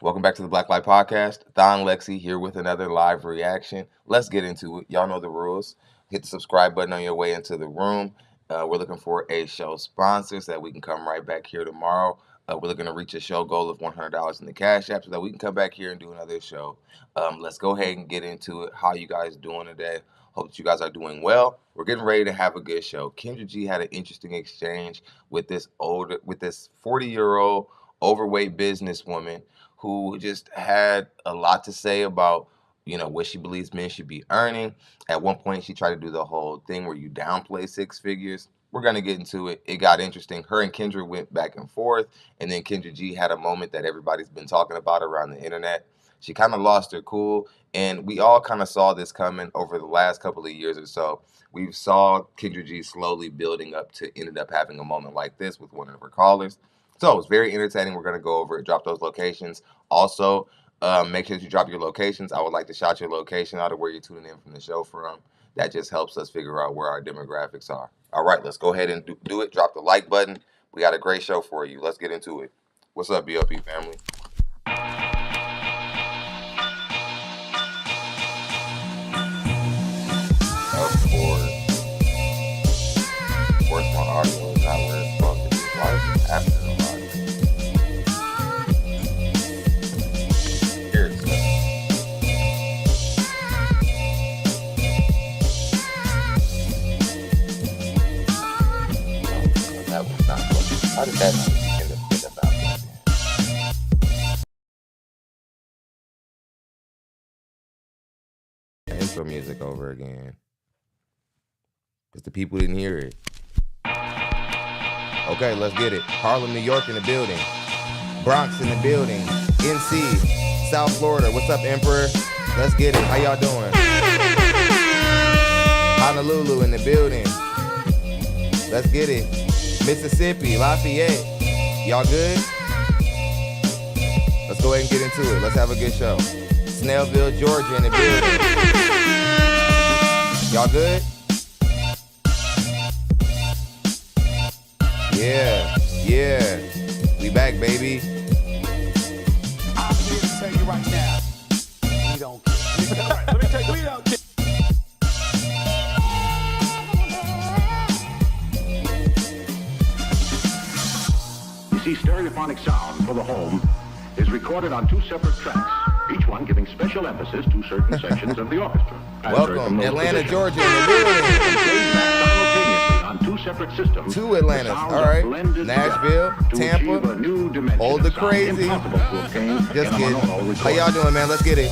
Welcome back to the Black Light Podcast. ThonLexy here with another live reaction. Let's get into it. Y'all know the rules. Hit the subscribe button on your way into the room. We're looking for a show sponsor so that we can come right back here tomorrow. We're looking to reach a show goal of $100 in the Cash App so that we can come back here and do another show. Let's go ahead and get into it. How you guys doing today? Hope that you guys are doing well. We're getting ready to have a good show. Kendra G had an interesting exchange with this 40-year-old overweight businesswoman who just had a lot to say about, what she believes men should be earning. At one point, she tried to do the whole thing where you downplay six figures. We're going to get into it. It got interesting. Her and Kendra went back and forth, and then Kendra G had a moment that everybody's been talking about around the internet. She kind of lost her cool, and we all kind of saw this coming over the last couple of years or so. We saw Kendra G slowly building up to ended up having a moment like this with one of her callers. So it was very entertaining. We're going to go over it, drop those locations. Also, make sure that you drop your locations. I would like to shout your location out of where you're tuning in from the show from. That just helps us figure out where our demographics are. All right, let's go ahead and do it. Drop the like button. We got a great show for you. Let's get into it. What's up, BLP family? Of course, my audio is not where it's supposed to be. Why is this happening? How did that end up out there? Intro music over again. Because the people didn't hear it. Okay, let's get it. Harlem, New York in the building. Bronx in the building. NC, South Florida. What's up, Emperor? Let's get it. How y'all doing? Honolulu in the building. Let's get it. Mississippi, Lafayette. Y'all good? Let's go ahead and get into it. Let's have a good show. Snellville, Georgia in the building. Y'all good? Yeah. We back, baby. I'm here to tell you right now, we don't care. Right, let me tell you, we don't care. You see, stereophonic sound for the home is recorded on two separate tracks, each one giving special emphasis to certain sections of the orchestra. Welcome, Atlanta, Georgia in the building. Simultaneously on two separate systems. Two Atlantas, all right. Nashville, Tampa, Hold the Crazy. Just kidding. How y'all doing, man? Let's get it.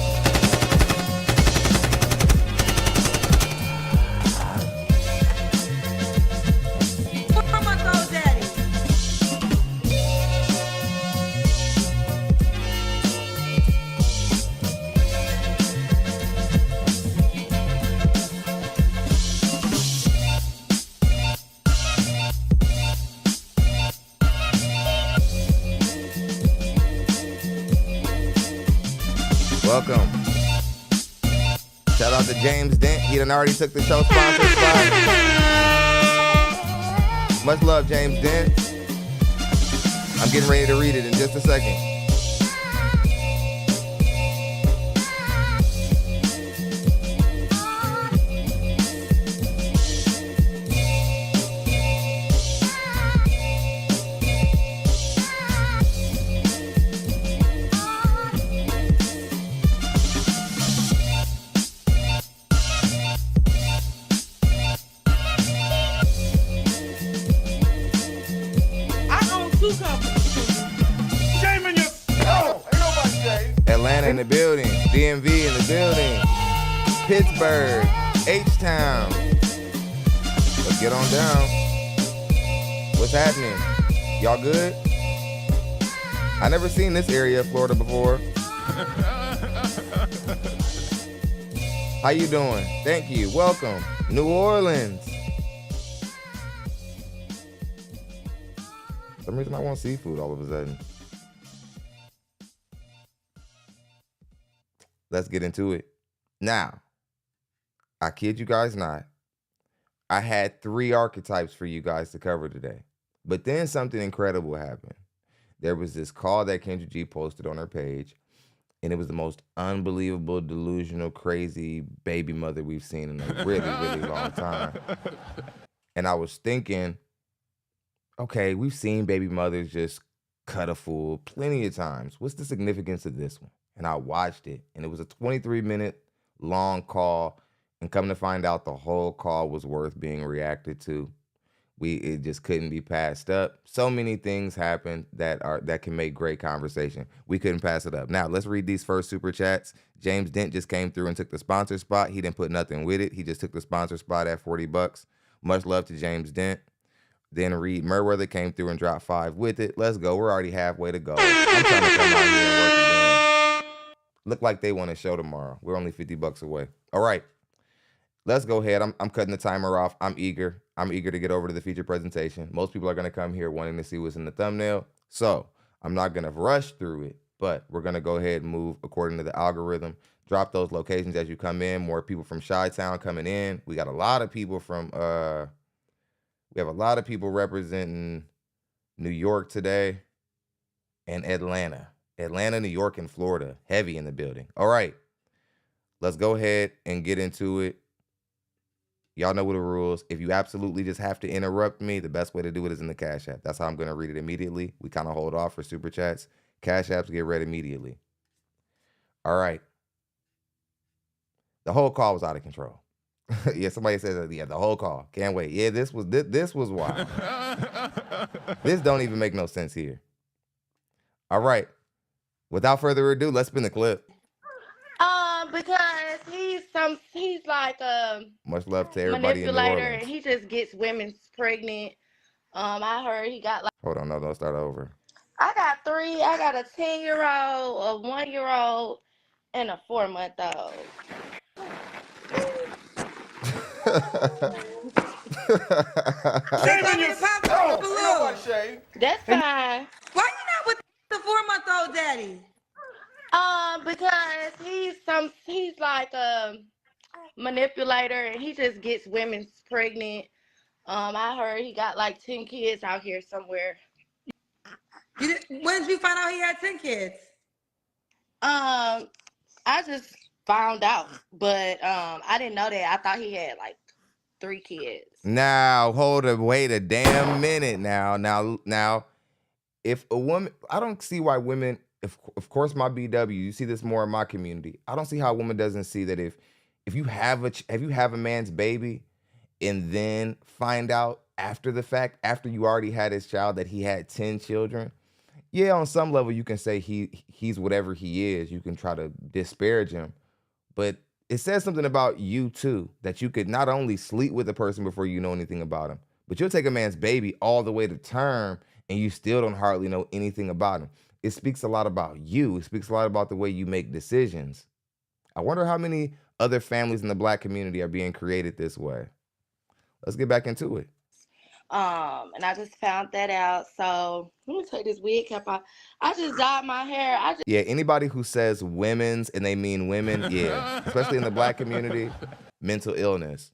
Welcome. Shout out to James Dent. He done already took the show sponsor spot. Much love, James Dent. I'm getting ready to read it in just a second. Atlanta in the building, DMV in the building, Pittsburgh, H-Town. Let's get on down. What's happening? Y'all good? I never seen this area of Florida before. How you doing? Thank you. Welcome. New Orleans. For some reason I want seafood all of a sudden. Let's get into it. Now, I kid you guys not. I had 3 archetypes for you guys to cover today. But then something incredible happened. There was this call that Kendra G posted on her page, and it was the most unbelievable, delusional, crazy baby mother we've seen in a really, really long time. And I was thinking, okay, we've seen baby mothers just cut a fool plenty of times. What's the significance of this one? And I watched it, and it was a 23-minute long call, and come to find out the whole call was worth being reacted to. It just couldn't be passed up. So many things happened that can make great conversation. We couldn't pass it up. Now let's read these first super chats. James Dent just came through and took the sponsor spot. He didn't put nothing with it. He just took the sponsor spot at $40. Much love to James Dent. Then Reed Merriweather came through and dropped 5 with it. Let's go. We're already halfway to go. I'm trying to come out here and work again. Look like they want a show tomorrow. We're only $50 away. All right. Let's go ahead. I'm cutting the timer off. I'm eager to get over to the feature presentation. Most people are going to come here wanting to see what's in the thumbnail. So I'm not going to rush through it, but we're going to go ahead and move according to the algorithm. Drop those locations as you come in. More people from Chi-Town coming in. We got a lot of people from, we have a lot of people representing New York today and Atlanta. Atlanta, New York, and Florida. Heavy in the building. All right. Let's go ahead and get into it. Y'all know what the rules. If you absolutely just have to interrupt me, the best way to do it is in the Cash App. That's how I'm going to read it immediately. We kind of hold off for super chats. Cash Apps get read immediately. All right. The whole call was out of control. Yeah, somebody says, yeah, the whole call. Can't wait. Yeah, this was wild. This don't even make no sense here. All right. Without further ado, let's spin the clip. Because he's like a Much love to everybody in New manipulator, Orleans. and he just gets women pregnant. I heard he got like. Hold on, no, don't start over. I got 3. I got a 10-year-old, a 1-year-old, and a 4-month-old. That's fine. Why you not with the 4-month-old daddy? Because he's like a manipulator, and he just gets women pregnant. I heard he got like 10 kids out here somewhere. When did you find out he had 10 kids? I just found out, but I didn't know that. I thought he had like 3 kids. Now, wait a damn minute now. If a woman, I don't see why women, of course my BW, you see this more in my community. I don't see how a woman doesn't see that if you have a man's baby and then find out after the fact, after you already had his child, that he had 10 children, yeah, on some level you can say he's whatever he is. You can try to disparage him, but it says something about you too, that you could not only sleep with a person before you know anything about him, but you'll take a man's baby all the way to term and you still don't hardly know anything about him. It speaks a lot about you. It speaks a lot about the way you make decisions. I wonder how many other families in the Black community are being created this way. Let's get back into it. And I just found that out. So let me take this wig cap off. I just dyed my hair. Yeah, anybody who says women's and they mean women, yeah, especially in the Black community, mental illness.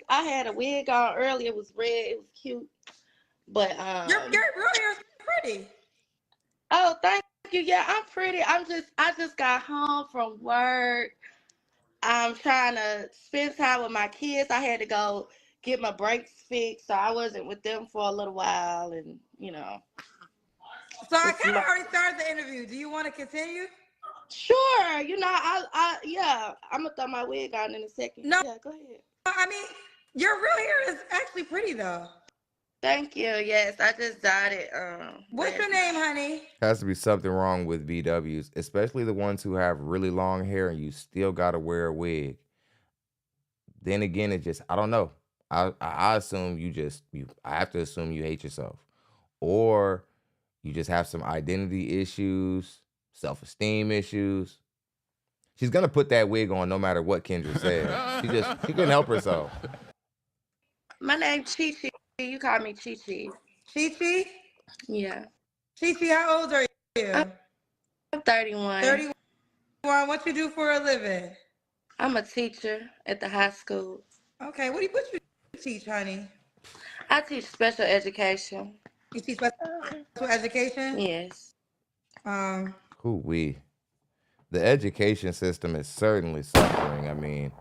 I had a wig on earlier. It was red. It was cute. But your real hair is pretty. Oh, thank you. Yeah, I'm pretty. I just got home from work. I'm trying to spend time with my kids. I had to go get my brakes fixed, so I wasn't with them for a little while, and So I kind of already started the interview. Do you want to continue? Sure. I'm gonna throw my wig on in a second. No. Yeah, go ahead. I mean, your real hair is actually pretty though. Thank you. Yes, I just dyed it. What's your name, honey? Has to be something wrong with BWs, especially the ones who have really long hair and you still gotta wear a wig. Then again, it just, I don't know. I assume I have to assume you hate yourself, or you just have some identity issues, self-esteem issues. She's gonna put that wig on no matter what Kendra said. She couldn't help herself. My name's Chi Chi. You call me Chi Chi. Chi Chi? Yeah. Chi Chi, how old are you? I'm 31. 31. What you do for a living? I'm a teacher at the high school. Okay, what you teach, honey? I teach special education. You teach special education? Yes. The education system is certainly suffering. I mean,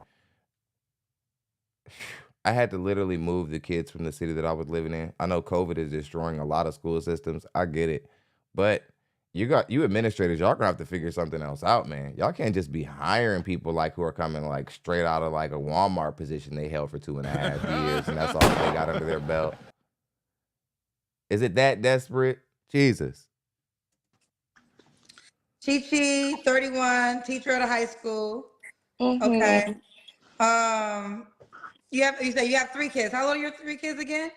I had to literally move the kids from the city that I was living in. I know COVID is destroying a lot of school systems. I get it. But you administrators, y'all gonna have to figure something else out, man. Y'all can't just be hiring people like who are coming like straight out of like a Walmart position they held for 2.5 years and that's all they got under their belt. Is it that desperate? Jesus. Chi-Chi, 31, teacher at a high school. Mm-hmm. Okay. You say you have 3 kids. How old are your 3 kids again?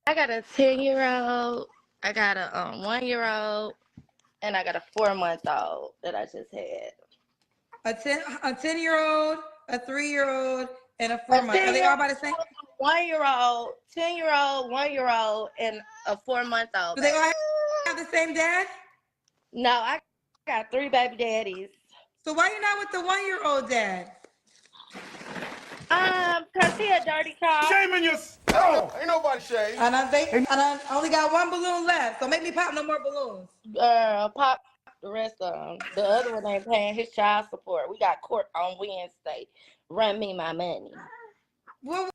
I got a 10-year-old, I got a 1-year-old, and I got a 4-month-old that I just had. A 10-year-old, a 3-year-old, and a 4-month. Are they all by the same? 1-year-old, 10-year-old, 1-year-old, and a 4-month-old. Do they all have the same dad? No, I got 3 baby daddies. So why you not with the 1-year-old dad? Cause he a dirty cop. Shaming yourself. Ain't nobody shame. And I only got 1 balloon left, so make me pop no more balloons. Pop the rest of them. The other one ain't paying his child support. We got court on Wednesday. Run me my money. What?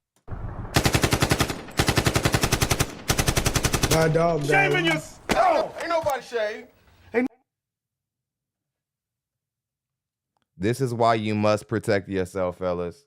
My dog. Shaming yourself. Ain't nobody shame. This is why you must protect yourself, fellas.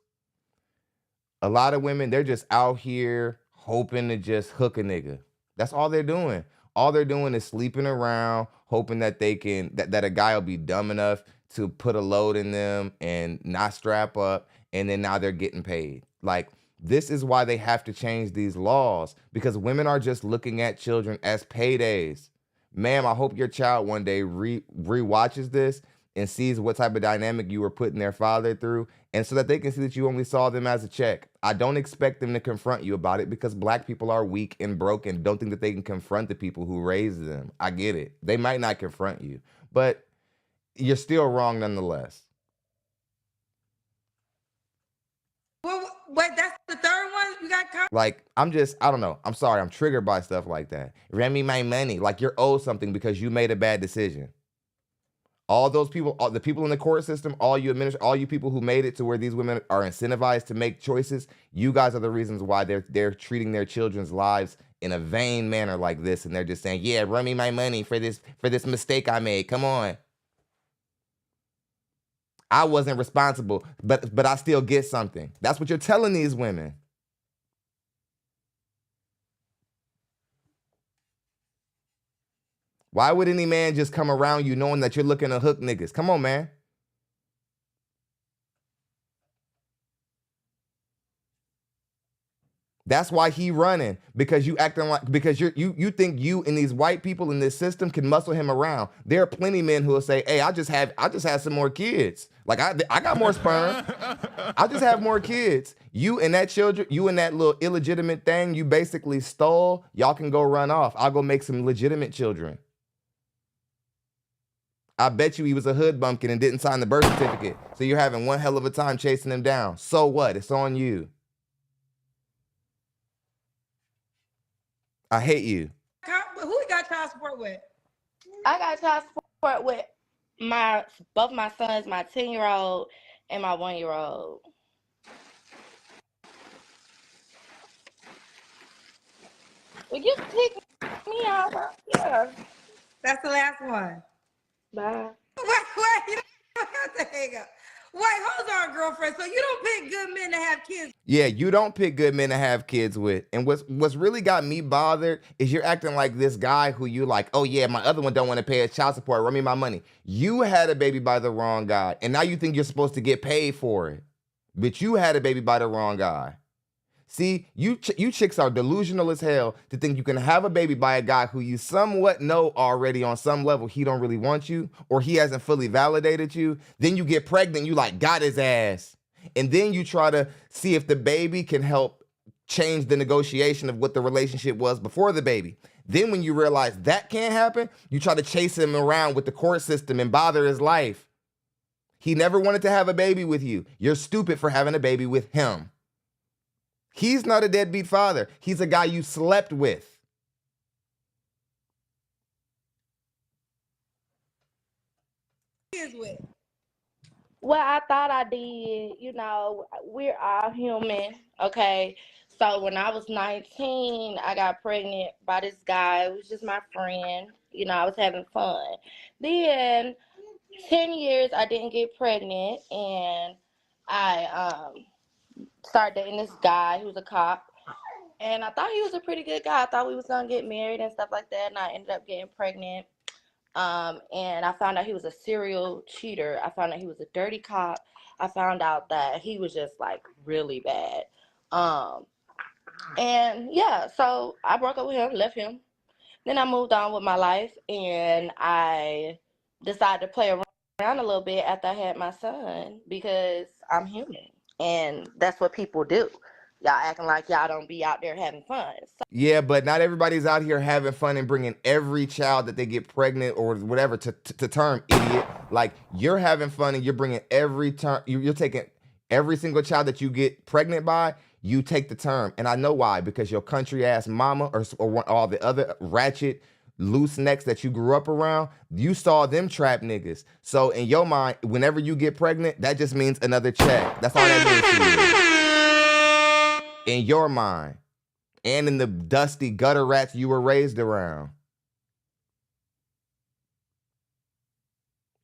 A lot of women, they're just out here hoping to just hook a nigga. That's all they're doing. All they're doing is sleeping around, hoping that they can, that a guy will be dumb enough to put a load in them and not strap up, and then now they're getting paid. Like, this is why they have to change these laws, because women are just looking at children as paydays. Ma'am, I hope your child one day re-watches this and sees what type of dynamic you were putting their father through, and so that they can see that you only saw them as a check. I don't expect them to confront you about it because black people are weak and broken. Don't think that they can confront the people who raised them. I get it. They might not confront you, but you're still wrong nonetheless. Well, wait, that's the 3rd one? You got like, I don't know. I'm sorry. I'm triggered by stuff like that. Rent me my money. Like, you're owed something because you made a bad decision. All those people, all the people in the court system, all you people who made it to where these women are incentivized to make choices, you guys are the reasons why they're treating their children's lives in a vain manner like this, and they're just saying, "Yeah, run me my money for this mistake I made. Come on, I wasn't responsible, but I still get something." That's what you're telling these women. Why would any man just come around you knowing that you're looking to hook niggas? Come on, man. That's why he running, because you acting like, because you think you and these white people in this system can muscle him around. There are plenty of men who will say, "Hey, I just had some more kids. Like I got more sperm. I just have more kids. You and that little illegitimate thing you basically stole. Y'all can go run off. I'll go make some legitimate children." I bet you he was a hood bumpkin and didn't sign the birth certificate. So you're having one hell of a time chasing him down. So what? It's on you. I hate you. Who you got child support with? I got child support with both my sons, my 10-year-old and my 1-year-old. Well, you pick me out. Yeah. That's the last one. Bye. Wait, you don't have to hang up. Wait, hold on, girlfriend. So you don't pick good men to have kids? Yeah, you don't pick good men to have kids with. And what's really got me bothered is you're acting like this guy who you like, "Oh yeah, my other one don't want to pay his child support. Run me my money." You had a baby by the wrong guy, and now you think you're supposed to get paid for it. But you had a baby by the wrong guy. See, you chicks are delusional as hell to think you can have a baby by a guy who you somewhat know already on some level he don't really want you, or he hasn't fully validated you. Then you get pregnant, you like got his ass. And then you try to see if the baby can help change the negotiation of what the relationship was before the baby. Then when you realize that can't happen, you try to chase him around with the court system and bother his life. He never wanted to have a baby with you. You're stupid for having a baby with him. He's not a deadbeat father. He's a guy you slept with. kids with? Well, I thought I did. You know, we're all human, okay? So when I was 19, I got pregnant by this guy. It was just my friend. You know, I was having fun. Then 10 years I didn't get pregnant, and I started dating this guy who's a cop. And I thought he was a pretty good guy. I thought we was gonna get married and stuff like that, and I ended up getting pregnant. And I found out he was a serial cheater. I found out he was a dirty cop. I found out that he was just like really bad. Um, and yeah, so I broke up with him, left him. Then I moved on with my life, and I decided to play around a little bit after I had my son because I'm human, and that's what people do. Y'all acting like y'all don't be out there having fun. So Yeah, but not everybody's out here having fun and bringing every child that they get pregnant or whatever to term, idiot. Like, you're having fun and you're bringing every term. You're taking every single child that you get pregnant by, you take the term. And I know why, because your country ass mama or all the other ratchet loose necks that you grew up around, you saw them trap niggas. So in your mind, whenever you get pregnant, that just means another check. That's all that means to you. In your mind. And in the dusty gutter rats you were raised around.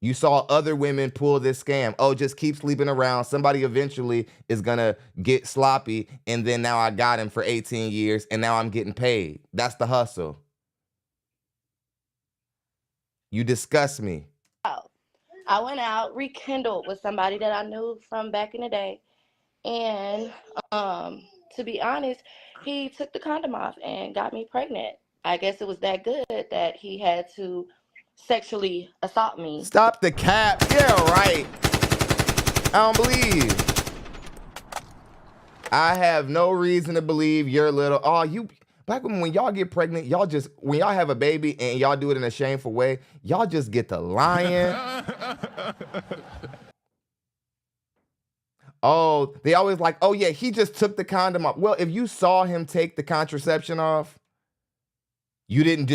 You saw other women pull this scam. Oh, just keep sleeping around. Somebody eventually is going to get sloppy. And then now I got him for 18 years and now I'm getting paid. That's the hustle. You disgust me. I went out, rekindled with somebody that I knew from back in the day. And to be honest, he took the condom off and got me pregnant. I guess it was that good that he had to sexually assault me. Stop the cap. Yeah, right. I don't believe. I have no reason to believe you're little. Oh, you black women, when y'all get pregnant, y'all just, when y'all have a baby and y'all do it in a shameful way, y'all just get to lying. Oh, they always like, oh yeah, he just took the condom off. Well, if you saw him take the contraception off, you didn't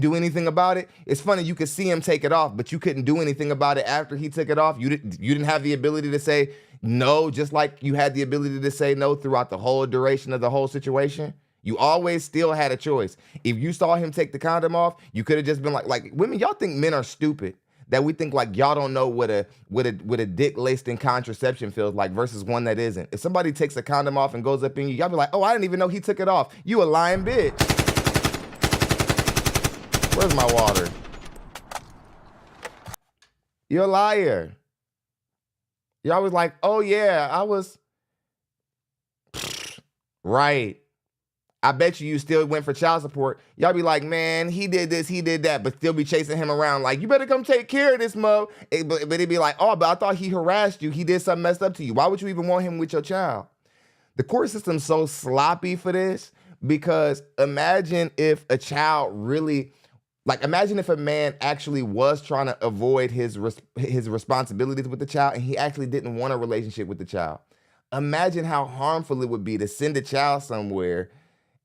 do anything about it. It's funny, you could see him take it off, but you couldn't do anything about it after he took it off. You didn't have the ability to say no, just like you had the ability to say no throughout the whole duration of the whole situation. You always still had a choice. If you saw him take the condom off, you could have just been like women, y'all think men are stupid. That we think like y'all don't know what a dick laced in contraception feels like versus one that isn't. If somebody takes a condom off and goes up in you, y'all be like, oh, I didn't even know he took it off. You a lying bitch. Where's my water? You're a liar. You're always like, oh yeah, I was right. I bet you still went for child support. Y'all be like, man, he did this, he did that, but still be chasing him around like, you better come take care of this, mo. But it'd be like, oh, but I thought he harassed you. He did something messed up to you. Why would you even want him with your child? The court system's so sloppy for this because imagine if a child really, like imagine if a man actually was trying to avoid his responsibilities with the child and he actually didn't want a relationship with the child. Imagine how harmful it would be to send a child somewhere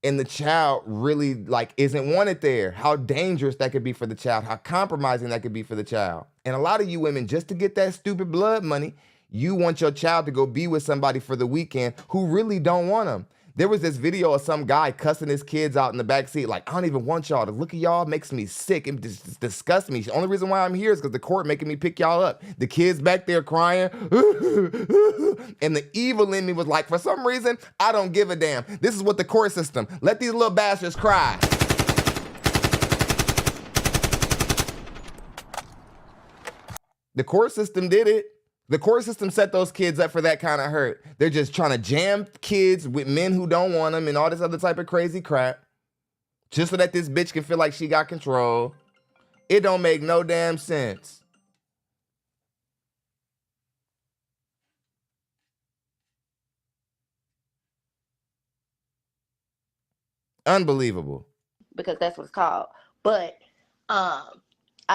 and the child really like isn't wanted there, how dangerous that could be for the child, how compromising that could be for the child. And a lot of you women, just to get that stupid blood money, you want your child to go be with somebody for the weekend who really don't want them. There was this video of some guy cussing his kids out in the back seat, like, I don't even want y'all. To look at y'all makes me sick. It just disgusts me. The only reason why I'm here is because the court making me pick y'all up. The kids back there crying. And the evil in me was like, for some reason, I don't give a damn. This is what the court system. Let these little bastards cry. The court system did it. The court system set those kids up for that kind of hurt. They're just trying to jam kids with men who don't want them and all this other type of crazy crap just so that this bitch can feel like she got control. It don't make no damn sense. Unbelievable. Because that's what it's called. But I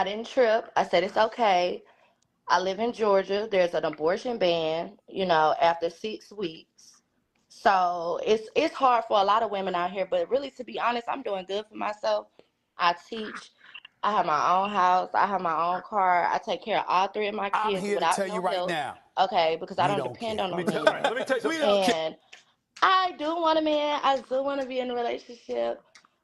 didn't trip. I said it's okay. I live in Georgia. There's an abortion ban, you know, after 6 weeks. So it's hard for a lot of women out here. But really, to be honest, I'm doing good for myself. I teach. I have my own house. I have my own car. I take care of all three of my I'm kids here to without tell no you right help. now. Okay, because I We don't don't depend care. on no Let man. me tell you, we don't care. And I do want a man. I do want to be in a relationship,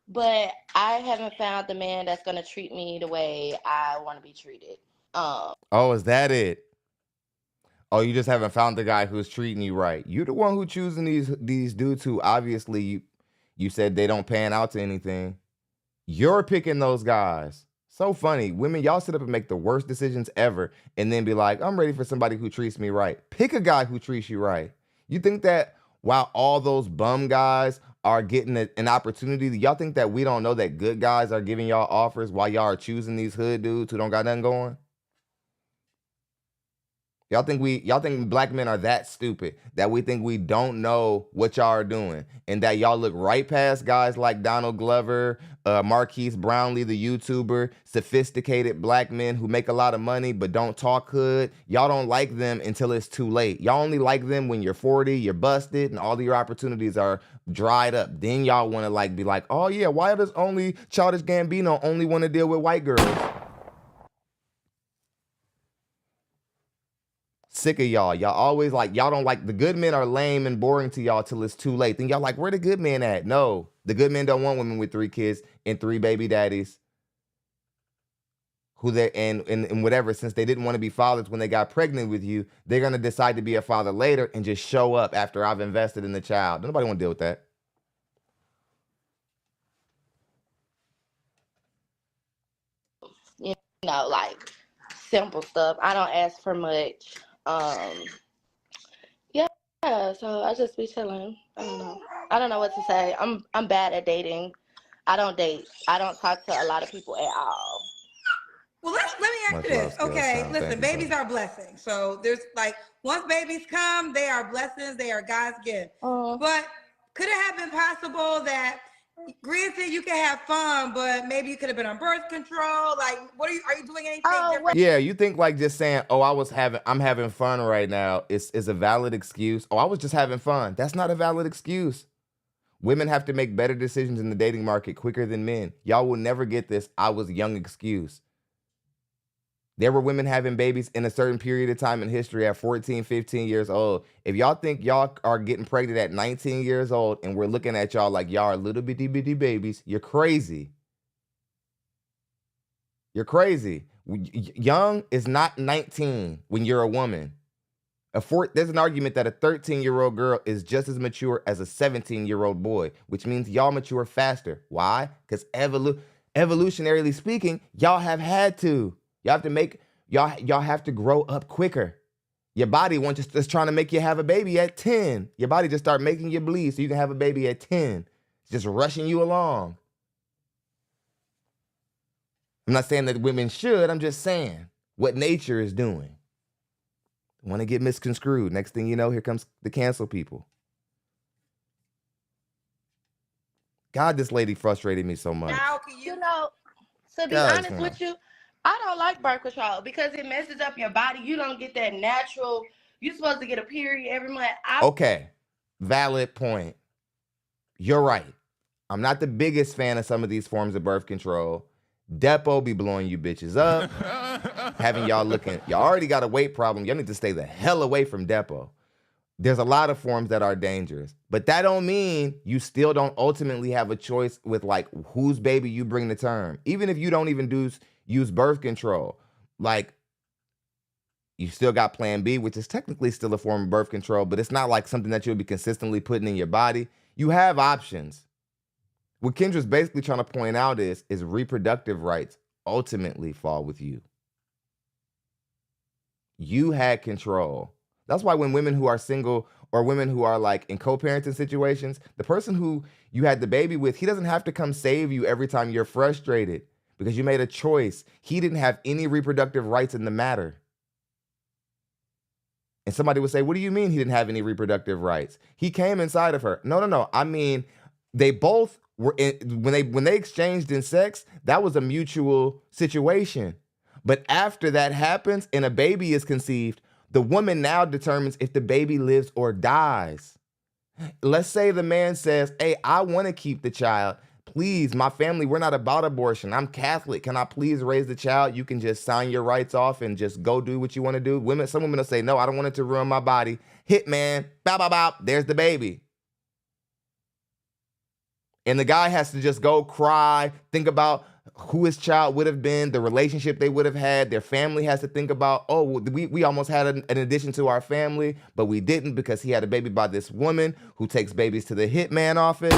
but I haven't found the man that's gonna treat me the way I want to be treated. Oh, is that it? Oh, you just haven't found the guy who's treating you right. You're the one who choosing these dudes who obviously you said they don't pan out to anything. You're picking those guys. So funny. Women, y'all sit up and make the worst decisions ever and then be like, I'm ready for somebody who treats me right. Pick a guy who treats you right. You think that while all those bum guys are getting an opportunity, y'all think that we don't know that good guys are giving y'all offers while y'all are choosing these hood dudes who don't got nothing going? Y'all think black men are that stupid that we think we don't know what y'all are doing and that y'all look right past guys like Donald Glover, Marquise Brownlee, the YouTuber, sophisticated black men who make a lot of money but don't talk hood. Y'all don't like them until it's too late. Y'all only like them when you're 40, you're busted, and all of your opportunities are dried up. Then y'all want to be like, oh yeah, why does only Childish Gambino only want to deal with white girls? Sick of y'all. Y'all always y'all don't like the good men are lame and boring to y'all till it's too late. Then y'all like, where the good men at? No, the good men don't want women with 3 kids and 3 baby daddies who they and whatever, since they didn't want to be fathers when they got pregnant with you, they're gonna decide to be a father later and just show up after I've invested in the child. Nobody want to deal with that. You know, like simple stuff. I don't ask for much. Um, yeah. So I just be chilling. I don't know. I don't know what to say. I'm bad at dating. I don't date. I don't talk to a lot of people at all. Well, let me ask Much you love, this. Skills Okay, Town. listen, Thank you, babies brother. are blessings. So there's once babies come, they are blessings. They are God's gift. But could it have been possible that, granted, you can have fun, but maybe you could have been on birth control? Like, are you doing anything different? Yeah, you think just saying, oh, I'm having fun right now is a valid excuse. Oh, I was just having fun. That's not a valid excuse. Women have to make better decisions in the dating market quicker than men. Y'all will never get this I was young excuse. There were women having babies in a certain period of time in history at 14, 15 years old. If y'all think y'all are getting pregnant at 19 years old and we're looking at y'all like y'all are little bitty babies, you're crazy. You're crazy. Young is not 19 when you're a woman. There's an argument that a 13-year-old girl is just as mature as a 17-year-old boy, which means y'all mature faster. Why? Because evolutionarily speaking, y'all have had to. Y'all have to grow up quicker. Your body just trying to make you have a baby at 10. Your body just start making you bleed so you can have a baby at 10. It's just rushing you along. I'm not saying that women should. I'm just saying what nature is doing. Want to get misconstrued. Next thing you know, here comes the cancel people. God, this lady frustrated me so much. How can You know, to be God, honest with you, I don't like birth control because it messes up your body. You don't get that natural. You're supposed to get a period every month. Okay, valid point. You're right. I'm not the biggest fan of some of these forms of birth control. Depo be blowing you bitches up, having y'all looking. Y'all already got a weight problem. Y'all need to stay the hell away from Depo. There's a lot of forms that are dangerous, but that don't mean you still don't ultimately have a choice with whose baby you bring to term. Even if you don't even use birth control, you still got Plan B, which is technically still a form of birth control, but it's not like something that you'll be consistently putting in your body. You have options. What Kendra's basically trying to point out is reproductive rights ultimately fall with you. You had control. That's why when women who are single or women who are in co-parenting situations, the person who you had the baby with, he doesn't have to come save you every time you're frustrated because you made a choice. He didn't have any reproductive rights in the matter. And somebody would say, what do you mean he didn't have any reproductive rights? He came inside of her. No. I mean, they both were when they exchanged in sex, that was a mutual situation. But after that happens and a baby is conceived, the woman now determines if the baby lives or dies. Let's say the man says, hey, I want to keep the child. please, my family, we're not about abortion. I'm Catholic. Can I please raise the child? You can just sign your rights off and just go do what you want to do. Some women will say, no, I don't want it to ruin my body. Hitman, bow, bow, bow, there's the baby. And the guy has to just go cry, think about who his child would have been, the relationship they would have had. Their family has to think about, oh, we almost had an addition to our family, but we didn't because he had a baby by this woman who takes babies to the hitman office.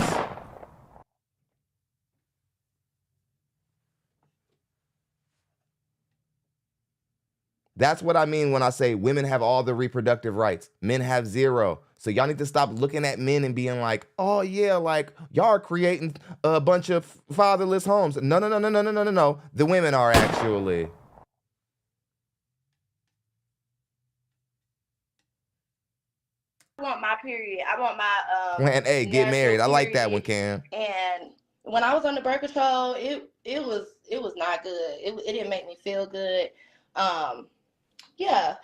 That's what I mean when I say women have all the reproductive rights. Men have zero. So y'all need to stop looking at men and being like, oh yeah, like y'all are creating a bunch of fatherless homes. No, no, no, no, no, no, no, no, no. The women are actually. I want my period. I want my Man, hey, get married. I like that one, Cam. And when I was on the birth control, it was not good. It didn't make me feel good. Yeah.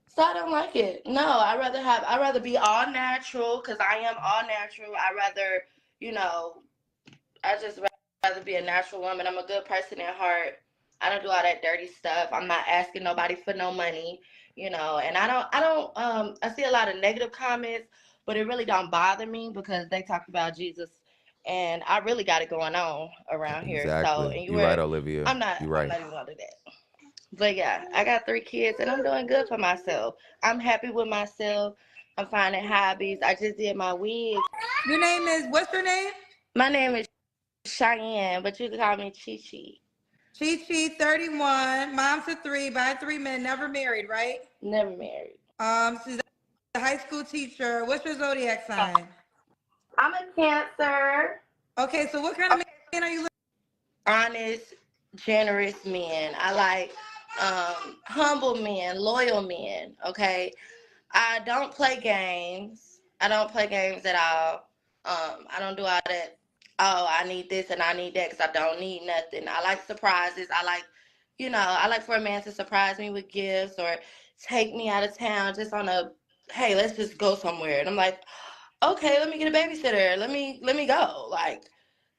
So I don't like it. No, I'd rather be all natural because I am all natural. I'd rather, I just rather be a natural woman. I'm a good person at heart. I don't do all that dirty stuff. I'm not asking nobody for no money, and I see a lot of negative comments, but it really don't bother me because they talk about Jesus and I really got it going on around here. So, and you're right, Olivia. I'm not even gonna do that. But yeah, I got 3 kids and I'm doing good for myself. I'm happy with myself. I'm finding hobbies. I just did my wig. Your name is, what's your name? My name is Cheyenne, but you can call me Chi Chi. Chi Chi, 31, mom to 3, by 3 men, never married, right? Never married. She's a high school teacher. What's your zodiac sign? I'm a Cancer. Okay, so what kind of man are you looking for? Honest, generous men. I like humble men, loyal men, okay? I don't play games. I don't play games at all. I don't do all that, oh, I need this and I need that because I don't need nothing. I like surprises. I like for a man to surprise me with gifts or take me out of town just on a, hey, let's just go somewhere. And I'm like, okay, let me get a babysitter. Let me go. Like,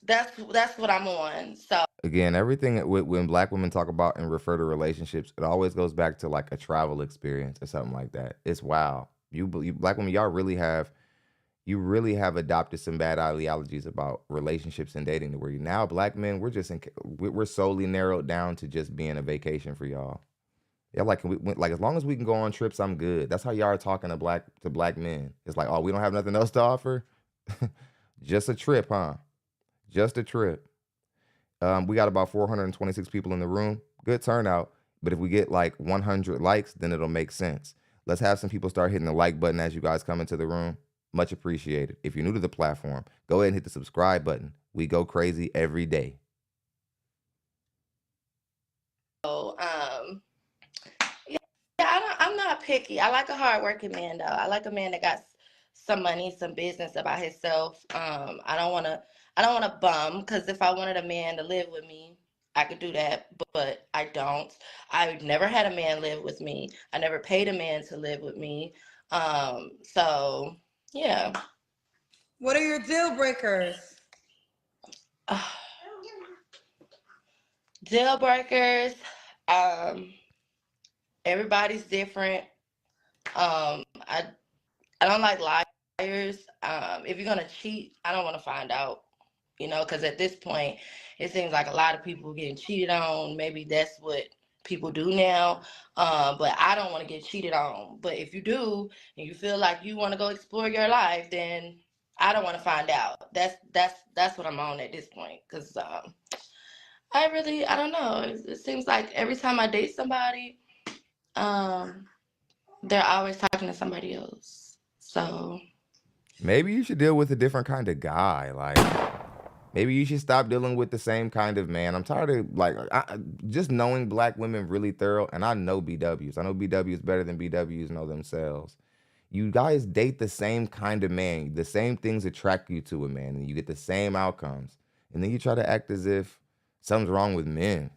that's what I'm on. So again, everything when Black women talk about and refer to relationships, it always goes back to like a travel experience or something like that. It's wow. You Black women, y'all really have adopted some bad ideologies about relationships and dating to where you now Black men, we're solely narrowed down to just being a vacation for y'all. Yeah, like as long as we can go on trips, I'm good. That's how y'all are talking to black men. It's like, oh, we don't have nothing else to offer. Just a trip, huh? Just a trip. We got about 426 people in the room. Good turnout. But if we get like 100 likes, then it'll make sense. Let's have some people start hitting the like button as you guys come into the room. Much appreciated. If you're new to the platform, go ahead and hit the subscribe button. We go crazy every day. So, I'm not picky. I like a hardworking man, though. I like a man that got some money, some business about himself. I don't want to bum, because if I wanted a man to live with me, I could do that, but I don't. I've never had a man live with me. I never paid a man to live with me. So, yeah. What are your deal breakers? Deal breakers. Everybody's different. I don't like liars. If you're gonna cheat, I don't want to find out. Because at this point, it seems like a lot of people getting cheated on. Maybe that's what people do now. But I don't want to get cheated on. But if you do, and you feel like you want to go explore your life, then I don't want to find out. That's what I'm on at this point. Because I don't know. It seems like every time I date somebody, they're always talking to somebody else. So maybe you should deal with a different kind of guy. Like, maybe you should stop dealing with the same kind of man. I'm tired of just knowing Black women really thorough, and I know BWs. I know BWs better than BWs know themselves. You guys date the same kind of man. The same things attract you to a man, and you get the same outcomes. And then you try to act as if something's wrong with men.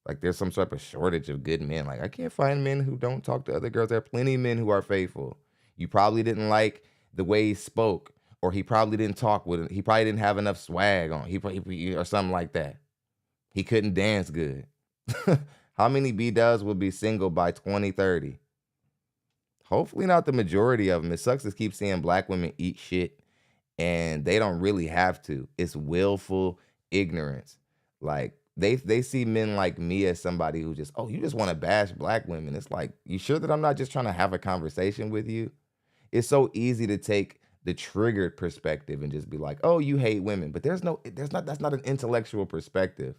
Like there's some sort of shortage of good men. Like I can't find men who don't talk to other girls. There are plenty of men who are faithful. You probably didn't like the way he spoke, or he probably didn't talk with him. He probably didn't have enough swag on. He or something like that. He couldn't dance good. How many B-dubs will be single by 2030? Hopefully not the majority of them. It sucks to keep seeing black women eat shit, and they don't really have to. It's willful ignorance. Like, they see men like me as somebody who just, oh, you just want to bash black women. It's like, you sure that I'm not just trying to have a conversation with you? It's so easy to take the triggered perspective and just be like, oh, you hate women. But that's not an intellectual perspective.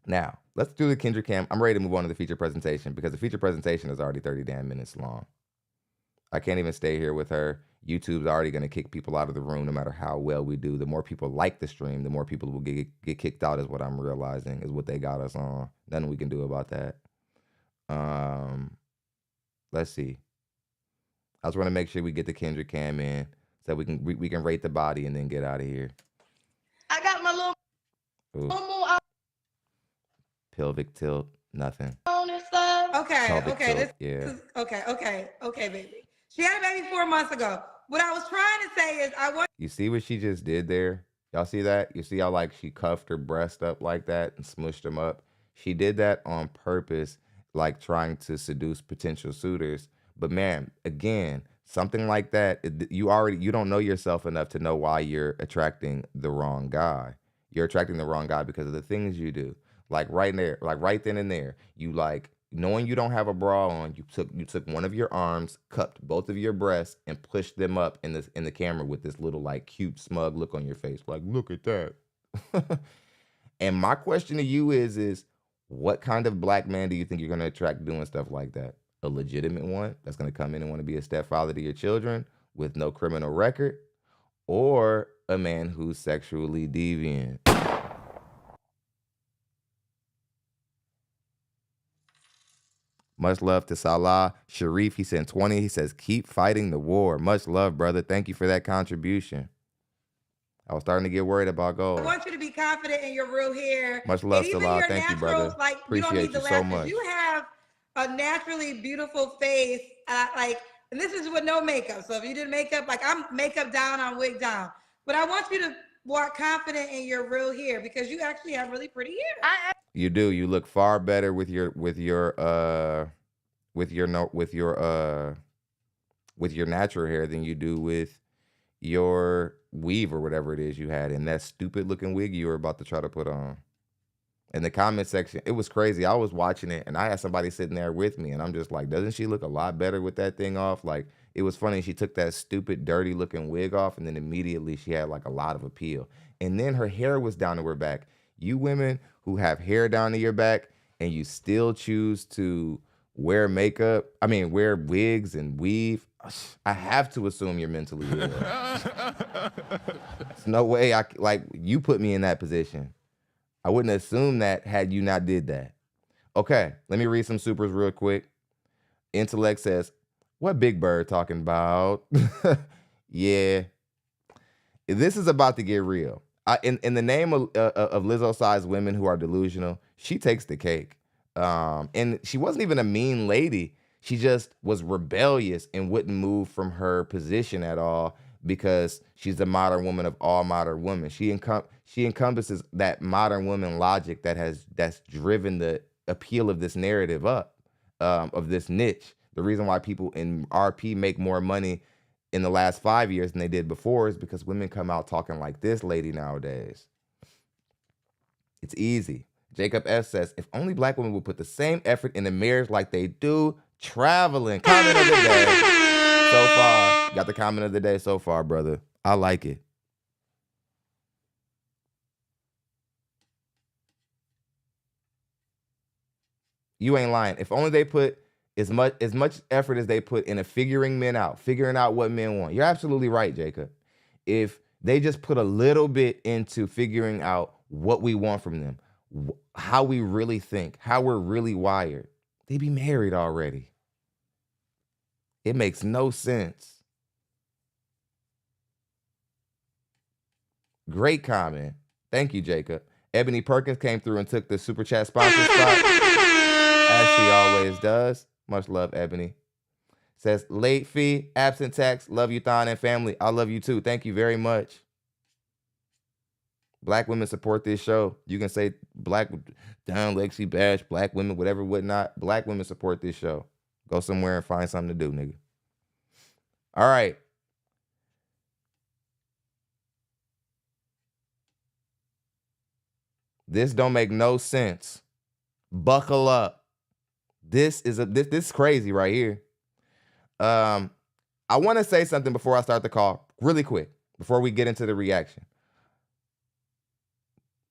Now, let's do the Kendra Cam. I'm ready to move on to the feature presentation because the feature presentation is already 30 damn minutes long. I can't even stay here with her. YouTube's already going to kick people out of the room no matter how well we do. The more people like the stream, the more people will get kicked out is what I'm realizing, is what they got us on. Nothing we can do about that. Let's see. I just want to make sure we get the Kendra Cam in so we can rate the body and then get out of here. I got my little out pelvic tilt, nothing. on and stuff. Okay, Pelvic okay, tilt, yeah. Okay, baby. She had a baby 4 months ago. What I was trying to say is I want. You see what she just did there? Y'all see that? You see how like she cuffed her breast up like that and smushed them up? She did that on purpose, like trying to seduce potential suitors. But man, again, something like that, you don't know yourself enough to know why you're attracting the wrong guy. You're attracting the wrong guy because of the things you do. Like right there, like right then and there, you like knowing you don't have a bra on, you took one of your arms, cupped both of your breasts, and pushed them up in the camera with this little like cute smug look on your face, like look at that. And my question to you is what kind of black man do you think you're gonna attract doing stuff like that? A legitimate one that's gonna come in and want to be a stepfather to your children with no criminal record, or a man who's sexually deviant? Much love to Salah. Sharif, he sent 20. He says, keep fighting the war. Much love, brother. Thank you for that contribution. I was starting to get worried about gold. I want you to be confident in your real hair. Much love, and even Salah. your Thank you, brother. Like, Appreciate you so much. You have a naturally beautiful face. And this is with no makeup. So if you did makeup, like I'm makeup down, I'm wig down. But I want you to walk confident in your real hair because you actually have really pretty hair. You do. You look far better with your natural hair than you do with your weave or whatever it is you had in that stupid looking wig you were about to try to put on. In the comment section, it was crazy. I was watching it and I had somebody sitting there with me and I'm just like, doesn't she look a lot better with that thing off? Like, it was funny. She took that stupid, dirty looking wig off and then immediately she had like a lot of appeal. And then her hair was down to her back. You women who have hair down to your back and you still choose to wear wear wigs and weave, I have to assume you're mentally ill. There's no way you put me in that position. I wouldn't assume that had you not did that. Okay, let me read some supers real quick. Intellect says, what Big Bird talking about? Yeah. This is about to get real. In the name of Lizzo-sized women who are delusional, she takes the cake. And she wasn't even a mean lady. She just was rebellious and wouldn't move from her position at all because she's the modern woman of all modern women. She encompasses that modern woman logic that's driven the appeal of this narrative up, of this niche. The reason why people in RP make more money in the last 5 years than they did before is because women come out talking like this lady nowadays. It's easy. Jacob S says, if only black women would put the same effort in the marriage like they do traveling. Comment of the day so far. Got the comment of the day so far, brother. I like it. You ain't lying. If only they put as much effort as they put into figuring out what men want. You're absolutely right, Jacob. If they just put a little bit into figuring out what we want from them, how we really think, how we're really wired, they'd be married already. It makes no sense. Great comment. Thank you, Jacob. Ebony Perkins came through and took the super chat sponsor spot, as she always does. Much love, Ebony. Says late fee, absent tax, love you, Thon and family. I love you too. Thank you very much. Black women support this show. You can say black DUO bash, black women, whatever, whatnot. Black women support this show. Go somewhere and find something to do, nigga. All right. This don't make no sense. Buckle up. This is crazy right here. I want to say something before I start the call, really quick, before we get into the reaction.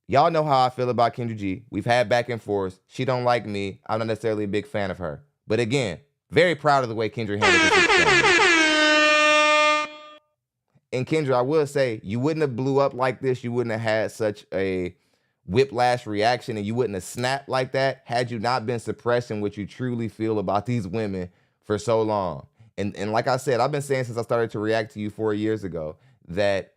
Y'all know how I feel about Kendra G. We've had back and forth. She don't like me. I'm not necessarily a big fan of her. But again, very proud of the way Kendra handled this experience. And Kendra, I will say, you wouldn't have blew up like this. You wouldn't have had such a whiplash reaction, and you wouldn't have snapped like that had you not been suppressing what you truly feel about these women for so long. And like I said, I've been saying since I started to react to you 4 years ago that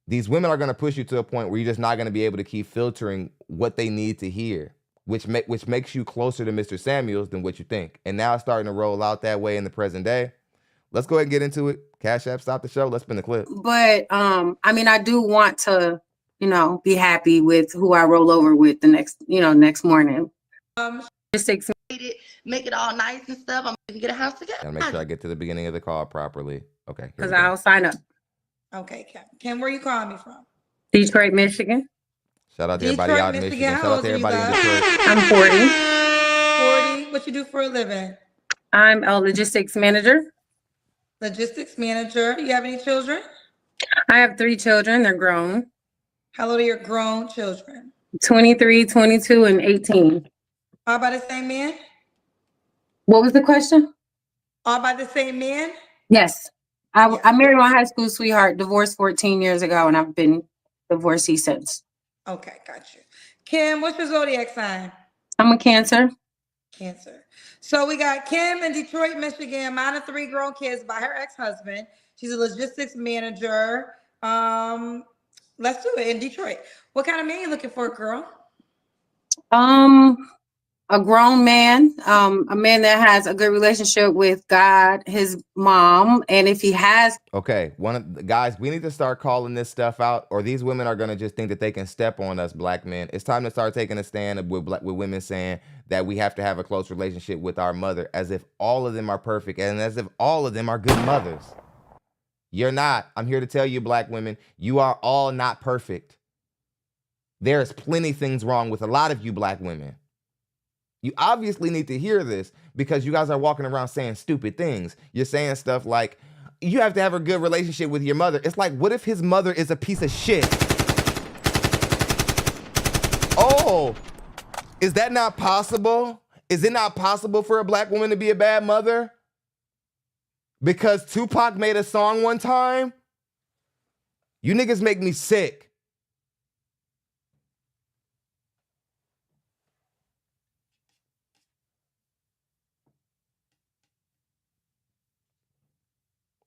these women are going to push you to a point where you're just not going to be able to keep filtering what they need to hear, which makes you closer to Mr. Samuels than what you think. And now it's starting to roll out that way in the present day. Let's go ahead and get into it. Cash App, stop the show. Let's spin the clip. But I mean, I do want to, be happy with who I roll over with the next morning. Just make it all nice and stuff. I'm gonna get a house together. Gotta make sure I get to the beginning of the call properly. Okay. Because I'll sign up. Okay, Kim, where you calling me from? Detroit, Michigan. Shout out to everybody out in Michigan. Shout out to everybody in Detroit. I'm 40. 40. What you do for a living? I'm a logistics manager. Logistics manager. Do you have any children? I have 3 children. They're grown. How old are your grown children? 23, 22, and 18. All by the same man? What was the question? All by the same man? Yes. I married my high school sweetheart, divorced 14 years ago, and I've been divorcee since. Okay, got you. Kim, what's your zodiac sign? I'm a Cancer. Cancer. So we got Kim in Detroit, Michigan, mom of 3 grown kids by her ex-husband. She's a logistics manager. Let's do it in Detroit. What kind of man you looking for, girl? A grown man, a man that has a good relationship with God, his mom, and if he has. Okay, one of the guys, we need to start calling this stuff out, or these women are gonna just think that they can step on us, black men. It's time to start taking a stand with women saying that we have to have a close relationship with our mother, as if all of them are perfect, and as if all of them are good mothers. You're not. I'm here to tell you, black women, you are all not perfect. There's plenty things wrong with a lot of you black women. You obviously need to hear this because you guys are walking around saying stupid things. You're saying stuff like, you have to have a good relationship with your mother. It's like, what if his mother is a piece of shit? Oh, is that not possible? Is it not possible for a black woman to be a bad mother? Because Tupac made a song one time? You niggas make me sick.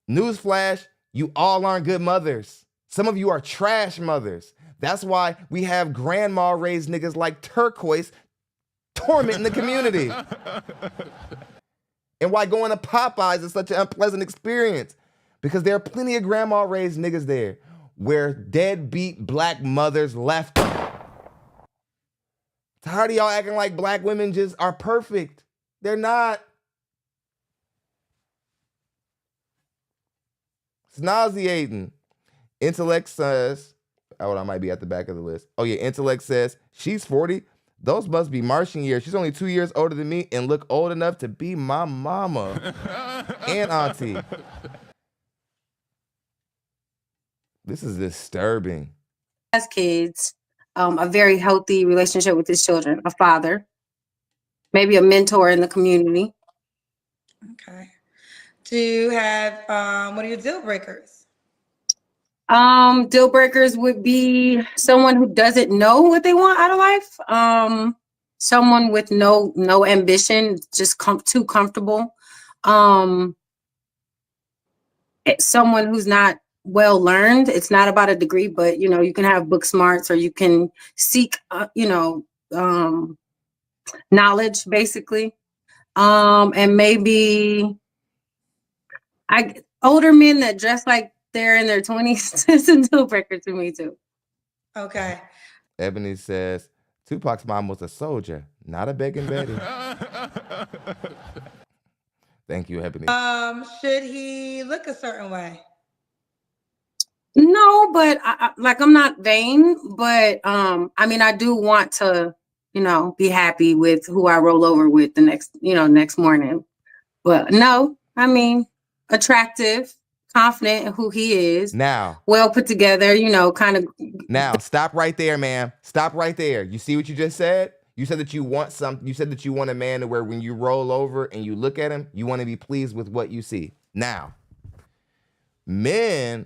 Newsflash, you all aren't good mothers. Some of you are trash mothers. That's why we have grandma raised niggas like Turquoise tormenting the community. And why going to Popeyes is such an unpleasant experience. Because there are plenty of grandma raised niggas there where deadbeat black mothers left them. Tired of y'all acting like black women just are perfect. They're not. It's nauseating. Intellect says, oh, I might be at the back of the list. Oh yeah, Intellect says, she's 40. Those must be Martian years. She's only 2 years older than me and look old enough to be my mama and auntie. This is disturbing. Has kids, a very healthy relationship with his children, a father, maybe a mentor in the community. Okay. Do you have, what are your deal breakers? Deal breakers would be someone who doesn't know what they want out of life. Someone with no ambition, just too comfortable. Someone who's not well learned. It's not about a degree, but you can have book smarts, or you can seek knowledge, basically. And maybe older men that dress like they're in their 20s. It's a deal breaker to me too. Okay. Ebony says Tupac's mom was a soldier, not a begging Betty. Thank you, Ebony. Should he look a certain way? No, but I'm not vain, but I mean, I do want to, be happy with who I roll over with the next morning. But no, I mean, attractive, confident in who he is. Now, well put together, kind of. Now, stop right there, ma'am. Stop right there. You see what you just said? You said that you want something. You said that you want a man to where when you roll over and you look at him, you want to be pleased with what you see. Now, men,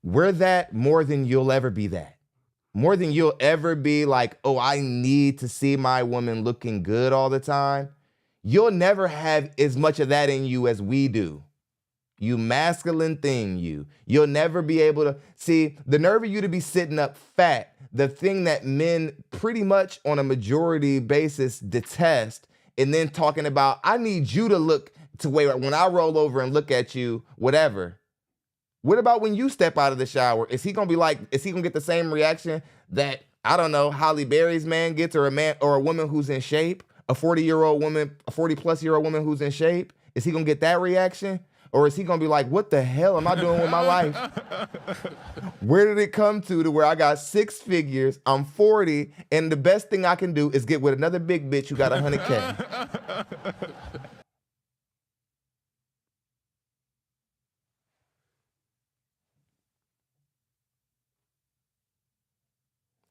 we're that more than you'll ever be that. More than you'll ever be like, oh, I need to see my woman looking good all the time. You'll never have as much of that in you as we do. You masculine thing, you'll never be able to see the nerve of you to be sitting up fat. The thing that men pretty much on a majority basis detest, and then talking about, I need you to look to where when I roll over and look at you, whatever. What about when you step out of the shower? Is he gonna get the same reaction that, I don't know, Holly Berry's man gets, or a man or a woman who's in shape, a 40-year-old woman, a 40-plus-year-old woman who's in shape? Is he gonna get that reaction? Or is he gonna be like, what the hell am I doing with my life? Where did it come to where I got 6 figures, I'm 40, and the best thing I can do is get with another big bitch who got 100K?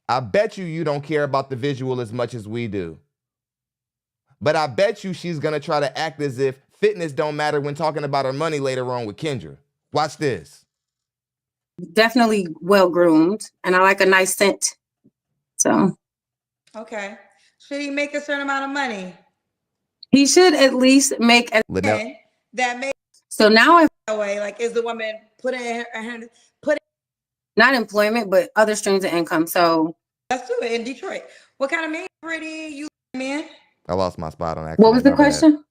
I bet you don't care about the visual as much as we do. But I bet you she's gonna try to act as if fitness don't matter when talking about her money later on with Kendra. Watch this. Definitely well-groomed, and I like a nice scent. So. Okay. Should he make a certain amount of money? He should at least make that make. So now that way, like, is the woman put in not employment, but other streams of income. So let's do it in Detroit. What kind of man? Pretty you man? I lost my spot on accident. What was the question?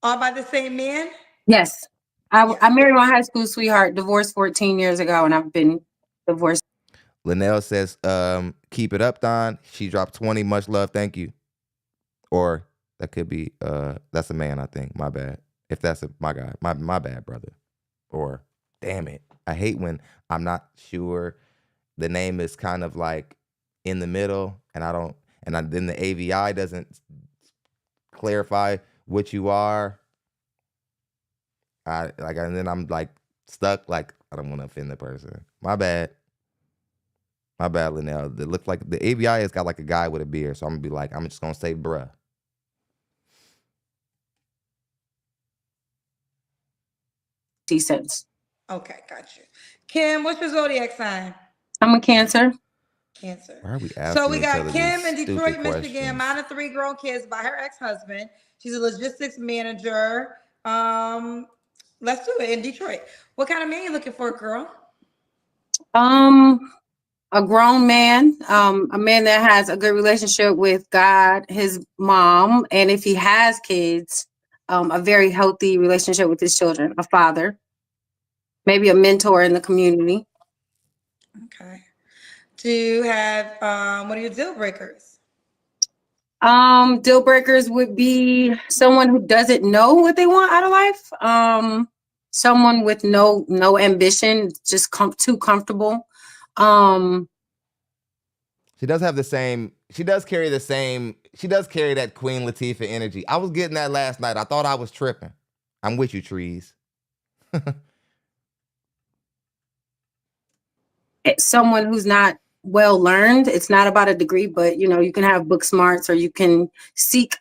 All by the same man? Yes. I married my high school sweetheart, divorced 14 years ago, and I've been divorced. Linnell says, keep it up, Don. She dropped 20. Much love. Thank you. Or that could be, that's a man, I think. My bad. If that's my guy. My bad, brother. Or, damn it. I hate when I'm not sure. The name is kind of like in the middle, and then the AVI doesn't clarify what you are. And then I'm like stuck, like I don't want to offend the person. My bad, Linnell. It looked like the AVI has got like a guy with a beard, so I'm gonna be like, I'm just gonna say bruh. Cents. Okay, got you. Kim, what's your zodiac sign? I'm a Cancer. Cancer. Why are we asking so we got Kim in Detroit, Michigan, questions? mom of 3 grown kids by her ex-husband. She's a logistics manager. Let's do it in Detroit. What kind of man you looking for, girl? A grown man, a man that has a good relationship with God, his mom, and if he has kids, a very healthy relationship with his children, a father, maybe a mentor in the community. Okay. Do you have, what are your deal breakers? Deal breakers would be someone who doesn't know what they want out of life. Someone with no ambition, just too comfortable. She does have the same, she does carry that Queen Latifah energy. I was getting that last night. I thought I was tripping. I'm with you, Trees. It's someone who's not well learned. It's not about a degree, but you can have book smarts, or you can seek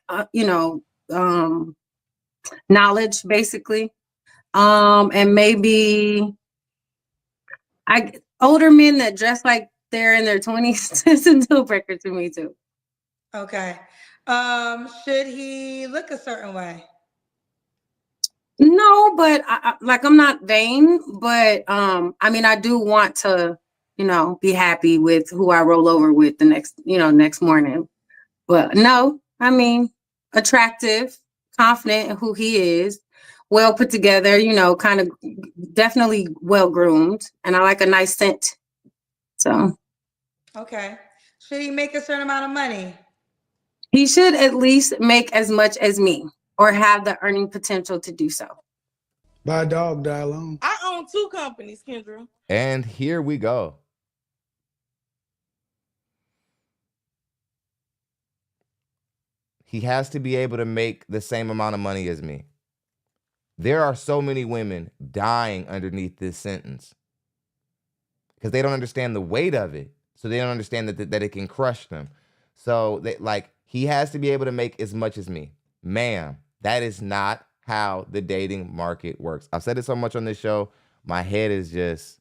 knowledge, basically. And maybe older men that dress like they're in their 20s. It's a deal breaker to me too. Okay. Should he look a certain way? No, but I'm not vain, but I mean, I do want to, be happy with who I roll over with the next morning. But no, I mean, attractive, confident in who he is, well put together, you know, kind of definitely well groomed, and I like a nice scent. So Okay. Should he make a certain amount of money? he should at least make as much as me or have the earning potential to do so. Buy a dog, die alone. I own 2 companies, Kendra. And here we go. He has to be able to make the same amount of money as me. There are so many women dying underneath this sentence because they don't understand the weight of it. So they don't understand that it can crush them. So he has to be able to make as much as me. Ma'am, that is not how the dating market works. I've said it so much on this show. My head hurts.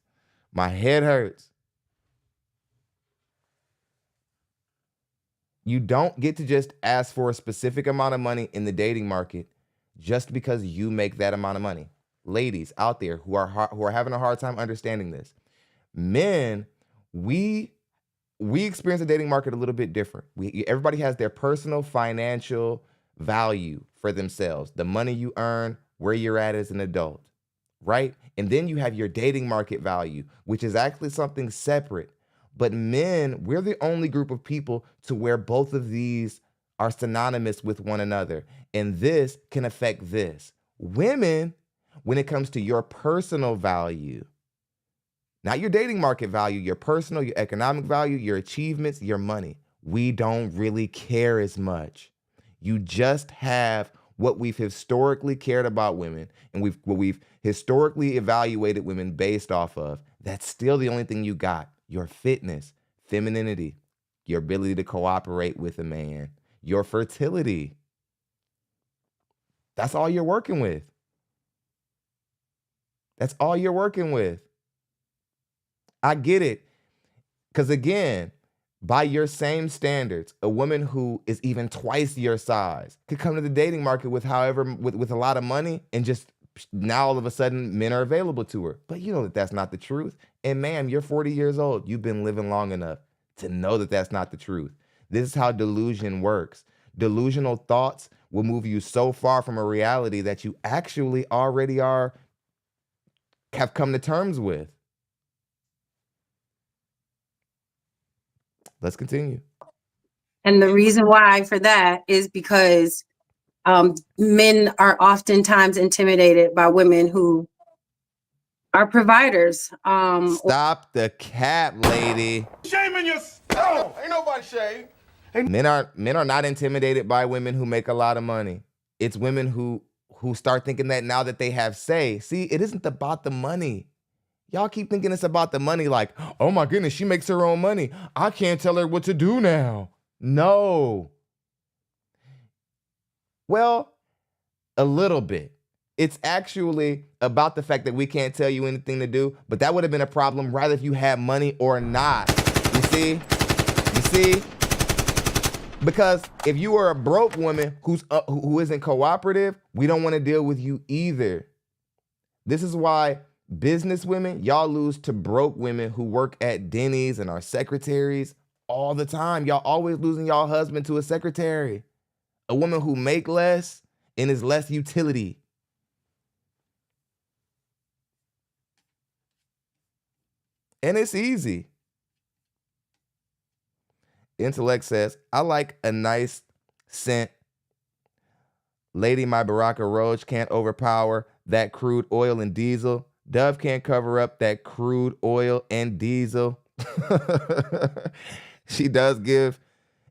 You don't get to just ask for a specific amount of money in the dating market just because you make that amount of money. Ladies out there who are having a hard time understanding this. Men, we experience the dating market a little bit different. Everybody has their personal financial value for themselves. The money you earn, where you're at as an adult, right? And then you have your dating market value, which is actually something separate. But men, we're the only group of people to where both of these are synonymous with one another. And this can affect this. Women, when it comes to your personal value, not your dating market value, your personal, your economic value, your achievements, your money, we don't really care as much. You just have what we've historically cared about women and what we've historically evaluated women based off of. That's still the only thing you got. Your fitness, femininity, your ability to cooperate with a man, your fertility. That's all you're working with. That's all you're working with. I get it. Because again, by your same standards, a woman who is even twice your size could come to the dating market with a lot of money, and just now all of a sudden men are available to her. But you know that that's not the truth. And ma'am, you're 40 years old. You've been living long enough to know that that's not the truth. This is how delusion works. Delusional thoughts will move you so far from a reality that you actually already have come to terms with. Let's continue. And the reason why for that is because men are oftentimes intimidated by women who are providers. Stop the cap, lady. Shaming yourself. Ain't nobody shame. Men are not intimidated by women who make a lot of money. It's women who start thinking that now that they have say. See, it isn't about the money. Y'all keep thinking it's about the money, like, oh my goodness, she makes her own money. I can't tell her what to do now. No. Well, a little bit. It's actually about the fact that we can't tell you anything to do, but that would have been a problem rather if you had money or not. You see? Because if you are a broke woman who isn't cooperative, we don't want to deal with you either. This is why business women, y'all lose to broke women who work at Denny's and are secretaries all the time. Y'all always losing y'all husband to a secretary. A woman who make less and is less utility. And it's easy. Intellect says, I like a nice scent. Lady, my Baraka Roach can't overpower that crude oil and diesel. Dove can't cover up that crude oil and diesel. She does give,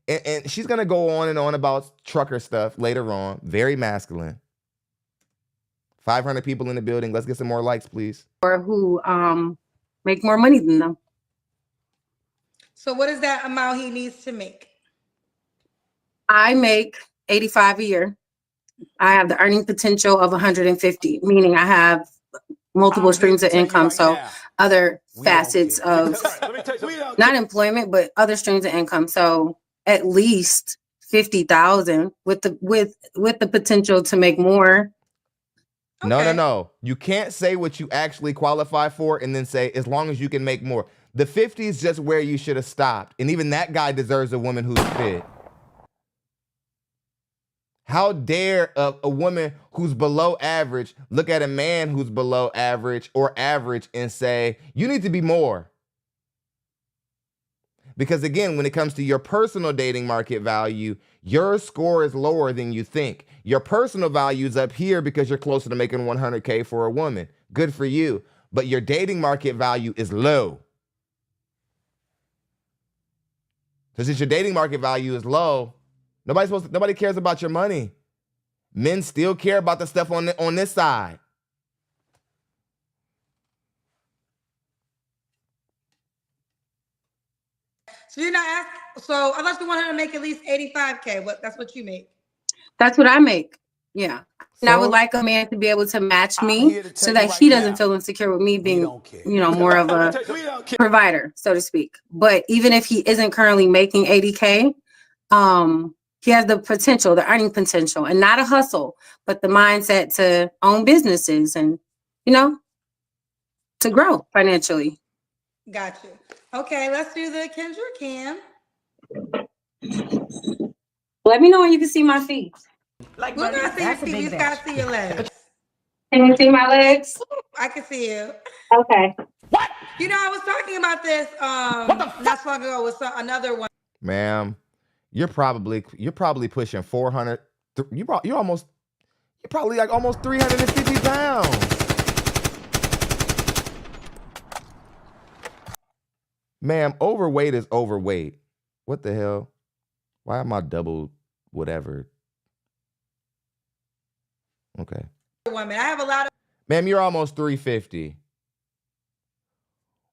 and she's going to go on and on about trucker stuff later on. Very masculine. 500 people in the building. Let's get some more likes, please. Or who make more money than them. So what is that amount he needs to make? I make 85 a year. I have the earning potential of 150, meaning I have multiple streams of income. Right, so other facets of not employment, but other streams of income. So at least 50,000 with the potential to make more. Okay. No. You can't say what you actually qualify for and then say, as long as you can make more. The 50 is just where you should have stopped. And even that guy deserves a woman who's fit. How dare a woman who's below average look at a man who's below average or average and say, you need to be more? Because again, when it comes to your personal dating market value, your score is lower than you think. Your personal value is up here because you're closer to making 100K for a woman. Good for you. But your dating market value is low. So since your dating market value is low, nobody cares about your money. Men still care about the stuff on this side. So you're not asking. So unless you want her to make at least 85K, that's what you make. That's what I make. Yeah. And I would like a man to be able to match me so that he doesn't feel insecure with me being, more of a provider, so to speak. But even if he isn't currently making 80K, he has the potential, the earning potential, and not a hustle, but the mindset to own businesses and, to grow financially. Got you. Okay, let's do the Kendra Cam. Let me know when you can see my feet. We're gonna see your feet. We just gotta see your legs. Can you see my legs? I can see you. Okay. What? I was talking about this not so long ago with another one. Ma'am, you're probably pushing 400. You're probably like almost 350 pounds. Ma'am, overweight is overweight. What the hell? Why am I double whatever? Okay. Women, I have a lot of. Ma'am, you're almost 350.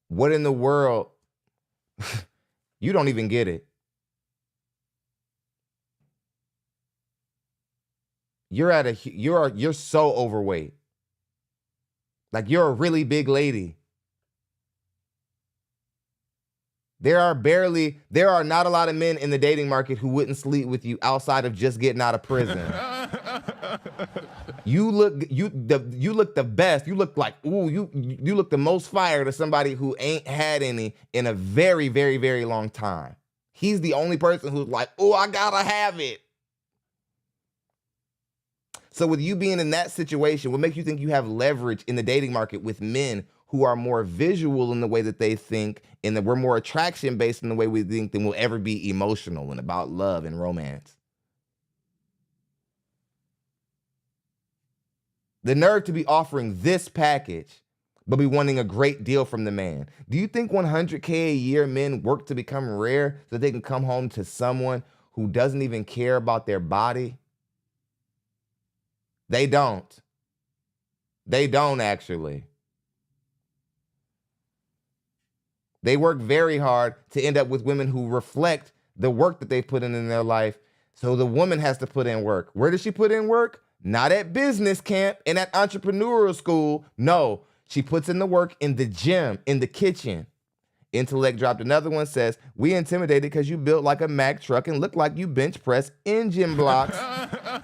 What in the world? You don't even get it. You're so overweight. Like you're a really big lady. There are not a lot of men in the dating market who wouldn't sleep with you outside of just getting out of prison. You look the best. You look like, you look the most fire to somebody who ain't had any in a very, very, very long time. He's the only person who's like, I gotta have it. So with you being in that situation, what makes you think you have leverage in the dating market with men who are more visual in the way that they think, and that we're more attraction based in the way we think than we'll ever be emotional and about love and romance? The nerve to be offering this package, but be wanting a great deal from the man. Do you think 100K a year men work to become rare so they can come home to someone who doesn't even care about their body? They don't. They don't actually. They work very hard to end up with women who reflect the work that they put in their life. So the woman has to put in work. Where does she put in work? Not at business camp and at entrepreneurial school. No, she puts in the work in the gym, in the kitchen. Intellect dropped another one, says, we intimidated because you built like a Mack truck and look like you bench press engine blocks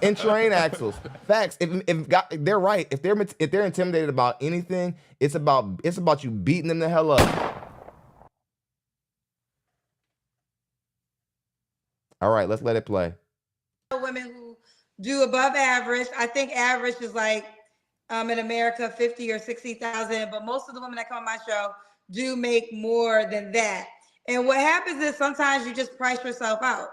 and train axles. Facts. They're right. If they're intimidated about anything, it's about you beating them the hell up. All right, let's let it play. Women who do above average. I think average is like in America 50 or 60,000, but most of the women that come on my show do make more than that. And what happens is sometimes you just price yourself out,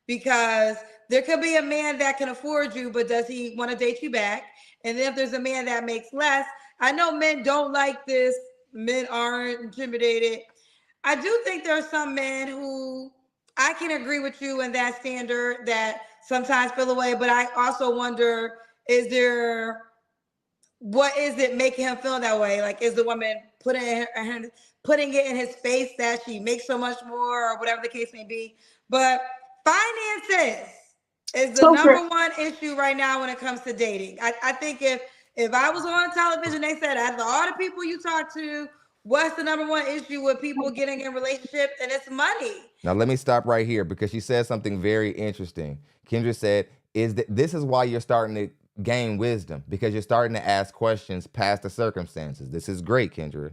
because there could be a man that can afford you, but does he want to date you back? And then if there's a man that makes less, I know men don't like this. Men aren't intimidated. I do think there are some men who, I can agree with you in that standard, that sometimes feel away, but I also wonder, what is it making him feel that way? Like, is the woman putting it in his face that she makes so much more, or whatever the case may be? But finances is the number one issue right now when it comes to dating. I think if I was on television, they said, out of all the people you talk to, what's the number one issue with people getting in relationships? And it's money. Now, let me stop right here, because she said something very interesting. Kendra said, this is why you're starting to gain wisdom, because you're starting to ask questions past the circumstances. This is great, Kendra.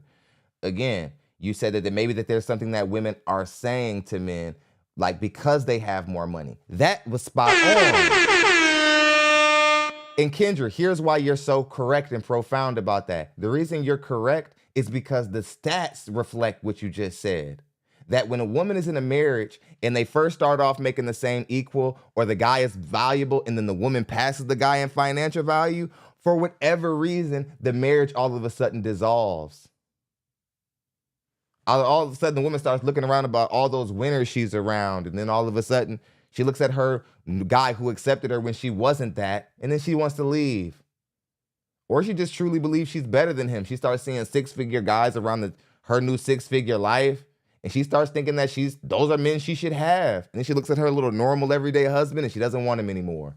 Again, you said that maybe there's something that women are saying to men, like because they have more money. That was spot on. And Kendra, here's why you're so correct and profound about that. The reason you're correct is because the stats reflect what you just said. That when a woman is in a marriage and they first start off making the same equal, or the guy is valuable and then the woman passes the guy in financial value, for whatever reason, the marriage all of a sudden dissolves. All of a sudden, the woman starts looking around about all those winners she's around, and then all of a sudden, she looks at her guy who accepted her when she wasn't that, and then she wants to leave. Or she just truly believes she's better than him. She starts seeing six-figure guys around her new six-figure life, and she starts thinking that those are men she should have. And then she looks at her little normal everyday husband, and she doesn't want him anymore.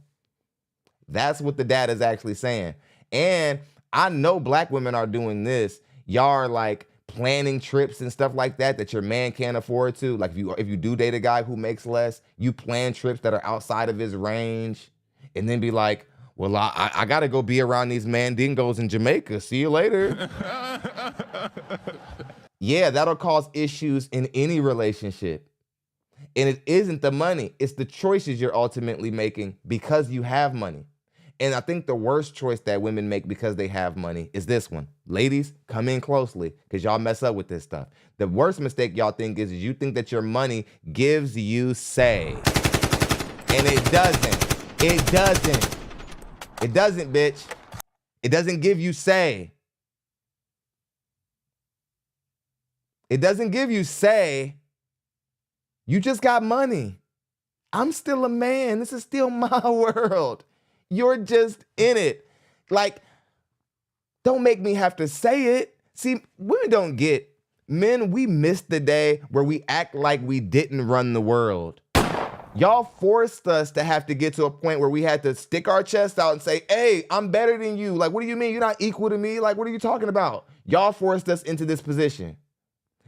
That's what the data is actually saying. And I know black women are doing this. Y'all are like planning trips and stuff like that your man can't afford to. Like if you do date a guy who makes less, you plan trips that are outside of his range, and then be like, well, I gotta go be around these mandingos in Jamaica. See you later. Yeah, that'll cause issues in any relationship. And it isn't the money, it's the choices you're ultimately making because you have money. And I think the worst choice that women make because they have money is this one. Ladies, come in closely because y'all mess up with this stuff. The worst mistake y'all think is you think that your money gives you say. And it doesn't. It doesn't. It doesn't, bitch. It doesn't give you say. It doesn't give you say. You just got money. I'm still a man. This is still my world. You're just in it. Like, don't make me have to say it. See, women don't get. Men, we miss the day where we act like we didn't run the world. Y'all forced us to have to get to a point where we had to stick our chest out and say, hey, I'm better than you. Like, what do you mean? You're not equal to me? Like, what are you talking about? Y'all forced us into this position.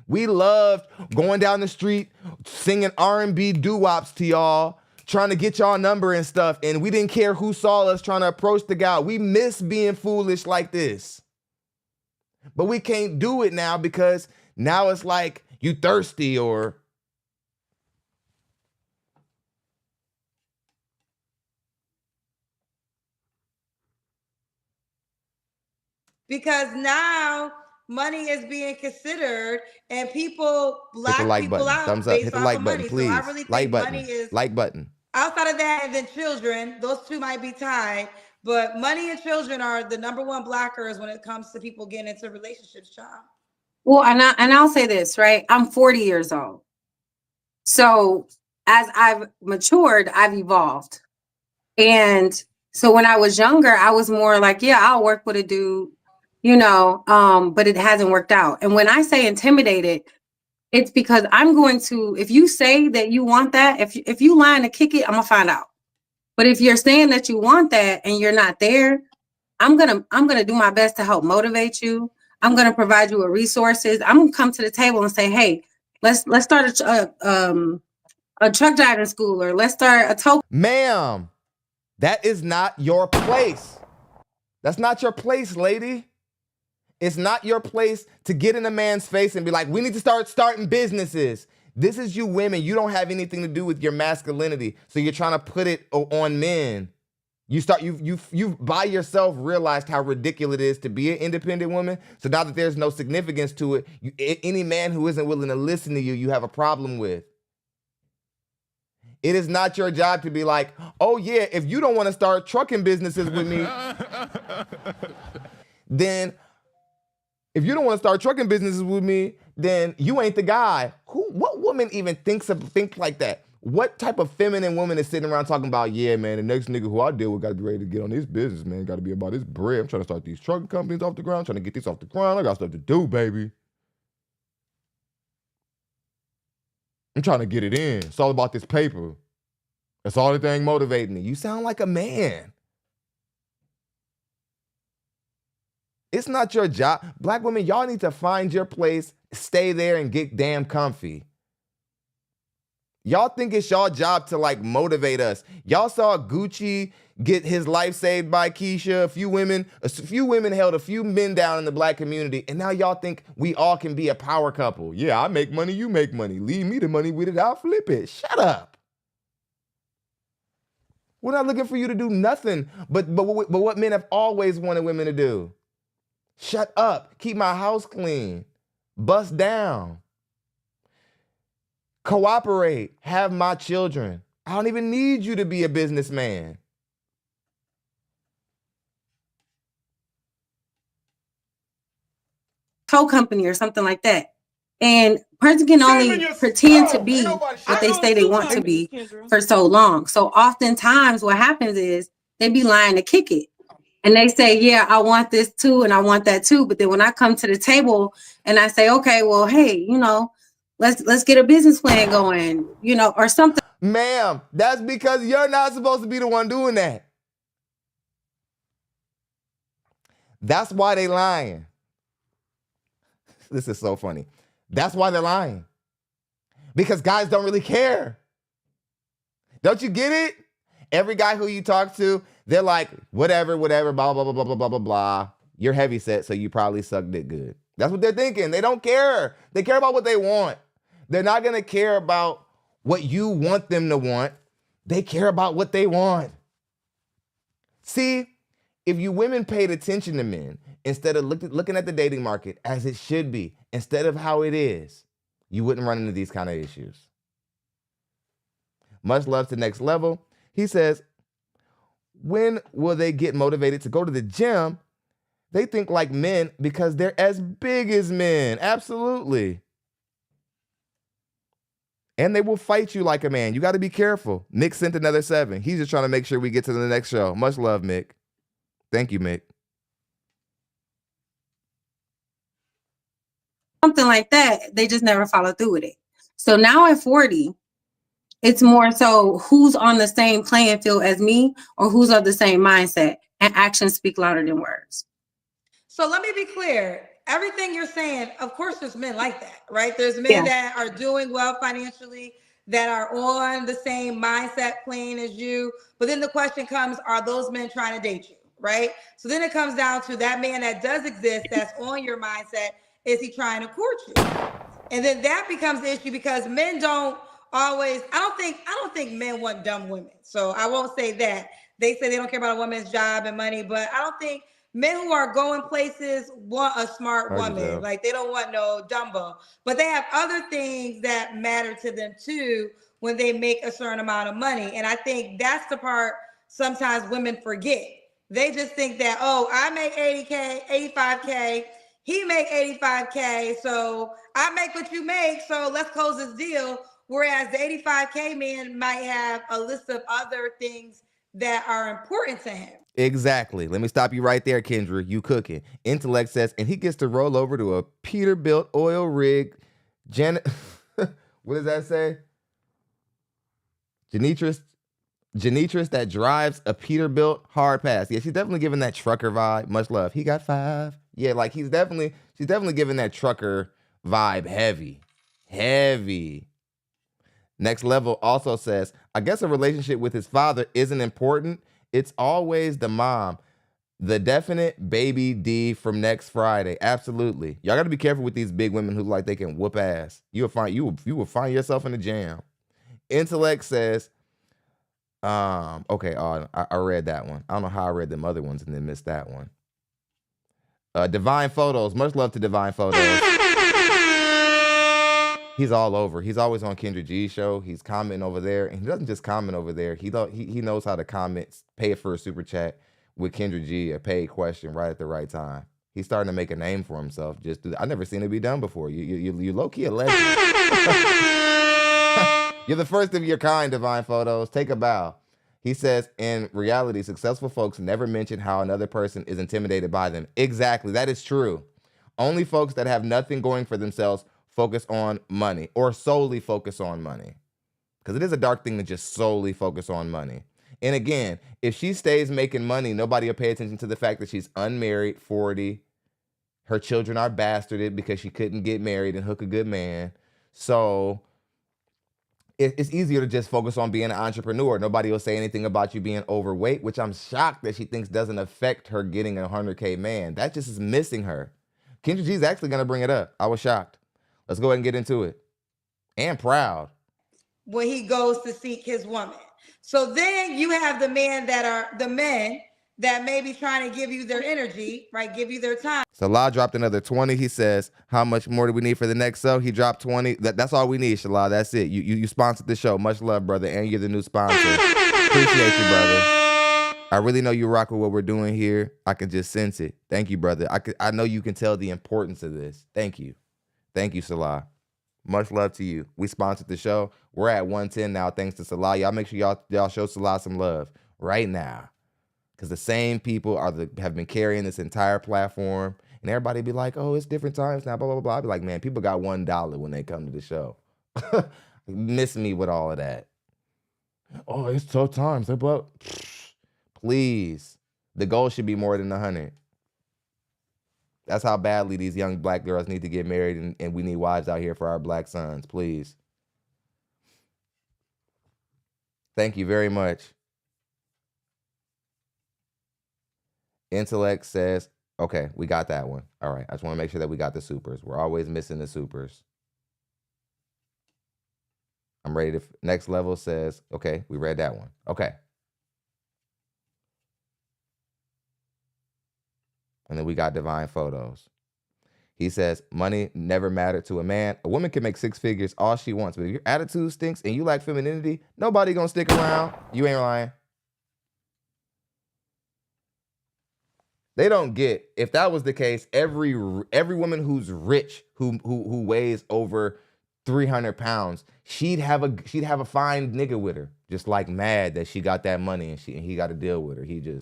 We loved going down the street, singing R&B doo-wops to y'all, trying to get y'all number and stuff, and we didn't care who saw us trying to approach the guy. We miss being foolish like this. But we can't do it now because now it's like you thirsty or... Because now money is being considered, and people black people out thumbs up. based Hit the off like of button, money. please. So I really like think button. money is Like button. outside of that, and then children. Those two might be tied, but money and children are the number one blockers when it comes to people getting into relationships, child. Well, and I'll say this, right? I'm 40 years old. So as I've matured, I've evolved. And so when I was younger, I was more like, yeah, I'll work with a dude, but it hasn't worked out. And when I say intimidated, it's because I'm going to, if you say that you want that, if you lying to kick it, I'm gonna find out. But if you're saying that you want that and you're not there, I'm gonna do my best to help motivate you. I'm gonna provide you with resources. I'm gonna come to the table and say, hey, let's start a truck driving school, or let's start a tow. Ma'am, that is not your place. That's not your place, lady. It's not your place to get in a man's face and be like, we need to start starting businesses. This is you women. You don't have anything to do with your masculinity. So you're trying to put it on men. You by yourself realized how ridiculous it is to be an independent woman. So now that there's no significance to it, any man who isn't willing to listen to you, you have a problem with. It is not your job to be like, oh yeah, if you don't want to start trucking businesses with me, then then you ain't the guy. What woman even thinks like that? What type of feminine woman is sitting around talking about, yeah, man, the next nigga who I deal with got to be ready to get on this business, man. Got to be about this bread. I'm trying to start these trucking companies off the ground, trying to get these off the ground. I got stuff to do, baby. I'm trying to get it in. It's all about this paper. That's all the thing motivating me. You sound like a man. It's not your job. Black women, y'all need to find your place, stay there, and get damn comfy. Y'all think it's y'all job to like motivate us. Y'all saw Gucci get his life saved by Keisha. A few women held a few men down in the black community, and now y'all think we all can be a power couple. Yeah, I make money, you make money. Leave me the money with it, I'll flip it. Shut up. We're not looking for you to do nothing but what men have always wanted women to do. Shut up. Keep my house clean. Bust down. Cooperate. Have my children. I don't even need you to be a businessman. Tow company or something like that. And person can only pretend to be what they say they want to be for so long. So oftentimes what happens is they be lying to kick it. And they say, yeah, I want this too, and I want that too. But then when I come to the table and I say, okay, well, hey, you know, let's get a business plan going, you know, or something. Ma'am, that's because you're not supposed to be the one doing that. That's why they lying. This is so funny. That's why they're lying. Because guys don't really care. Don't you get it? Every guy who you talk to, they're like, whatever, blah, blah, blah, blah, blah, blah, blah, blah. You're heavy set, so you probably sucked it good. That's what they're thinking. They don't care. They care about what they want. They're not going to care about what you want them to want. They care about what they want. See, if you women paid attention to men, instead of looking at the dating market as it should be, instead of how it is, you wouldn't run into these kind of issues. Much love to Next Level. He says, when will they get motivated to go to the gym? They think like men because they're as big as men. Absolutely. And they will fight you like a man. You got to be careful. Mick sent another 7. He's just trying to make sure we get to the next show. Much love, Mick. Thank you, Mick. Something like that. They just never follow through with it. So now at 40, it's more so who's on the same playing field as me or who's of the same mindset, and actions speak louder than words. So let me be clear. Everything you're saying, of course, there's men like that, right? There's men that are doing well financially, that are on the same mindset plane as you. But then the question comes, are those men trying to date you, right? So then it comes down to that man that does exist, that's on your mindset. Is he trying to court you? And then that becomes the issue because men don't always, I don't think men want dumb women. So I won't say that. They say they don't care about a woman's job and money, but I don't think men who are going places want a smart woman. Like they don't want no Dumbo, but they have other things that matter to them too when they make a certain amount of money. And I think that's the part sometimes women forget. They just think that, oh, I make 80K, 85K. He make 85K. So I make what you make. So let's close this deal. Whereas the 85K man might have a list of other things that are important to him. Exactly. Let me stop you right there, Kendra. You cooking. Intellect says, and he gets to roll over to a Peterbilt oil rig. What does that say? Janitris that drives a Peterbilt hard pass. Yeah, she's definitely giving that trucker vibe. Much love. He got 5. Yeah, like she's definitely giving that trucker vibe heavy. Heavy. Next Level also says, I guess a relationship with his father isn't important. It's always the mom. The definite baby D from next Friday. Absolutely. Y'all got to be careful with these big women who like they can whoop ass. You will find yourself in a jam. Intellect says, okay, I read that one. I don't know how I read them other ones and then missed that one. Divine Photos. Much love to Divine Photos. He's all over. He's always on Kendra G's show. He's commenting over there. And he doesn't just comment over there. He knows how to comment, pay for a super chat with Kendra G, a paid question right at the right time. He's starting to make a name for himself. I've never seen it be done before. You low-key a legend. You're the first of your kind, Divine Photos. Take a bow. He says, in reality, successful folks never mention how another person is intimidated by them. Exactly. That is true. Only folks that have nothing going for themselves focus on money or solely focus on money. Because it is a dark thing to just solely focus on money. And again, if she stays making money, nobody will pay attention to the fact that she's unmarried, 40. Her children are bastarded because she couldn't get married and hook a good man. So it's easier to just focus on being an entrepreneur. Nobody will say anything about you being overweight, which I'm shocked that she thinks doesn't affect her getting a 100K man. That just is missing her. Kendra G's actually going to bring it up. I was shocked. Let's go ahead and get into it. And proud. when he goes to seek his woman. So then you have the men that may be trying to give you their energy, right? Give you their time. So Shala dropped another 20. He says, how much more do we need for the next show? He dropped 20. That's all we need, Shala. That's it. You sponsored the show. Much love, brother. And you're the new sponsor. Appreciate you, brother. I really know you rock with what we're doing here. I can just sense it. Thank you, brother. I know you can tell the importance of this. Thank you. Thank you, Shala. Much love to you. We sponsored the show. We're at 110 now, thanks to Shala. Y'all make sure y'all show Shala some love right now. Because the same people have been carrying this entire platform. And everybody be like, oh, it's different times now, blah, blah, blah. I'll be like, man, people got $1 when they come to the show. Miss me with all of that. Oh, it's tough times. Please. The goal should be more than 100. That's how badly these young black girls need to get married, and we need wives out here for our black sons. Please. Thank you very much. Intellect says, okay, we got that one. All right, I just want to make sure that we got the supers. We're always missing the supers. I'm ready to, next level says, okay, we read that one. Okay. And then we got Divine Photos. He says, money never mattered to a man. A woman can make 6 figures all she wants, but if your attitude stinks and you lack femininity, nobody gonna stick around. You ain't lying. They don't get, if that was the case, every woman who's rich, who weighs over 300 pounds, she'd have a fine nigga with her, just like mad that she got that money and he got to deal with her.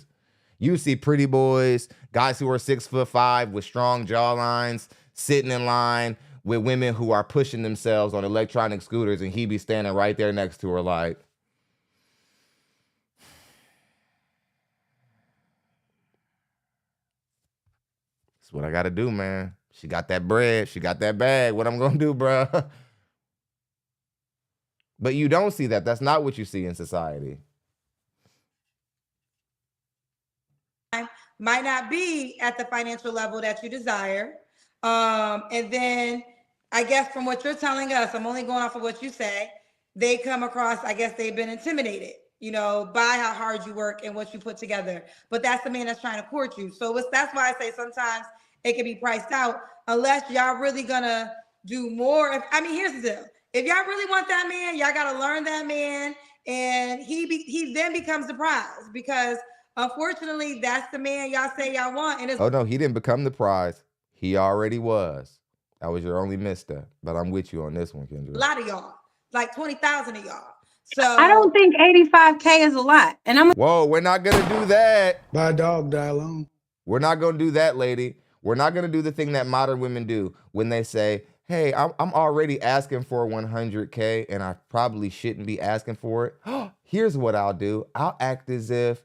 You see pretty boys, guys who are 6'5" with strong jawlines, sitting in line with women who are pushing themselves on electronic scooters, and he be standing right there next to her like, that's what I got to do, man. She got that bread. She got that bag. What I'm going to do, bro? But you don't see that. That's not what you see in society. Might not be at the financial level that you desire. And then I guess from what you're telling us, I'm only going off of what you say, they come across, I guess they've been intimidated, by how hard you work and what you put together. But that's the man that's trying to court you. So that's why I say sometimes it can be priced out unless y'all really gonna do more. Here's the deal. If y'all really want that man, y'all gotta learn that man, and he then becomes the prize, because unfortunately, that's the man y'all say y'all want. And oh, no, he didn't become the prize. He already was. That was your only misstep. But I'm with you on this one, Kendra. A lot of y'all, like 20,000 of y'all. So I don't think 85K is a lot. And whoa, we're not going to do that. Buy a dog, die alone. We're not going to do that, lady. We're not going to do the thing that modern women do when they say, hey, I'm already asking for 100K and I probably shouldn't be asking for it. Here's what I'll do. I'll act as if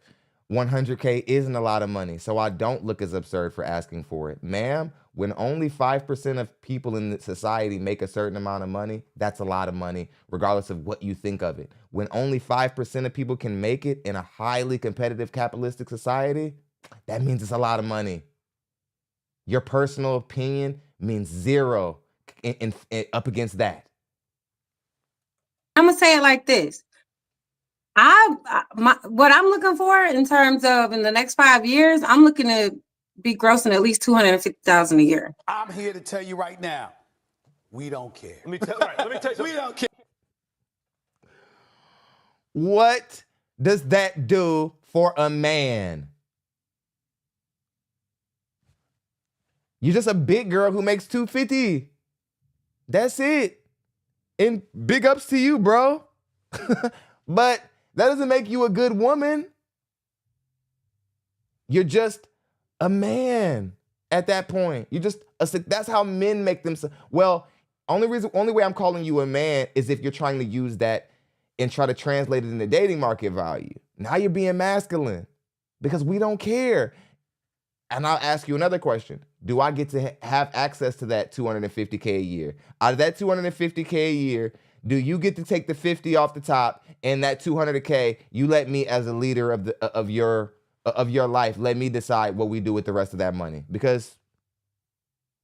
100K isn't a lot of money, so I don't look as absurd for asking for it. Ma'am, when only 5% of people in the society make a certain amount of money, that's a lot of money, regardless of what you think of it. When only 5% of people can make it in a highly competitive capitalistic society, that means it's a lot of money. Your personal opinion means zero in up against that. I'm gonna say it like this. What I'm looking for in terms of in the next 5 years, I'm looking to be grossing at least $250,000 a year. I'm here to tell you right now, we don't care. Let me tell you, we don't care. What does that do for a man? You're just a big girl who makes $250. That's it. And big ups to you, bro. But that doesn't make you a good woman. You're just a man at that point. That's how men make themselves. Well, only way I'm calling you a man is if you're trying to use that and try to translate it into dating market value. Now you're being masculine because we don't care. And I'll ask you another question. Do I get to have access to that $250K a year? Out of that $250K a year, do you get to take the 50 off the top, and that $200K, you let me as a leader of your life, let me decide what we do with the rest of that money, because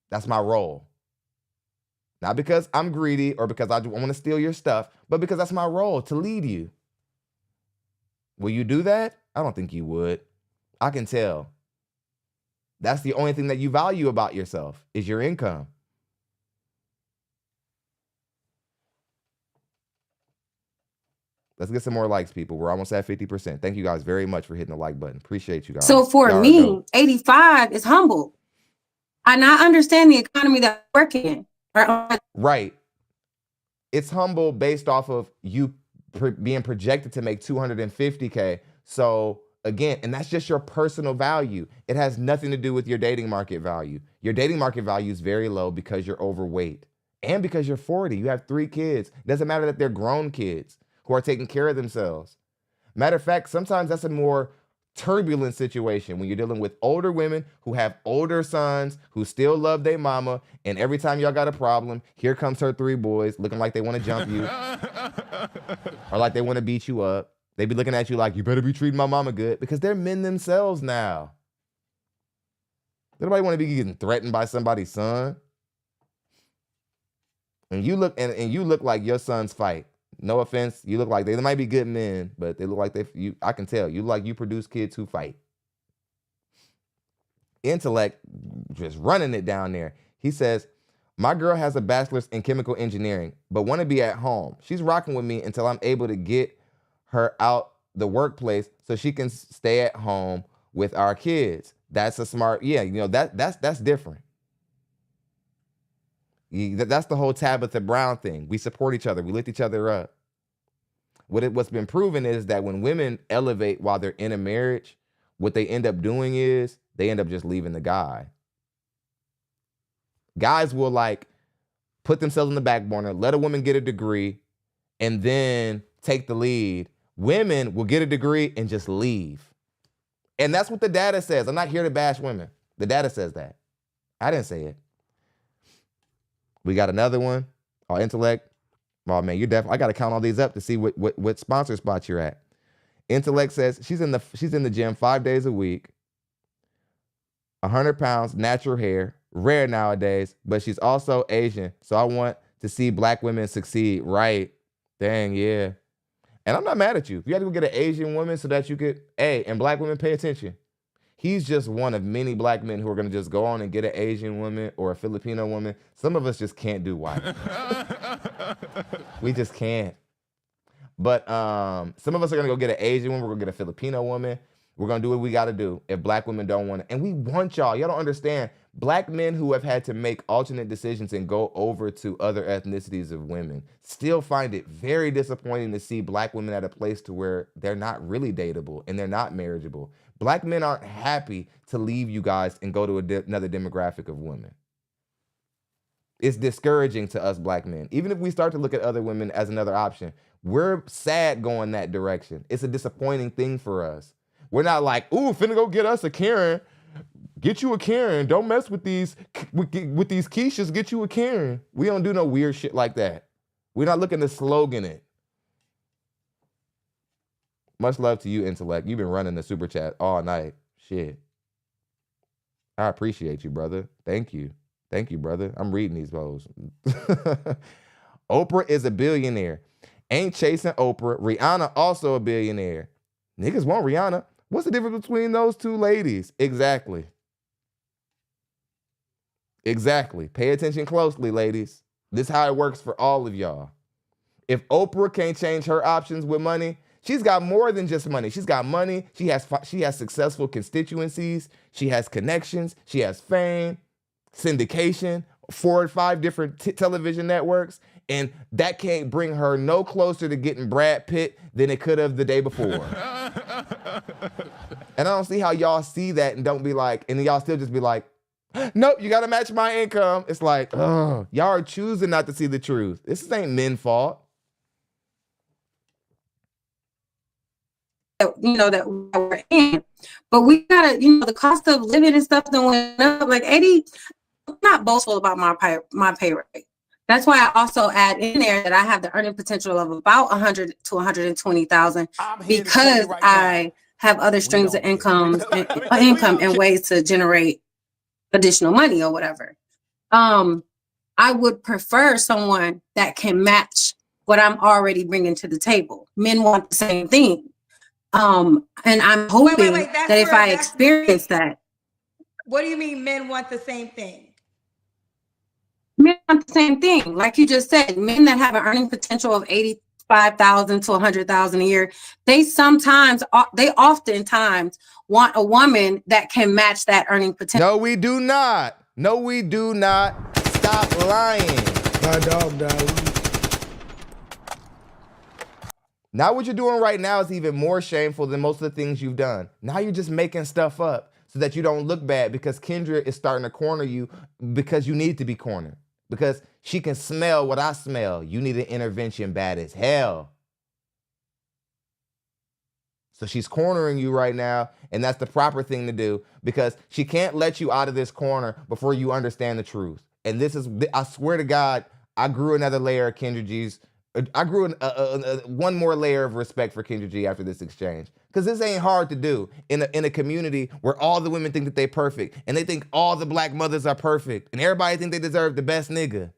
that's my role. Not because I'm greedy or because I want to steal your stuff, but because that's my role, to lead you. Will you do that? I don't think you would. I can tell. That's the only thing that you value about yourself is your income. Let's get some more likes, people. We're almost at 50%. Thank you guys very much for hitting the like button. Appreciate you guys. So for Y'all me, 85 is humble. And I understand the economy that we're working in. Right. It's humble based off of you being projected to make 250K. So again, and that's just your personal value. It has nothing to do with your dating market value. Your dating market value is very low because you're overweight and because you're 40. You have 3 kids. It doesn't matter that they're grown kids who are taking care of themselves. Matter of fact, sometimes that's a more turbulent situation when you're dealing with older women who have older sons who still love their mama, and every time y'all got a problem, here comes her 3 boys looking like they want to jump you or like they want to beat you up. They be looking at you like, you better be treating my mama good, because they're men themselves now. Nobody want to be getting threatened by somebody's son. And you look and you look like your sons fight. No offense, you look like they might be good men, but they look like I can tell you like you produce kids who fight. Intellect just running it down there. He says, my girl has a bachelor's in chemical engineering, but want to be at home. She's rocking with me until I'm able to get her out the workplace so she can stay at home with our kids. That's a smart, yeah, you know, that's different. That's the whole Tabitha Brown thing. We support each other. We lift each other up. What's been proven is that when women elevate while they're in a marriage, what they end up doing is they end up just leaving the guy. Guys will like put themselves on the back burner, let a woman get a degree, and then take the lead. Women will get a degree and just leave. And that's what the data says. I'm not here to bash women. The data says that. I didn't say it. We got another one. Oh, Intellect. Oh man, you're definitely. I got to count all these up to see what sponsor spots you're at. Intellect says she's in the gym 5 days a week. 100 pounds, natural hair, rare nowadays, but she's also Asian. So I want to see black women succeed. Right? Dang, yeah. And I'm not mad at you. If you had to go get an Asian woman so that you could, and black women pay attention. He's just one of many black men who are going to just go on and get an Asian woman or a Filipino woman. Some of us just can't do white. We just can't. But some of us are going to go get an Asian woman. We're going to get a Filipino woman. We're going to do what we got to do if black women don't want it. And we want y'all. Y'all don't understand. Black men who have had to make alternate decisions and go over to other ethnicities of women still find it very disappointing to see black women at a place to where they're not really dateable and they're not marriageable. Black men aren't happy to leave you guys and go to another demographic of women. It's discouraging to us black men. Even if we start to look at other women as another option, we're sad going that direction. It's a disappointing thing for us. We're not like, ooh, finna go get us a Karen. Get you a Karen. Don't mess with these Keishas. Get you a Karen. We don't do no weird shit like that. We're not looking to slogan it. Much love to you, Intellect. You've been running the super chat all night. Shit. I appreciate you, brother. Thank you. Thank you, brother. I'm reading these posts. Oprah is a billionaire. Ain't chasing Oprah. Rihanna also a billionaire. Niggas want Rihanna. What's the difference between those two ladies? Exactly. Exactly. Pay attention closely, ladies. This is how it works for all of y'all. If Oprah can't change her options with money, she's got more than just money. She's got money. She has successful constituencies. She has connections. She has fame, syndication, 4 or 5 different television networks. And that can't bring her no closer to getting Brad Pitt than it could have the day before. And I don't see how y'all see that and don't be like, and y'all still just be like, nope, you got to match my income. It's like, oh, y'all are choosing not to see the truth. This ain't men's fault. You know, that we're in, but we gotta, you know, the cost of living and stuff that went up like 80. I'm not boastful about my pay rate. That's why I also add in there that I have the earning potential of about 100 to 120,000 because I have other streams of income and ways to generate additional money or whatever. I would prefer someone that can match what I'm already bringing to the table. Men want the same thing. And I'm hoping that if I experience that. What do you mean men want the same thing? Men want the same thing. Like you just said, men that have an earning potential of 85,000 to 100,000 a year, they oftentimes want a woman that can match that earning potential. No, we do not. No, we do not. Stop lying. My dog died. Now what you're doing right now is even more shameful than most of the things you've done. Now you're just making stuff up so that you don't look bad, because Kendra is starting to corner you because you need to be cornered. Because she can smell what I smell. You need an intervention bad as hell. So she's cornering you right now, and that's the proper thing to do, because she can't let you out of this corner before you understand the truth. And this is, I swear to God, I grew another layer of Kendra G's. I grew one more layer of respect for Kendra G after this exchange. Because this ain't hard to do in a community where all the women think that they're perfect, and they think all the black mothers are perfect, and everybody think they deserve the best nigga.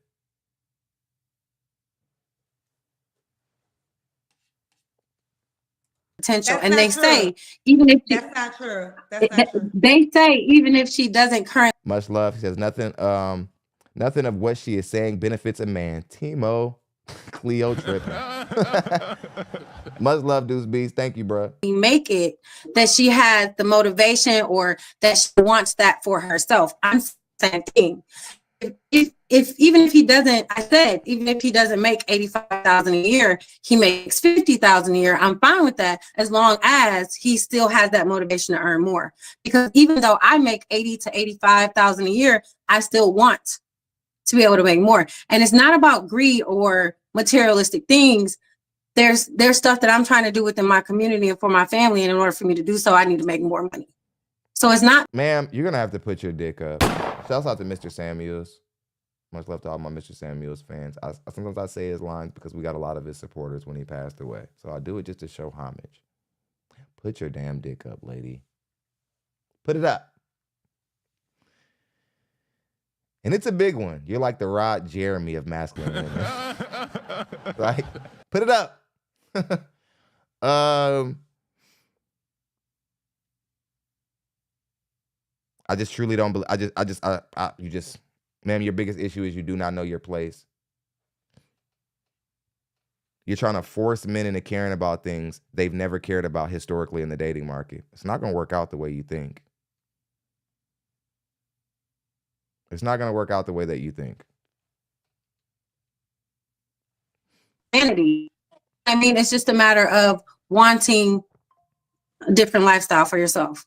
Potential. That's and they true. say, even if that's not true. That's not true. They say, even if she doesn't currently. Much love. He says nothing of what she is saying benefits a man. Timo. Cleo tripping. Much love, Deuce Beast. Thank you, bro. Make it that she has the motivation, or that she wants that for herself. I'm saying thing. If even if he doesn't, I said, even if he doesn't make 85,000 a year, he makes 50,000 a year. I'm fine with that, as long as he still has that motivation to earn more. Because even though I make 80 to 85,000 a year, I still want to be able to make more. And it's not about greed or materialistic things. There's stuff that I'm trying to do within my community and for my family, and in order for me to do so, I need to make more money. So it's not. Ma'am, you're gonna have to put your dick up. Shouts out to Mr. Samuels. Much love to all my Mr. Samuels fans. Sometimes I say his lines because we got a lot of his supporters when he passed away. So I do it just to show homage. Put your damn dick up, lady. Put it up. And it's a big one. You're like the Rod Jeremy of masculine women. Like, put it up. I just truly don't believe. Ma'am, your biggest issue is you do not know your place. You're trying to force men into caring about things they've never cared about historically in the dating market. It's not going to work out the way you think. It's not going to work out the way that you think. Vanity. I mean, it's just a matter of wanting a different lifestyle for yourself.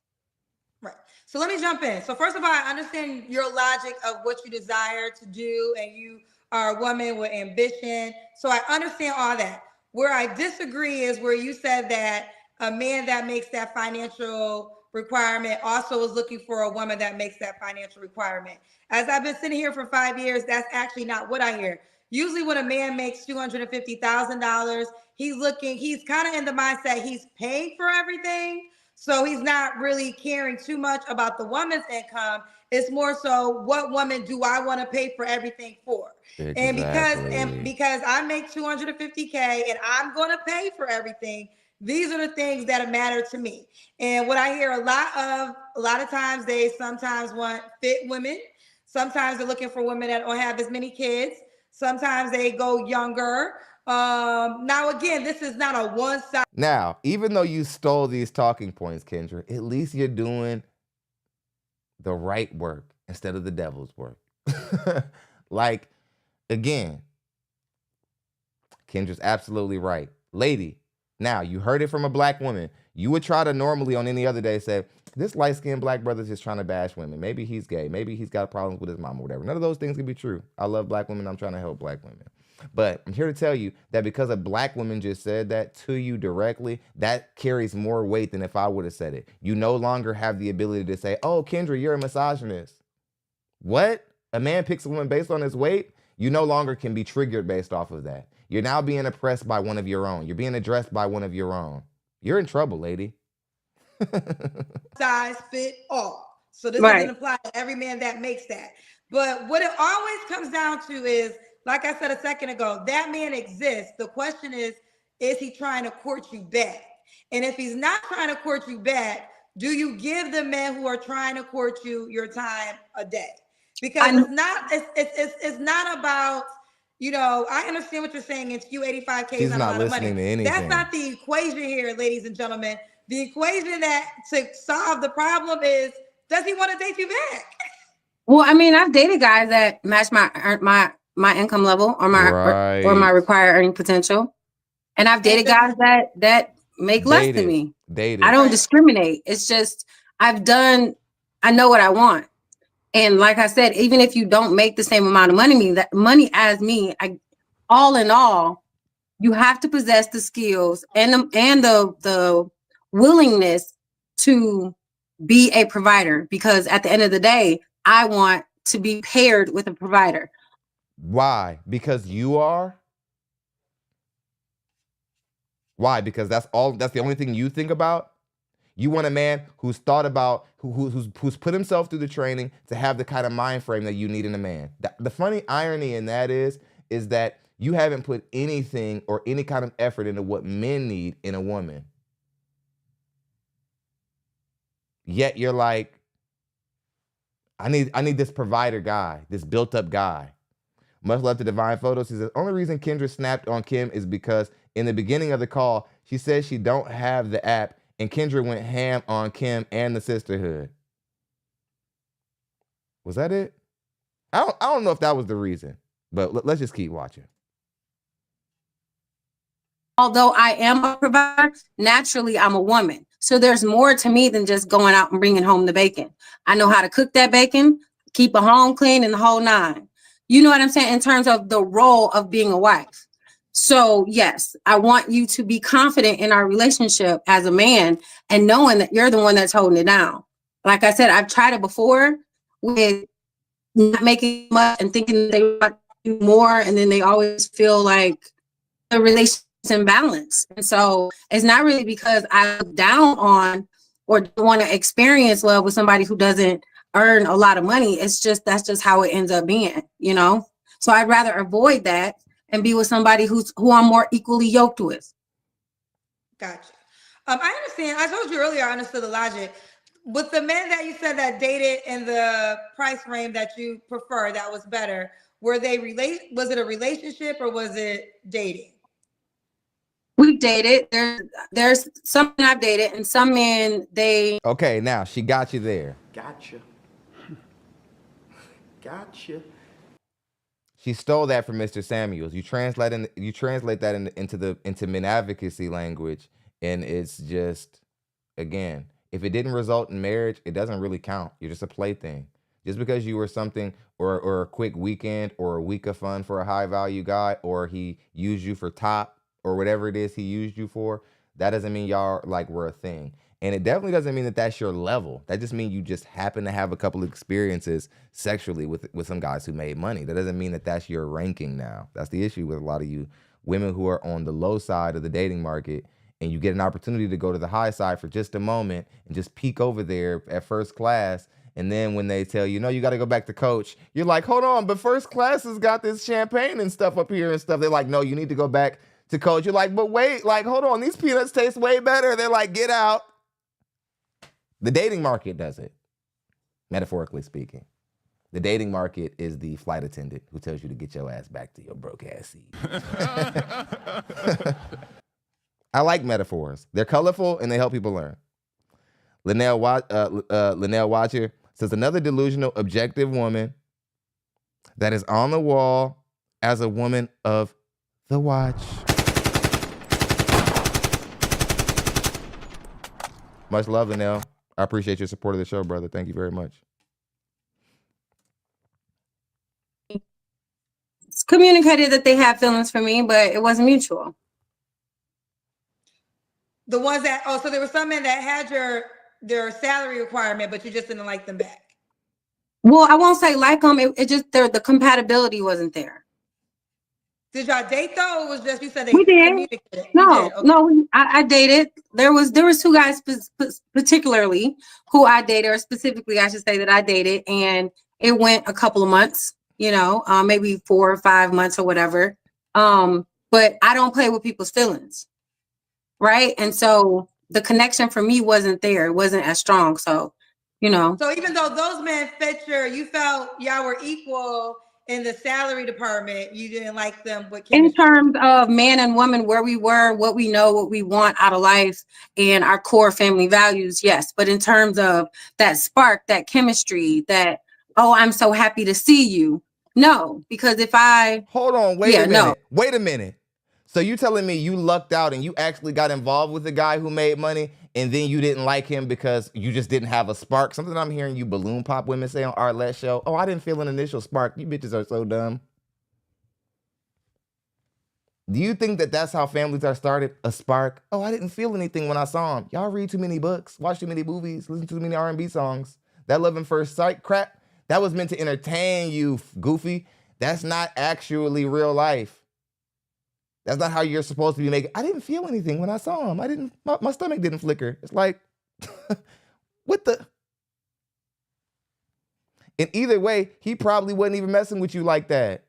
Right. So let me jump in. So first of all, I understand your logic of what you desire to do, and you are a woman with ambition. So I understand all that. Where I disagree is where you said that a man that makes that financial requirement also is looking for a woman that makes that financial requirement. As I've been sitting here for 5 years, that's actually not what I hear. Usually when a man makes $250,000, he's kind of in the mindset he's paying for everything. So he's not really caring too much about the woman's income. It's more so, what woman do I want to pay for everything for? Exactly. And because I make $250K and I'm going to pay for everything, these are the things that matter to me. And what I hear a lot of times, they sometimes want fit women. Sometimes they're looking for women that don't have as many kids. Sometimes they go younger. Now, again, this is not a one side. Now, even though you stole these talking points, Kendra, at least you're doing the right work instead of the devil's work. Like, again, Kendra's absolutely right. Lady, now, you heard it from a black woman. You would try to normally on any other day say, this light-skinned black brother's just trying to bash women. Maybe he's gay. Maybe he's got problems with his mom or whatever. None of those things can be true. I love black women. I'm trying to help black women. But I'm here to tell you that because a black woman just said that to you directly, that carries more weight than if I would have said it. You no longer have the ability to say, oh, Kendra, you're a misogynist. What? A man picks a woman based on his weight? You no longer can be triggered based off of that. You're now being oppressed by one of your own. You're being addressed by one of your own. You're in trouble, lady. Size fit all. So this doesn't apply to every man that makes that. But what it always comes down to is, like I said a second ago, that man exists. The question is he trying to court you back? And if he's not trying to court you back, do you give the men who are trying to court you your time a day? Because it's not about, you know, I understand what you're saying. It's $85K. She's not listening to anything. That's not the equation here, ladies and gentlemen. The equation that to solve the problem is, does he want to date you back? Well, I mean, I've dated guys that match my income level or my required earning potential, and I've dated guys that make less than me. I don't discriminate. It's just I know what I want. And like I said, even if you don't make the same amount of money as me, all in all, you have to possess the skills and the willingness to be a provider, because at the end of the day, I want to be paired with a provider. Why? Because you are? Why? Because that's the only thing you think about? You want a man who's thought about, who's put himself through the training to have the kind of mind frame that you need in a man. The funny irony in that is that you haven't put anything or any kind of effort into what men need in a woman. Yet you're like, I need this provider guy, this built up guy. Much love to Divine Photos. He says, only reason Kendra snapped on Kim is because in the beginning of the call, she said she don't have the app, and Kendra went ham on Kim and the sisterhood. Was that it? I don't know if that was the reason, but let's just keep watching. Although I am a provider, naturally I'm a woman. So there's more to me than just going out and bringing home the bacon. I know how to cook that bacon, keep a home clean, and the whole nine. You know what I'm saying? In terms of the role of being a wife. So yes, I want you to be confident in our relationship as a man and knowing that you're the one that's holding it down. Like I said, I've tried it before with not making much and thinking they want to do more, and then they always feel like the relationship's in balance. And so it's not really because I look down on or don't want to experience love with somebody who doesn't earn a lot of money. It's just that's just how it ends up being, you know? So I'd rather avoid that and be with somebody who I'm more equally yoked with. Gotcha. I understand. I told you earlier, I understood the logic. With the men that you said that dated in the price range that you prefer, that was better, was it a relationship or was it dating? We've dated. There's some men I've dated, and some men Okay, now she got you there. Gotcha. She stole that from Mr. Samuels. You translate that into men advocacy language, and it's just, again, if it didn't result in marriage, it doesn't really count. You're just a plaything. Just because you were something or a quick weekend or a week of fun for a high value guy, or he used you for top or whatever it is he used you for, that doesn't mean y'all were a thing. And it definitely doesn't mean that that's your level. That just means you just happen to have a couple of experiences sexually with some guys who made money. That doesn't mean that that's your ranking now. That's the issue with a lot of you women who are on the low side of the dating market, and you get an opportunity to go to the high side for just a moment and just peek over there at first class. And then when they tell you, no, you got to go back to coach, you're like, hold on, but first class has got this champagne and stuff up here and stuff. They're like, no, you need to go back to coach. You're like, but wait, hold on, these peanuts taste way better. They're like, get out. The dating market does it, metaphorically speaking. The dating market is the flight attendant who tells you to get your ass back to your broke ass seat. I like metaphors. They're colorful and they help people learn. Linnell Watcher says, another delusional, objective woman that is on the wall as a woman of the watch. Much love, Linnell. I appreciate your support of the show, brother. Thank you very much. It's communicated that they have feelings for me, but it wasn't mutual. The ones that, so there were some men that had their salary requirement, but you just didn't like them back. Well, I won't say like them. It just, the compatibility wasn't there. Did y'all date though, or was just you said they We did. communicated? You No, did. Okay. no, I dated. There was two guys particularly who I dated, or specifically, I should say that I dated, and it went a couple of months. You know, maybe 4 or 5 months or whatever. But I don't play with people's feelings, right? And so the connection for me wasn't there. It wasn't as strong. So, you know. So even though those men fit you felt y'all were equal in the salary department, you didn't like them with chemistry. In terms of man and woman, where we were, what we know, what we want out of life, and our core family values, yes. But in terms of that spark, that chemistry, that, oh, I'm so happy to see you. No, because if I... Hold on, wait a minute. No. Wait a minute. So you telling me you lucked out and you actually got involved with a guy who made money and then you didn't like him because you just didn't have a spark? Something I'm hearing you balloon pop women say on Arlett's show. Oh, I didn't feel an initial spark. You bitches are so dumb. Do you think that that's how families are started? A spark? Oh, I didn't feel anything when I saw him. Y'all read too many books, watch too many movies, listen to too many R&B songs. That love and first sight crap, that was meant to entertain you, goofy. That's not actually real life. That's not how you're supposed to be making. I didn't feel anything when I saw him. My stomach didn't flicker. It's like, what the? And either way, he probably wasn't even messing with you like that.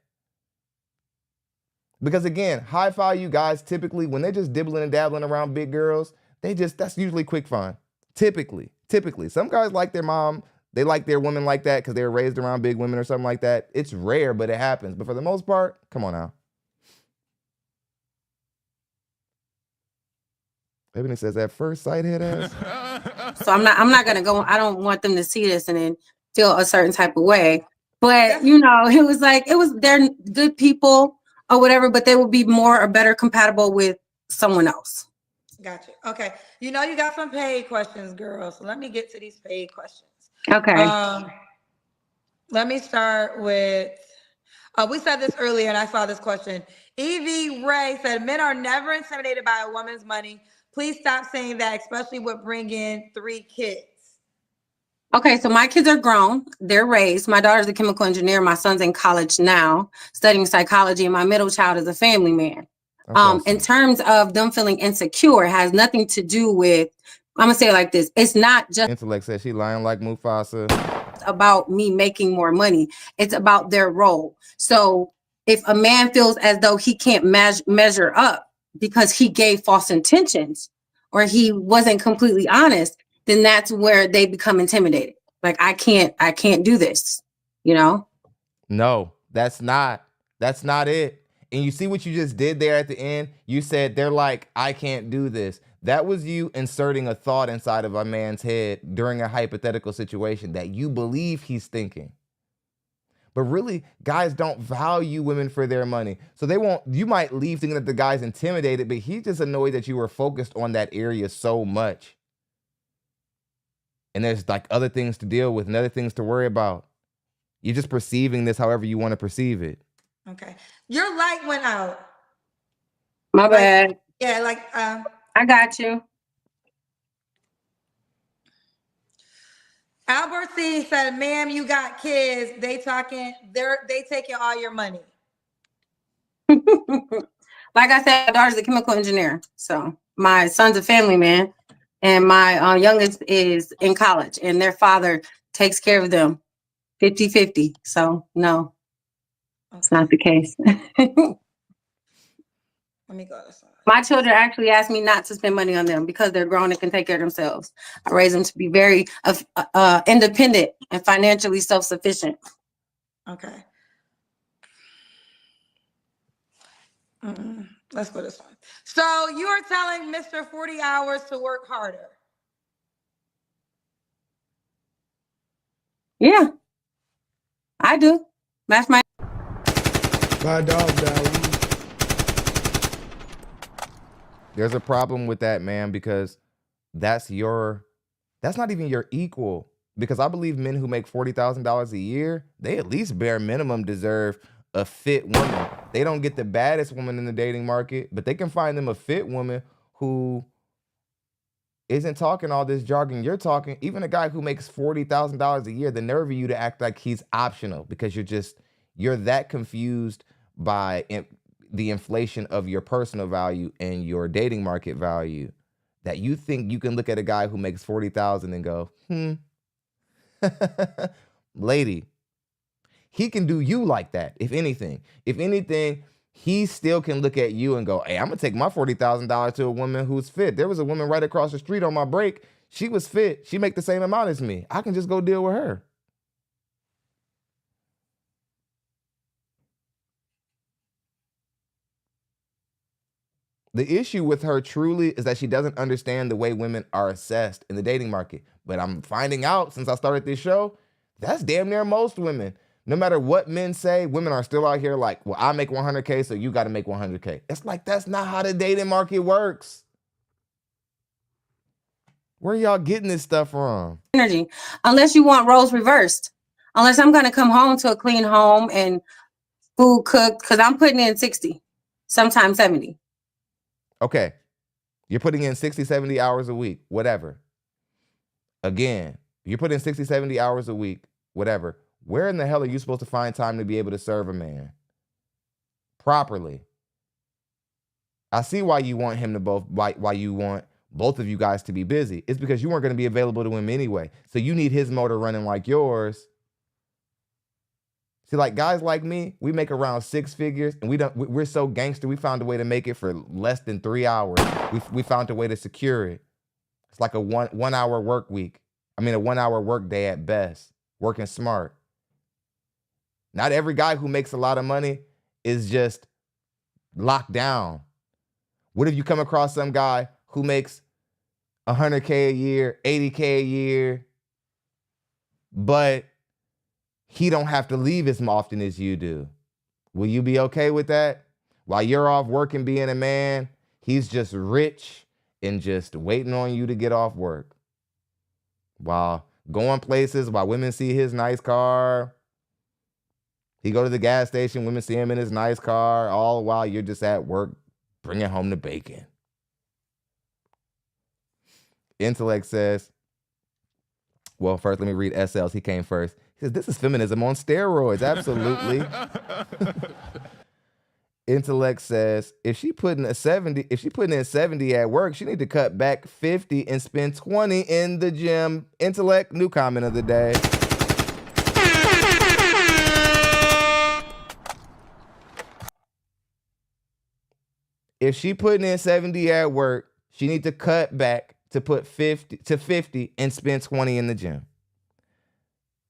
Because again, high value guys, typically, when they're just dibbling and dabbling around big girls, that's usually quick fun. Typically. Some guys like their mom, they like their woman like that because they were raised around big women or something like that. It's rare, but it happens. But for the most part, come on now. Ebony says at first sight hit ass. So I'm not gonna go. I don't want them to see this and then feel a certain type of way. But you know, they're good people or whatever, but they would be more or better compatible with someone else. Gotcha. Okay. You know you got some paid questions, girl. So let me get to these paid questions. Okay. Let me start with we said this earlier and I saw this question. Evie Ray said men are never intimidated by a woman's money. Please stop saying that, especially with bringing 3 kids. Okay, so my kids are grown. They're raised. My daughter's a chemical engineer. My son's in college now, studying psychology, and my middle child is a family man. Awesome. In terms of them feeling insecure, it has nothing to do with, I'm gonna say it like this. It's not just Intellect says she lying like Mufasa. About me making more money. It's about their role. So if a man feels as though he can't measure up because he gave false intentions or he wasn't completely honest, then that's where they become intimidated. Like, I can't do this, you know? No, that's not it. And you see what you just did there at the end? You said they're like, I can't do this. That was you inserting a thought inside of a man's head during a hypothetical situation that you believe he's thinking. But really, guys don't value women for their money. So you might leave thinking that the guy's intimidated, but he's just annoyed that you were focused on that area so much. And there's like other things to deal with and other things to worry about. You're just perceiving this however you want to perceive it. Okay. Your light went out. My bad. Yeah, like I got you. Albert C said, ma'am, you got kids. They taking all your money. Like I said, my daughter's a chemical engineer. So my son's a family man. And my youngest is in college. And their father takes care of them 50-50. So no, it's not the case. Let me go. My children actually ask me not to spend money on them because they're grown and can take care of themselves. I raise them to be very independent and financially self-sufficient. Okay. Let's go this one. So you are telling Mr. 40 hours to work harder. Yeah, I do. That's my... My dog, darling. There's a problem with that, man, because that's not even your equal. Because I believe men who make $40,000 a year, they at least bare minimum deserve a fit woman. They don't get the baddest woman in the dating market, but they can find them a fit woman who isn't talking all this jargon you're talking. Even a guy who makes $40,000 a year, the nerve of you to act like he's optional because you're that confused by the inflation of your personal value and your dating market value, that you think you can look at a guy who makes 40,000 and go, lady, he can do you like that. If anything, he still can look at you and go, hey, I'm gonna take my $40,000 to a woman who's fit. There was a woman right across the street on my break. She was fit. She make the same amount as me. I can just go deal with her. The issue with her truly is that she doesn't understand the way women are assessed in the dating market. But I'm finding out since I started this show, that's damn near most women. No matter what men say, women are still out here like, well, I make 100K, so you got to make 100K. It's like, that's not how the dating market works. Where y'all getting this stuff from? Energy, unless you want roles reversed. Unless I'm going to come home to a clean home and food cooked, because I'm putting in 60, sometimes 70. Okay. You're putting in 60, 70 hours a week, whatever. Again, you're putting in 60, 70 hours a week, whatever. Where in the hell are you supposed to find time to be able to serve a man properly? I see why you want him to why you want both of you guys to be busy. It's because you weren't going to be available to him anyway. So you need his motor running like yours. See, like guys like me, we make around 6 figures, and we're so gangster. We found a way to make it for less than 3 hours. We found a way to secure it. It's like a one hour work week. I mean, a 1 hour work day at best. Working smart. Not every guy who makes a lot of money is just locked down. What if you come across some guy who makes 100K a year, 80K a year, but he don't have to leave as often as you do? Will you be okay with that? While you're off working, being a man, he's just rich and just waiting on you to get off work. While going places, while women see his nice car, he go to the gas station, women see him in his nice car, all while you're just at work bringing home the bacon. Intellect says, well, first let me read SL's. He came first. He says, this is feminism on steroids. Absolutely. Intellect says, if she putting in 70 at work, she need to cut back 50 and spend 20 in the gym. Intellect, new comment of the day. If she putting in 70 at work, she need to cut back to put 50 and spend 20 in the gym.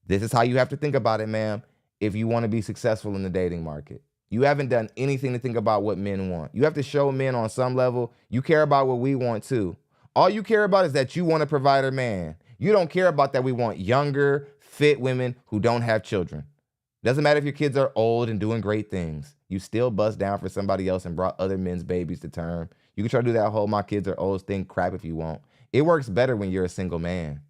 This is how you have to think about it, ma'am, if you want to be successful in the dating market. You haven't done anything to think about what men want. You have to show men on some level you care about what we want too. All you care about is that you want to provide a man. You don't care about that we want younger, fit women who don't have children. Doesn't matter if your kids are old and doing great things. You still bust down for somebody else and brought other men's babies to term. You can try to do that whole my kids are old thing crap if you want. It works better when you're a single man.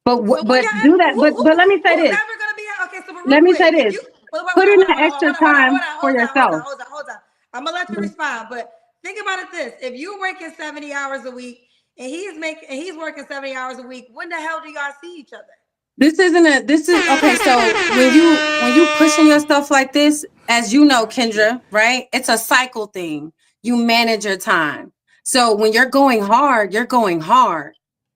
But do that. But let me say this. Let me say this. Put in the extra time for yourself. Hold on. I'm gonna let you respond, but think about it this: if you're working 70 hours a week and he's working 70 hours a week, when the hell do y'all see each other? This is okay. So when you pushing yourself like this, as you know, Kendra, right? It's a cycle thing. You manage your time. So when you're going hard,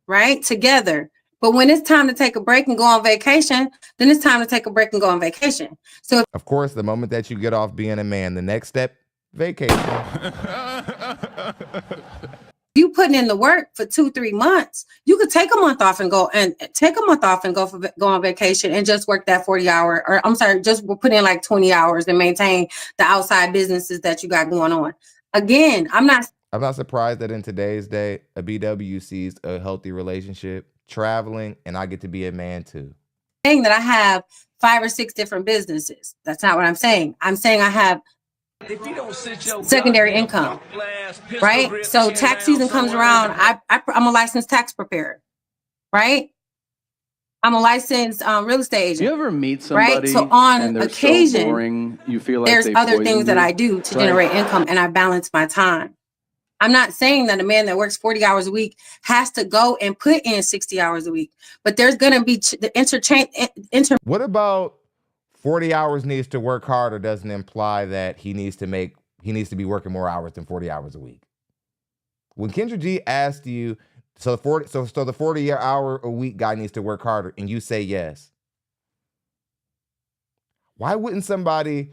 right? Together. But when it's time to take a break and go on vacation, then it's time to take a break and go on vacation. So of course, the moment that you get off being a man, the next step, vacation. You putting in the work for 2-3 months, you could take a month off and go on vacation and just work that 40 hour, or I'm sorry, just put in like 20 hours and maintain the outside businesses that you got going on. Again, I'm not surprised that in today's day, a BW sees a healthy relationship, traveling, and I get to be a man too. Saying that I have 5 or 6 different businesses. That's not what I'm saying. I'm saying I have secondary income, right? So tax season comes around. I'm a licensed tax preparer, right? I'm a licensed real estate agent. Do you ever meet somebody, right? So on and they're occasion, so boring, you feel like there's they other poison things that you? I do to generate income, and I balance my time. I'm not saying that a man that works 40 hours a week has to go and put in 60 hours a week, but there's going to be the interchange. What about 40 hours needs to work harder doesn't imply that he needs to be working more hours than 40 hours a week. When Kendra G asked you, so the 40-hour a week guy needs to work harder, and you say yes, why wouldn't somebody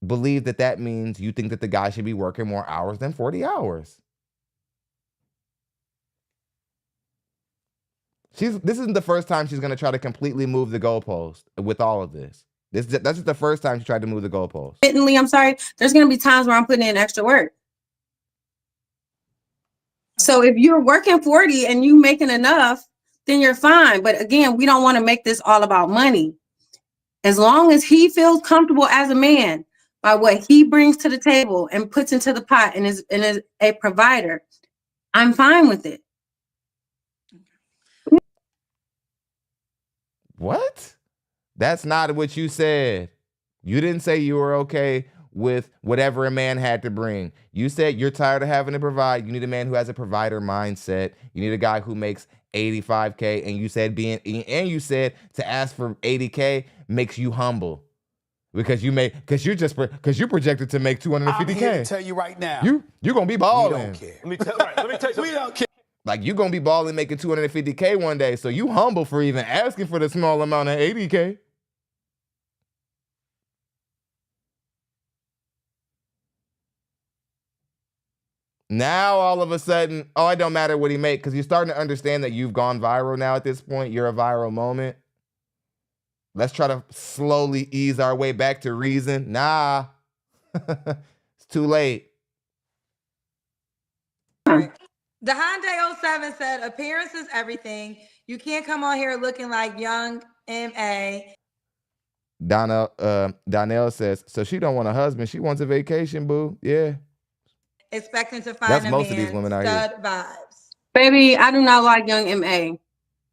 believe that means you think that the guy should be working more hours than 40 hours? This isn't the first time she's going to try to completely move the goalpost with all of this. That's just the first time she tried to move the goalpost. I'm sorry. There's going to be times where I'm putting in extra work. So if you're working 40 and you making enough, then you're fine. But again, we don't want to make this all about money. As long as he feels comfortable as a man by what he brings to the table and puts into the pot and is a provider, I'm fine with it. What? That's not what you said. You didn't say you were okay with whatever a man had to bring. You said you're tired of having to provide. You need a man who has a provider mindset. You need a guy who makes $85K, and you said to ask for $80K makes you humble. Because you're projected to make $250K. I'm here to tell you right now. You're gonna be balling. We don't care. Let me tell you something. We don't care. Like, you're going to be balling making $250K one day, so you humble for even asking for the small amount of $80K. Now, all of a sudden, it don't matter what he make, because you're starting to understand that you've gone viral now at this point. You're a viral moment. Let's try to slowly ease our way back to reason. Nah. It's too late. The Hyundai 07 said, appearance is everything. You can't come on here looking like young M.A. Donnell says, so she don't want a husband. She wants a vacation, boo. Yeah. Expecting to find That's a most man. of these women out Stud here. vibes. Baby, I do not like young M.A.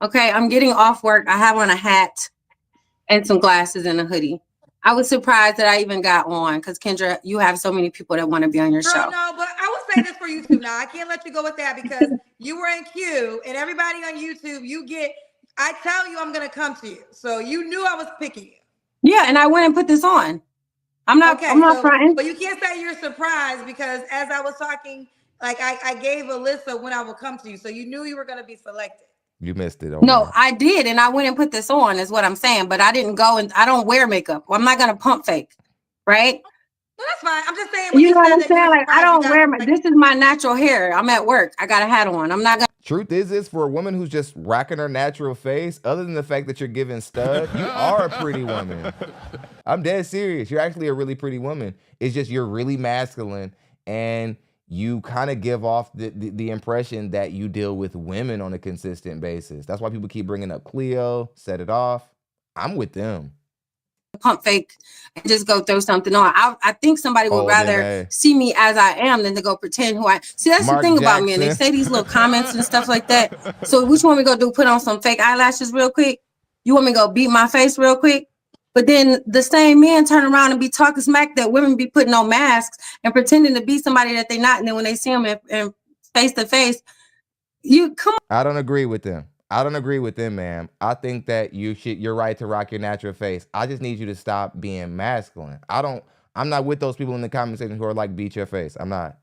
Okay, I'm getting off work. I have on a hat and some glasses and a hoodie. I was surprised that I even got on because, Kendra, you have so many people that want to be on your show. No, but I will say this for you too. Now, I can't let you go with that because you were in queue and everybody on YouTube, I tell you I'm going to come to you. So you knew I was picking you. Yeah, and I went and put this on. I'm not fronting. But you can't say you're surprised because as I was talking, like I gave a list of when I will come to you. So you knew you were going to be selected. You missed it. No, I did. And I went and put this on is what I'm saying. But I didn't go and I don't wear makeup. I'm not going to pump fake. Right? No, that's fine. I'm just saying. You know what I'm saying? Like, I don't wear this is my natural hair. I'm at work. I got a hat on. I'm not going to. Truth is for a woman who's just rocking her natural face, other than the fact that you're giving stud, you are a pretty woman. I'm dead serious. You're actually a really pretty woman. It's just you're really masculine and you kind of give off the impression that you deal with women on a consistent basis. That's why people keep bringing up Cleo, Set It Off. I'm with them. Pump fake and just go throw something on. I think somebody would rather see me as I am than to go pretend who I see. That's the thing about me. And they say these little comments and stuff like that. So which one we go do? Put on some fake eyelashes real quick? You want me to go beat my face real quick? But then the same men turn around and be talking smack that women be putting on masks and pretending to be somebody that they're not. And then when they see them in face to face, you come on. I don't agree with them. I don't agree with them, ma'am. I think that you're right to rock your natural face. I just need you to stop being masculine. I'm not with those people in the comment section who are like, beat your face. I'm not.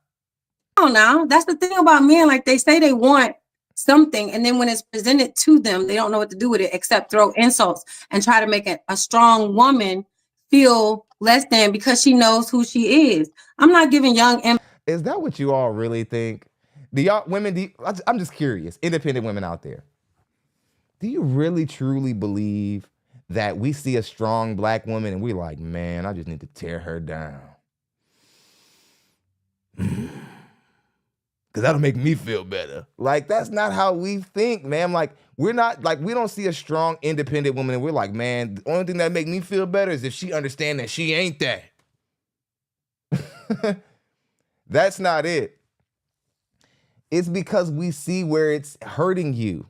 Oh, no, that's the thing about men. Like, they say they want something, and then when it's presented to them, they don't know what to do with it except throw insults and try to make a strong woman feel less than because she knows who she is. I'm not giving young. Is that what you all really think? Do y'all women? I'm just curious. Independent women out there. Do you really truly believe that we see a strong black woman and we're like, man, I just need to tear her down? Because that'll make me feel better. Like, that's not how we think, man. Like, we don't see a strong, independent woman and we're like, man, the only thing that make me feel better is if she understand that she ain't that. That's not it. It's because we see where it's hurting you.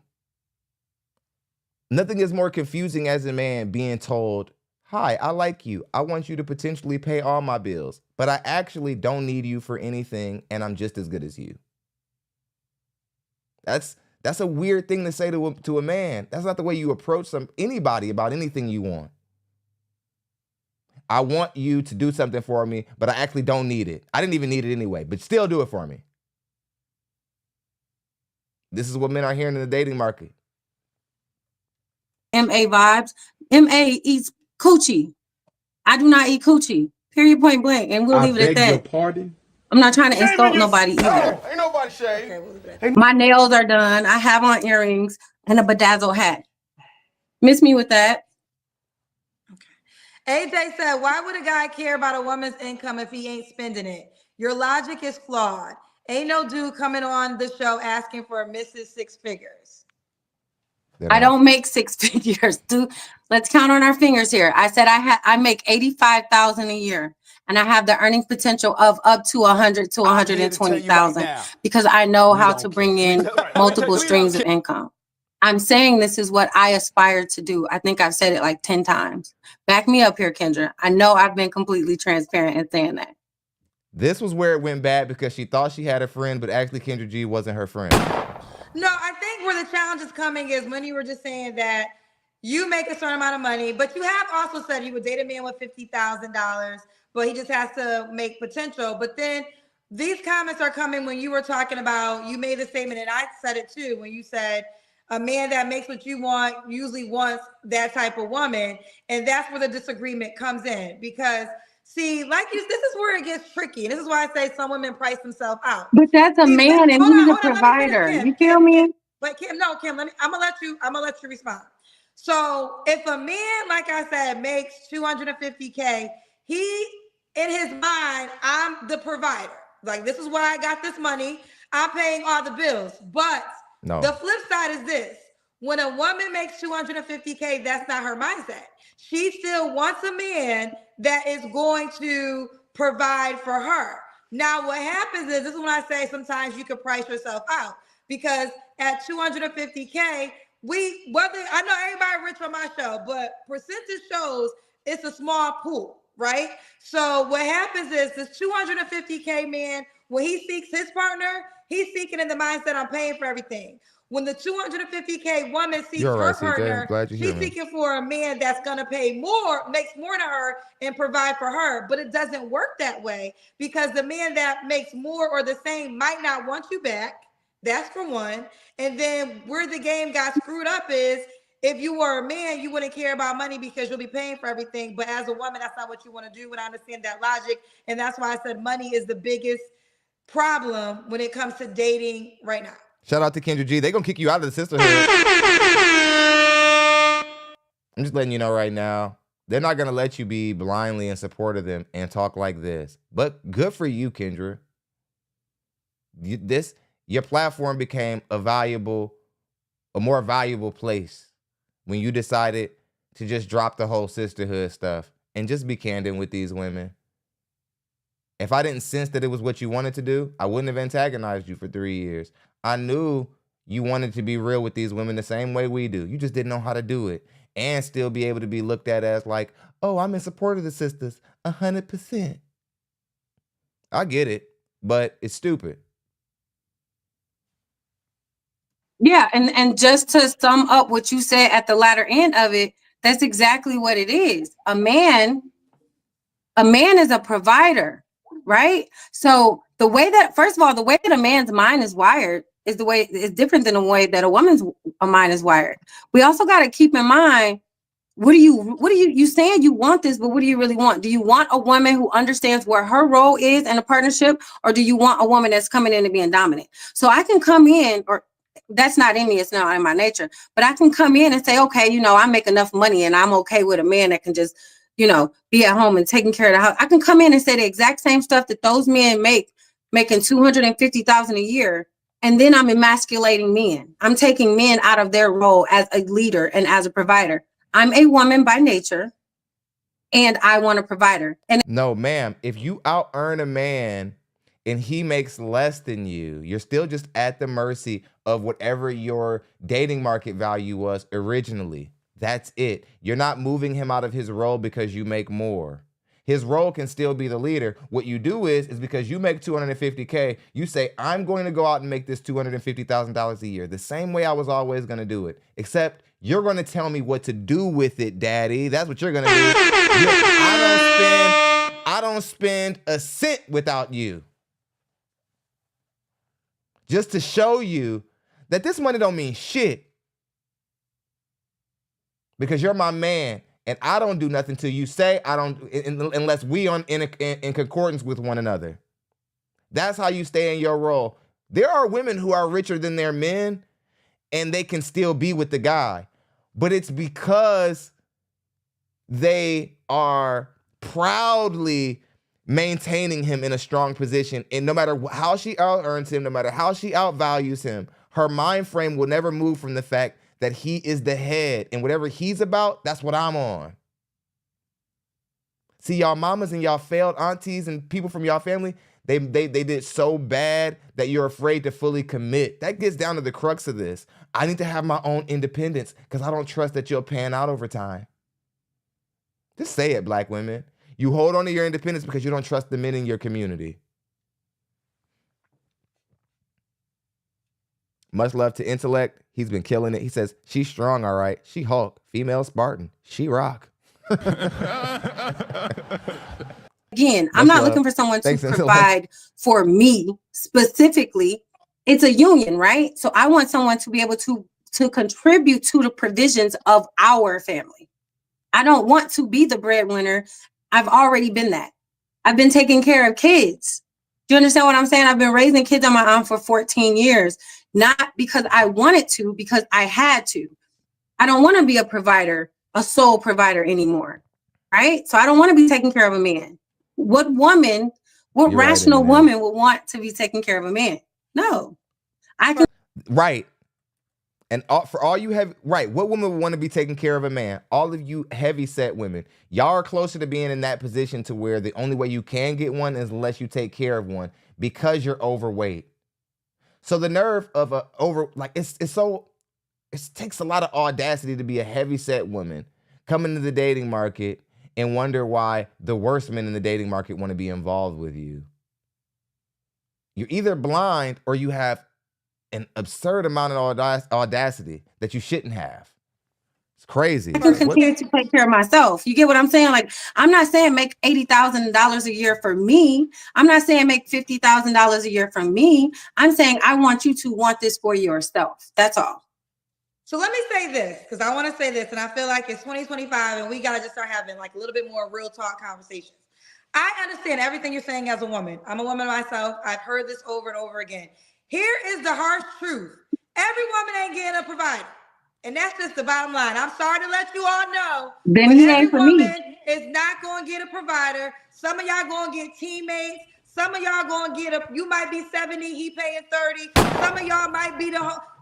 Nothing is more confusing as a man being told, hi, I like you. I want you to potentially pay all my bills, but I actually don't need you for anything, and I'm just as good as you. That's a weird thing to say to a man. That's not the way you approach anybody about anything you want. I want you to do something for me, but I actually don't need it. I didn't even need it anyway, but still do it for me. This is what men are hearing in the dating market. MA vibes. MA eats coochie. I do not eat coochie. Period, point blank. And we'll leave it at that. Your pardon? I'm not trying to insult nobody either. Ain't nobody shade. My nails are done. I have on earrings and a bedazzled hat. Miss me with that. AJ said, why would a guy care about a woman's income if he ain't spending it? Your logic is flawed. Ain't no dude coming on the show asking for Mrs. Six Figures. I don't make six figures. Dude, let's count on our fingers here. I said I make $85,000 a year, and I have the earning potential of up to 100 to 120,000 because I know how to bring in multiple streams of income. I'm saying this is what I aspire to do. I think I've said it like 10 times. Back me up here, Kendra. I know I've been completely transparent in saying that. This was where it went bad because she thought she had a friend, but actually Kendra G wasn't her friend. No, I think where the challenge is coming is when you were just saying that you make a certain amount of money, but you have also said you would date a man with $50,000, but he just has to make potential. But then these comments are coming when you were talking about, you made the statement, and I said it too, when you said a man that makes what you want usually wants that type of woman. And that's where the disagreement comes in because see, like you, this is where it gets tricky. And this is why I say some women price themselves out. But that's a man and he's a provider. You feel me? But Kim, no, Kim, I'm gonna let you respond. So if a man, like I said, makes $250K, he in his mind, I'm the provider. Like this is where I got this money. I'm paying all the bills. But the flip side is this. When a woman makes $250K, that's not her mindset. She still wants a man that is going to provide for her. Now, what happens is, this is when I say sometimes you can price yourself out because at $250K, I know everybody rich on my show, but percentage shows it's a small pool, right? So what happens is this $250K man, when he seeks his partner, he's seeking in the mindset, I'm paying for everything. When the $250K woman seeks her partner, she's seeking for a man that's gonna pay more, makes more to her and provide for her. But it doesn't work that way because the man that makes more or the same might not want you back. That's for one. And then where the game got screwed up is if you were a man, you wouldn't care about money because you'll be paying for everything. But as a woman, that's not what you want to do. And I understand that logic. And that's why I said money is the biggest problem when it comes to dating right now. Shout out to Kendra G. They're going to kick you out of the sisterhood. I'm just letting you know right now. They're not going to let you be blindly in support of them and talk like this. But good for you, Kendra. Your platform became a more valuable place when you decided to just drop the whole sisterhood stuff and just be candid with these women. If I didn't sense that it was what you wanted to do, I wouldn't have antagonized you for 3 years. I knew you wanted to be real with these women the same way we do. You just didn't know how to do it and still be able to be looked at as like, oh, I'm in support of the sisters 100%. I get it, but it's stupid. Yeah, and just to sum up what you said at the latter end of it, that's exactly what it is. A man is a provider, right? So the way that, first of all, the way that a man's mind is wired is different than the way that a woman's mind is wired. We also got to keep in mind, you saying you want this, but what do you really want? Do you want a woman who understands where her role is in a partnership, or do you want a woman that's coming in and being dominant? So I can come in, or that's not in me, it's not in my nature, but I can come in and say, okay, I make enough money and I'm okay with a man that can just, be at home and taking care of the house. I can come in and say the exact same stuff that those men making $250,000 a year. And then I'm emasculating men. I'm taking men out of their role as a leader and as a provider. I'm a woman by nature and I want a provider. And no, ma'am, if you out earn a man and he makes less than you, you're still just at the mercy of whatever your dating market value was originally. That's it. You're not moving him out of his role because you make more. His role can still be the leader. What you do is because you make $250K, you say, I'm going to go out and make this $250,000 a year. The same way I was always going to do it. Except you're going to tell me what to do with it, daddy. That's what you're going to do. I don't spend a cent without you. Just to show you that this money don't mean shit. Because you're my man. And I don't do nothing till you say I don't, unless we in concordance with one another. That's how you stay in your role. There are women who are richer than their men, and they can still be with the guy. But it's because they are proudly maintaining him in a strong position. And no matter how she out-earns him, no matter how she outvalues him, her mind frame will never move from the fact that he is the head, and whatever he's about, that's what I'm on. See, y'all mamas and y'all failed aunties and people from y'all family, they did so bad that you're afraid to fully commit. That gets down to the crux of this. I need to have my own independence because I don't trust that you'll pan out over time. Just say it, black women. You hold on to your independence because you don't trust the men in your community. Much love to Intellect. He's been killing it. He says, she's strong, all right. She Hulk, female Spartan. She rock. Again, I'm not looking for someone to provide for me specifically. It's a union, right? So I want someone to be able to contribute to the provisions of our family. I don't want to be the breadwinner. I've already been that. I've been taking care of kids. Do you understand what I'm saying? I've been raising kids on my own for 14 years. Not because I wanted to, because I had to. I don't want to be a provider, a sole provider anymore, right? So I don't want to be taking care of a man. What rational woman would want to be taking care of a man? No. I can. Right. And for all you have, right, what woman would want to be taking care of a man? All of you heavy set women, y'all are closer to being in that position to where the only way you can get one is unless you take care of one because you're overweight. So the nerve of it takes a lot of audacity to be a heavy set woman, come into the dating market and wonder why the worst men in the dating market want to be involved with you. You're either blind or you have an absurd amount of audacity that you shouldn't have. It's crazy. I can continue to take care of myself. You get what I'm saying? Like, I'm not saying make $80,000 a year for me. I'm not saying make $50,000 a year for me. I'm saying I want you to want this for yourself. That's all. So let me say this, because I want to say this, and I feel like it's 2025 and we got to just start having like a little bit more real talk conversations. I understand everything you're saying as a woman. I'm a woman myself. I've heard this over and over again. Here is the harsh truth. Every woman ain't getting a provider. And that's just the bottom line. I'm sorry to let you all know. Then he ain't for me. Is not going to get a provider. Some of y'all going to get teammates. Some of y'all going to get you might be 70, he paying 30. Some of y'all might be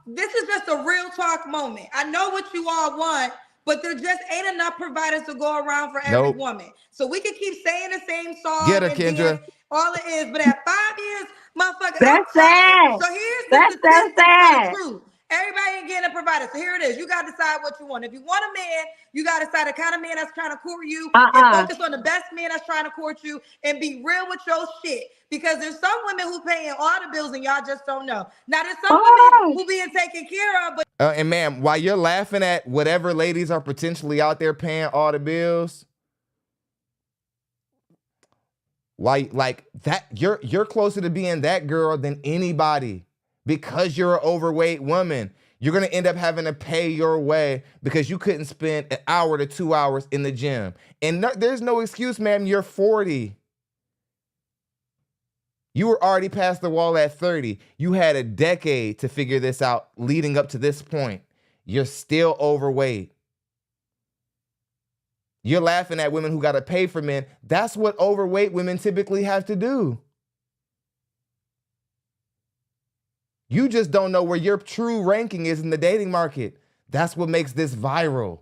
this is just a real talk moment. I know what you all want, but there just ain't enough providers to go around for every woman. So we can keep saying the same song. Get her, Kendra. All it is, but at 5 years, motherfucker. That's sad. So here's the truth. Everybody ain't getting a provider. So here it is. You got to decide what you want. If you want a man, you got to decide the kind of man that's trying to court you and focus on the best man that's trying to court you and be real with your shit. Because there's some women who paying all the bills and y'all just don't know. Now, there's some women who being taken care of. But and ma'am, while you're laughing at whatever ladies are potentially out there paying all the bills, why, like that, you're closer to being that girl than anybody. Because you're an overweight woman, you're going to end up having to pay your way because you couldn't spend an hour to 2 hours in the gym. And there's no excuse, ma'am. You're 40. You were already past the wall at 30. You had a decade to figure this out leading up to this point. You're still overweight. You're laughing at women who got to pay for men. That's what overweight women typically have to do. You just don't know where your true ranking is in the dating market. That's what makes this viral.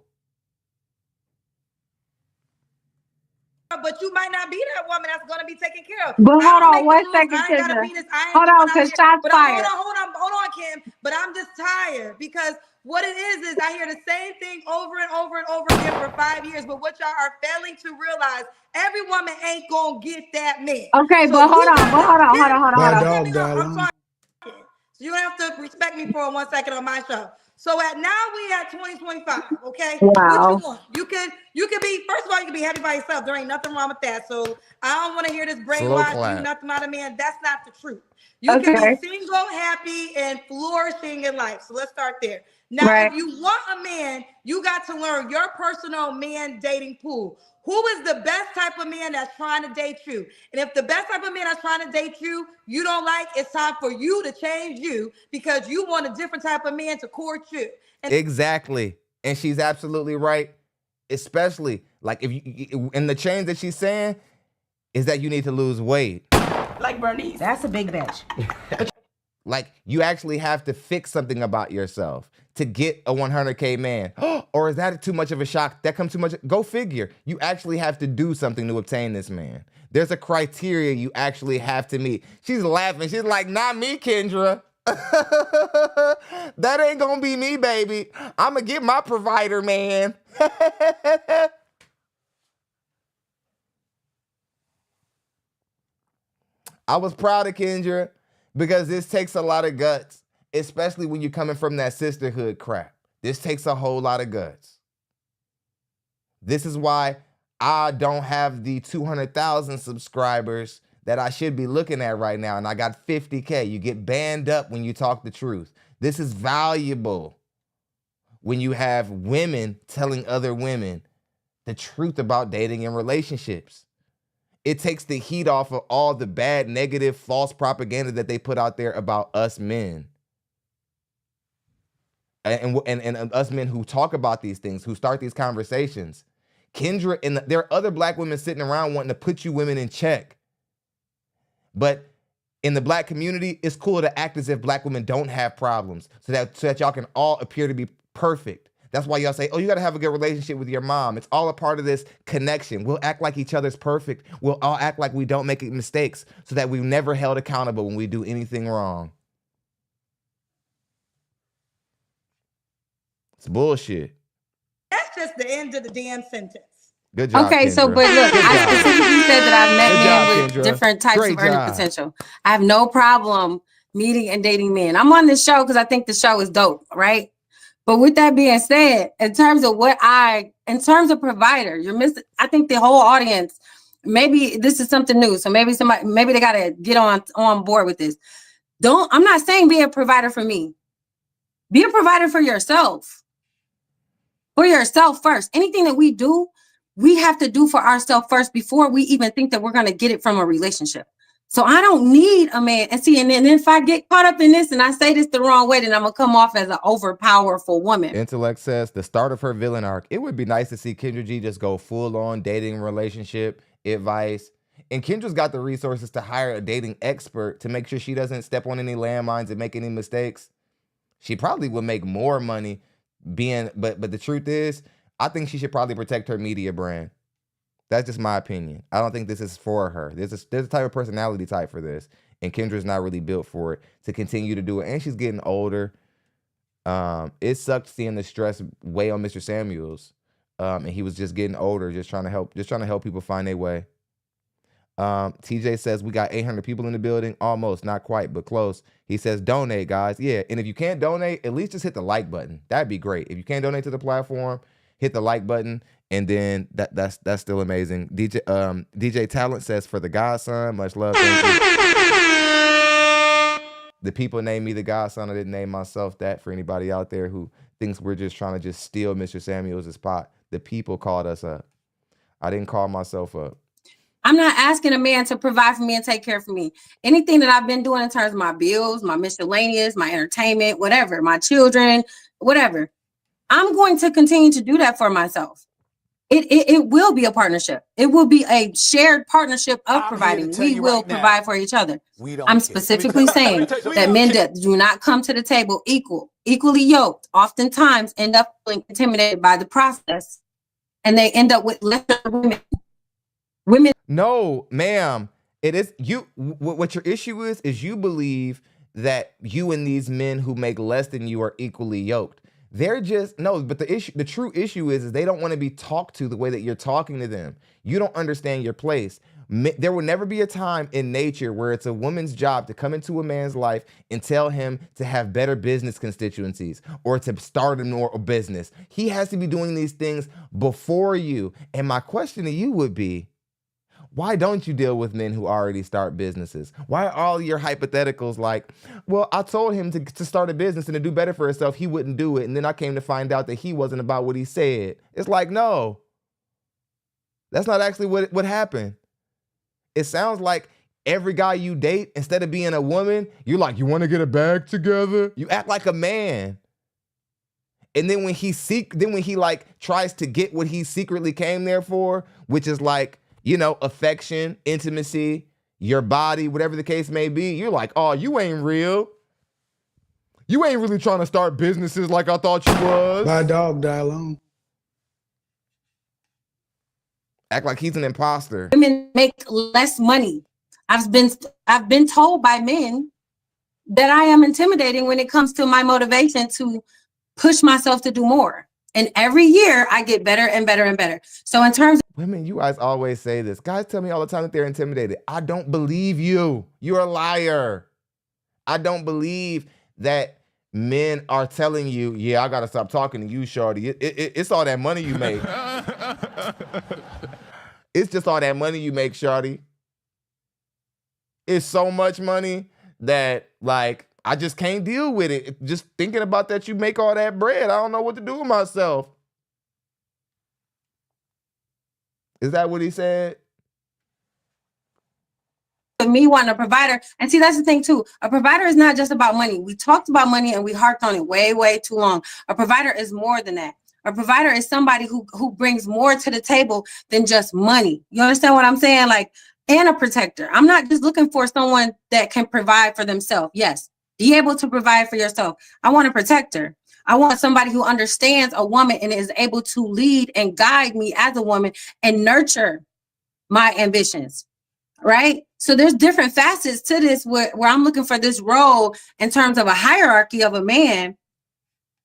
but you might not be that woman that's gonna be taken care of. But hold I don't on make one the rules. second, I ain't got a Kendra. penis. I ain't Hold going on, out because here. shots But fired. hold on, Kim. But I'm just tired because what it is I hear the same thing over and over and over again for 5 years. But what y'all are failing to realize, every woman ain't gonna get that man. Okay, So but hold on. Bad dog, I'm darling. so you have to respect me for 1 second on my show. So now we at 2025, okay? What you Wow. want? You can be, first of all, you can be happy by yourself. There ain't nothing wrong with that. So I don't want to hear this Slow brainwash, you clap. nothing out of man. That's not the truth. You can Okay. be single, happy, and flourishing in life. So let's start there. Now, Right. if you want a man, you got to learn your personal man dating pool. Who is the best type of man that's trying to date you? And if the best type of man that's trying to date you, you don't like, it's time for you to change you because you want a different type of man to court you. And Exactly. And she's absolutely right. Especially like if you, and the change that she's saying is that you need to lose weight. Like Bernice. That's a big bitch. Like you actually have to fix something about yourself to get a 100K man. Or is that too much of a shock? That comes too much. Go figure. You actually have to do something to obtain this man. There's a criteria you actually have to meet. She's laughing. She's like, not me, Kendra. That ain't gonna be me, baby. I'm gonna get my provider, man. I was proud of Kendra because this takes a lot of guts, especially when you're coming from that sisterhood crap. This takes a whole lot of guts. This is why I don't have the 200,000 subscribers that I should be looking at right now, and I got 50K. You get banned up when you talk the truth. This is valuable when you have women telling other women the truth about dating and relationships. It takes the heat off of all the bad, negative, false propaganda that they put out there about us men. And us men who talk about these things, who start these conversations. Kendra, and there are other black women sitting around wanting to put you women in check. But in the black community, it's cool to act as if black women don't have problems so that y'all can all appear to be perfect. That's why y'all say, oh, you got to have a good relationship with your mom. It's all a part of this connection. We'll act like each other's perfect. We'll all act like we don't make mistakes so that we've never held accountable when we do anything wrong. It's bullshit. that's just the end of the damn sentence. Good job, Okay, Kendra. so but look, I specifically said that I've met Good men job, with Kendra. different types Great of earning job. potential. I have no problem meeting and dating men. I'm on this show because I think the show is dope, right? But with that being said, in terms of provider, you're missing. I think the whole audience, maybe this is something new. So maybe they gotta get on board with this. I'm not saying be a provider for me. Be a provider for yourself. For yourself first. Anything that we do, we have to do for ourselves first before we even think that we're gonna get it from a relationship. So I don't need a man. And see, and then if I get caught up in this and I say this the wrong way, then I'm gonna come off as an overpowerful woman. Intellect says the start of her villain arc. It would be nice to see Kendra G just go full on dating, relationship, advice. And Kendra's got the resources to hire a dating expert to make sure she doesn't step on any landmines and make any mistakes. She probably would make more money but the truth is, I think she should probably protect her media brand. That's just my opinion. I don't think this is for her. There's a type of personality type for this, and Kendra's not really built for it to continue to do it. And she's getting older. It sucked seeing the stress weigh on Mr. Samuels, and he was just getting older, just trying to help people find their way. TJ says we got 800 people in the building, almost, not quite, but close. He says donate, guys. Yeah, and if you can't donate, at least just hit the like button. That'd be great. If you can't donate to the platform, hit the like button, and then that's still amazing. DJ Talent says for the Godson, much love. Thank you. The people named me the Godson. I didn't name myself that. For anybody out there who thinks we're just trying to just steal Mr. Samuels' spot, the people called us up. I didn't call myself up. I'm not asking a man to provide for me and take care of me. Anything that I've been doing in terms of my bills, my miscellaneous, my entertainment, whatever, my children, whatever, I'm going to continue to do that for myself. It will be a partnership. It will be a shared partnership of providing. We will provide for each other. I'm specifically saying that men that do not come to the table equally yoked, oftentimes end up feeling intimidated by the process, and they end up with lesser women No, ma'am. It is you. What your issue is you believe that you and these men who make less than you are equally yoked. They're just no, but the true issue is they don't want to be talked to the way that you're talking to them. You don't understand your place. There will never be a time in nature where it's a woman's job to come into a man's life and tell him to have better business constituencies or to start a business. He has to be doing these things before you. And my question to you would be, why don't you deal with men who already start businesses? Why are all your hypotheticals like, well, I told him to start a business and to do better for himself, he wouldn't do it. And then I came to find out that he wasn't about what he said. It's like, no, that's not actually what happened. It sounds like every guy you date, instead of being a woman, you're like, you want to get a bag together? You act like a man. And then when he like tries to get what he secretly came there for, which is like, you know, affection, intimacy, your body, whatever the case may be, you're like, oh, you ain't real. You ain't really trying to start businesses like I thought you was. My dog died alone. Act like he's an imposter. Women make less money. I've been told by men that I am intimidating when it comes to my motivation to push myself to do more. And every year I get better and better and better. So in terms of women, you guys always say this. Guys tell me all the time that they're intimidated. I don't believe you. You're a liar. I don't believe that men are telling you, yeah, I got to stop talking to you, shorty. It's all that money you make. It's just all that money you make, shorty. It's so much money that, like, I just can't deal with it. Just thinking about that you make all that bread, I don't know what to do with myself. Is that what he said? me wanting a provider, and see, that's the thing too. A provider is not just about money. We talked about money and we harped on it way, way too long. A provider is more than that. A provider is somebody who brings more to the table than just money. You understand what I'm saying? Like, and a protector. I'm not just looking for someone that can provide for themselves. Yes, be able to provide for yourself. I want a protector. I want somebody who understands a woman and is able to lead and guide me as a woman and nurture my ambitions, right? So there's different facets to this where I'm looking for this role in terms of a hierarchy of a man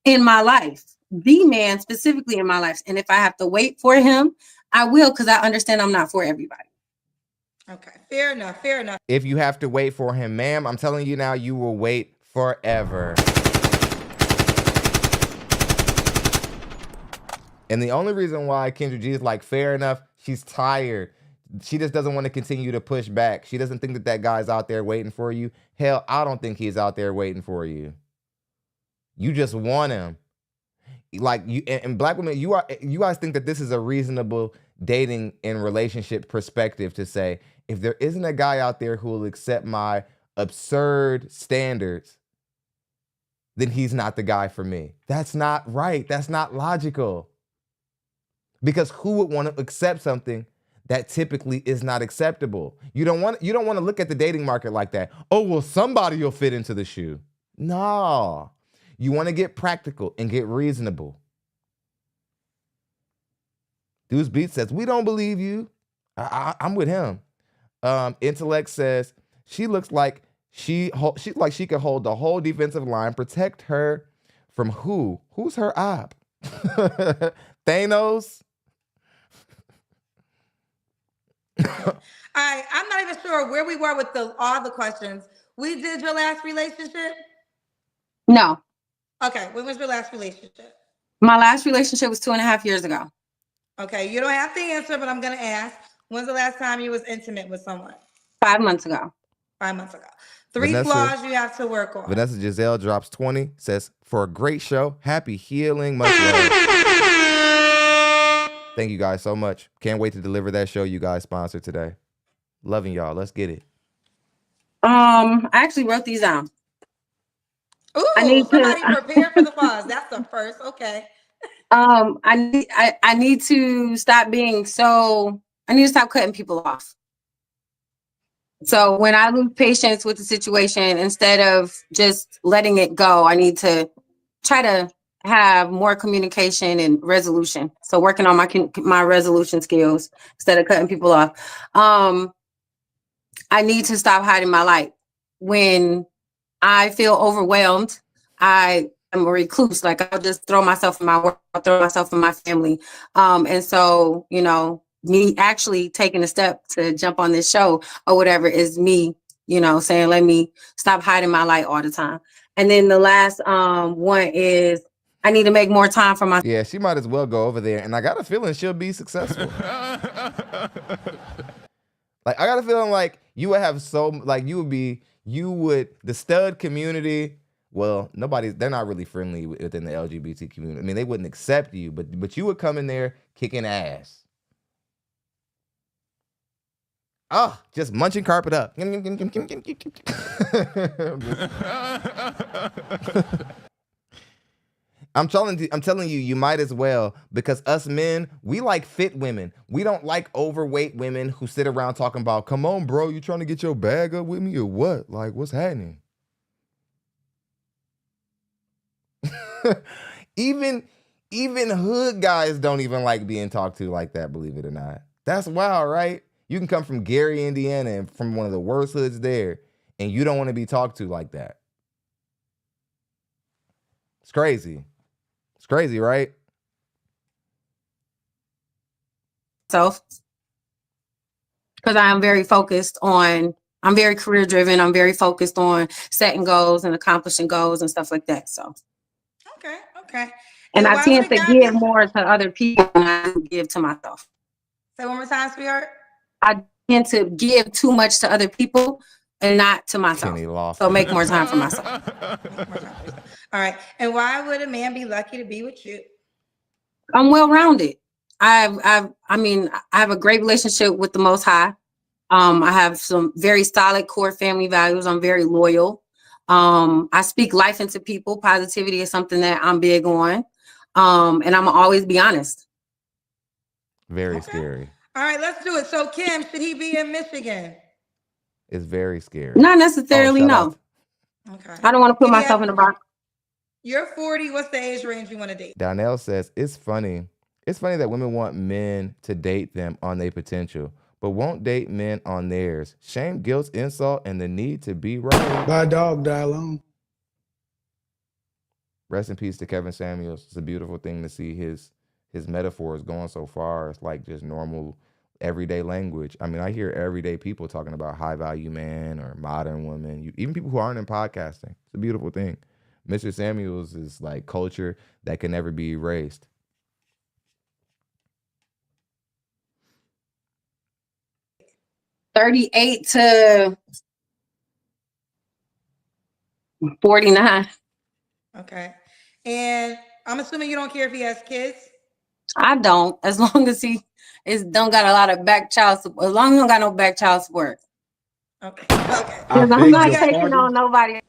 in my life, the man specifically in my life. And if I have to wait for him, I will, because I understand I'm not for everybody. Okay, fair enough, fair enough. If you have to wait for him, ma'am, I'm telling you now, you will wait forever. And the only reason why Kendra G is like, fair enough, she's tired. She just doesn't want to continue to push back. She doesn't think that that guy's out there waiting for you. Hell, I don't think he's out there waiting for you. You just want him. Like, you and black women, you guys think that this is a reasonable dating and relationship perspective to say, if there isn't a guy out there who will accept my absurd standards, then he's not the guy for me. That's not right. That's not logical. Because who would want to accept something that typically is not acceptable? You don't want to look at the dating market like that. Oh, well, somebody will fit into the shoe. No. You want to get practical and get reasonable. Dude's Beat says, we don't believe you. I'm with him. Intellect says, she looks like she could hold the whole defensive line, protect her from who? Who's her op? Thanos? All right, I'm not even sure where we were with all the questions. We did your last relationship? No. Okay, when was your last relationship? My last relationship was 2.5 years ago. Okay, you don't have to answer, but I'm going to ask. When's the last time you was intimate with someone? 5 months ago. 5 months ago. Three flaws you have to work on. Vanessa Giselle drops 20, says, for a great show, happy healing, much love. Thank you guys so much. Can't wait to deliver that show you guys sponsored today. Loving y'all. Let's get it. I actually wrote these down. Ooh, somebody prepare for the pause. That's the first. Okay. I need to stop I need to stop cutting people off. So when I lose patience with the situation, instead of just letting it go, I need to try to have more communication and resolution. So working on my resolution skills instead of cutting people off. I need to stop hiding my light. When I feel overwhelmed, I am a recluse. Like I'll just throw myself in my work, I'll throw myself in my family. And so, you know, me actually taking a step to jump on this show or whatever is me, you know, saying, let me stop hiding my light all the time. And then the last one is I need to make more time for myself. Yeah, she might as well go over there. And I got a feeling she'll be successful. Like, I got a feeling like you would have the stud community. Well, they're not really friendly within the LGBT community. I mean, they wouldn't accept you, but you would come in there kicking ass. Oh, just munching carpet up. I'm telling you, you might as well, because us men, we like fit women. We don't like overweight women who sit around talking about, come on, bro, you trying to get your bag up with me or what? Like, what's happening? Even hood guys don't even like being talked to like that, believe it or not. That's wild, right? You can come from Gary, Indiana, and from one of the worst hoods there, and you don't want to be talked to like that. It's crazy. It's crazy, right? Because I am very focused on, I'm very career driven. I'm very focused on setting goals and accomplishing goals and stuff like that. So. Okay. And I tend to give more to other people than I give to myself. Say one more time, sweetheart. I tend to give too much to other people and not to myself. So make more time for myself. All right. And why would a man be lucky to be with you? I'm well-rounded. I have a great relationship with the Most High. I have some very solid core family values. I'm very loyal. I speak life into people. Positivity is something that I'm big on. And I'm always be honest. Very scary. All right, let's do it. So Kim, should he be in Michigan? It's very scary. Not necessarily, no. Okay. I don't want to put myself in a box. You're 40. What's the age range you want to date? Donnell says, it's funny. It's funny that women want men to date them on their potential, but won't date men on theirs. Shame, guilt, insult, and the need to be right. My dog die alone. Rest in peace to Kevin Samuels. It's a beautiful thing to see his metaphors going so far. It's like just normal, everyday language. I mean, I hear everyday people talking about high value man or modern woman, even people who aren't in podcasting. It's a beautiful thing. Mr. Samuels is like culture that can never be erased. $38 to $49. Okay. And I'm assuming you don't care if he has kids? I don't, as long as he don't got a lot of back child support. As long as he don't got no back child support. Okay. I'm not taking on nobody.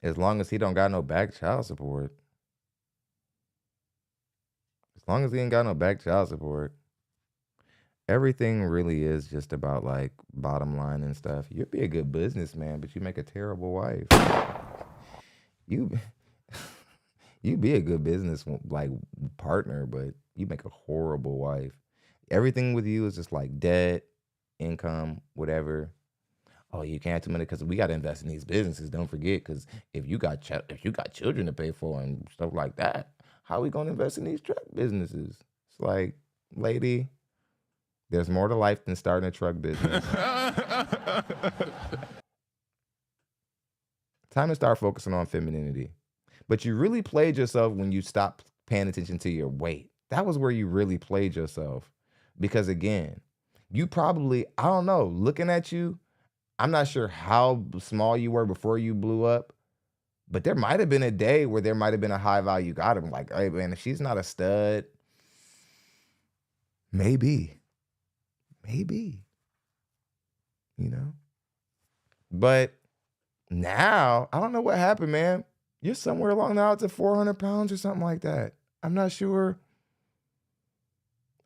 As long as he don't got no back child support. As long as he ain't got no back child support. Everything really is just about like bottom line and stuff. You'd be a good businessman, but you make a terrible wife. You'd be a good business like partner, but you make a horrible wife. Everything with you is just like debt, income, whatever. Oh, you can't have too money because we got to invest in these businesses. Don't forget, because if you got children to pay for and stuff like that, how are we gonna invest in these truck businesses? It's like, lady, there's more to life than starting a truck business. Time to start focusing on femininity. But you really played yourself when you stopped paying attention to your weight. That was where you really played yourself. Because again, you probably, I don't know, looking at you, I'm not sure how small you were before you blew up, but there might have been a day where there might have been a high value guy. I'm like, hey man, if she's not a stud, maybe, you know? But now, I don't know what happened, man. You're somewhere along now to 400 pounds or something like that. I'm not sure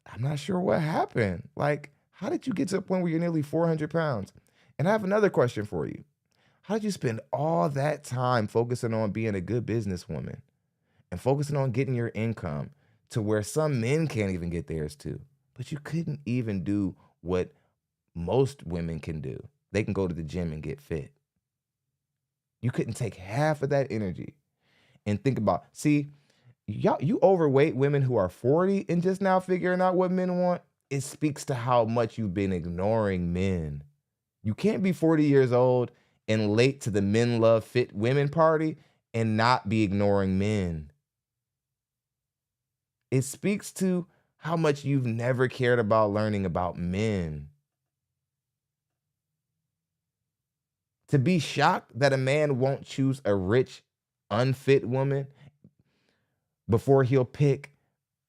what happened. Like, how did you get to a point where you're nearly 400 pounds? And I have another question for you. How did you spend all that time focusing on being a good businesswoman? and focusing on getting your income to where some men can't even get theirs too. But you couldn't even do what most women can do. They can go to the gym and get fit. You couldn't take half of that energy and think about, see, y'all, you overweight women who are 40 and just now figuring out what men want. It speaks to how much you've been ignoring men. You can't be 40 years old and late to the men love fit women party and not be ignoring men. It speaks to how much you've never cared about learning about men. To be shocked that a man won't choose a rich, unfit woman before he'll pick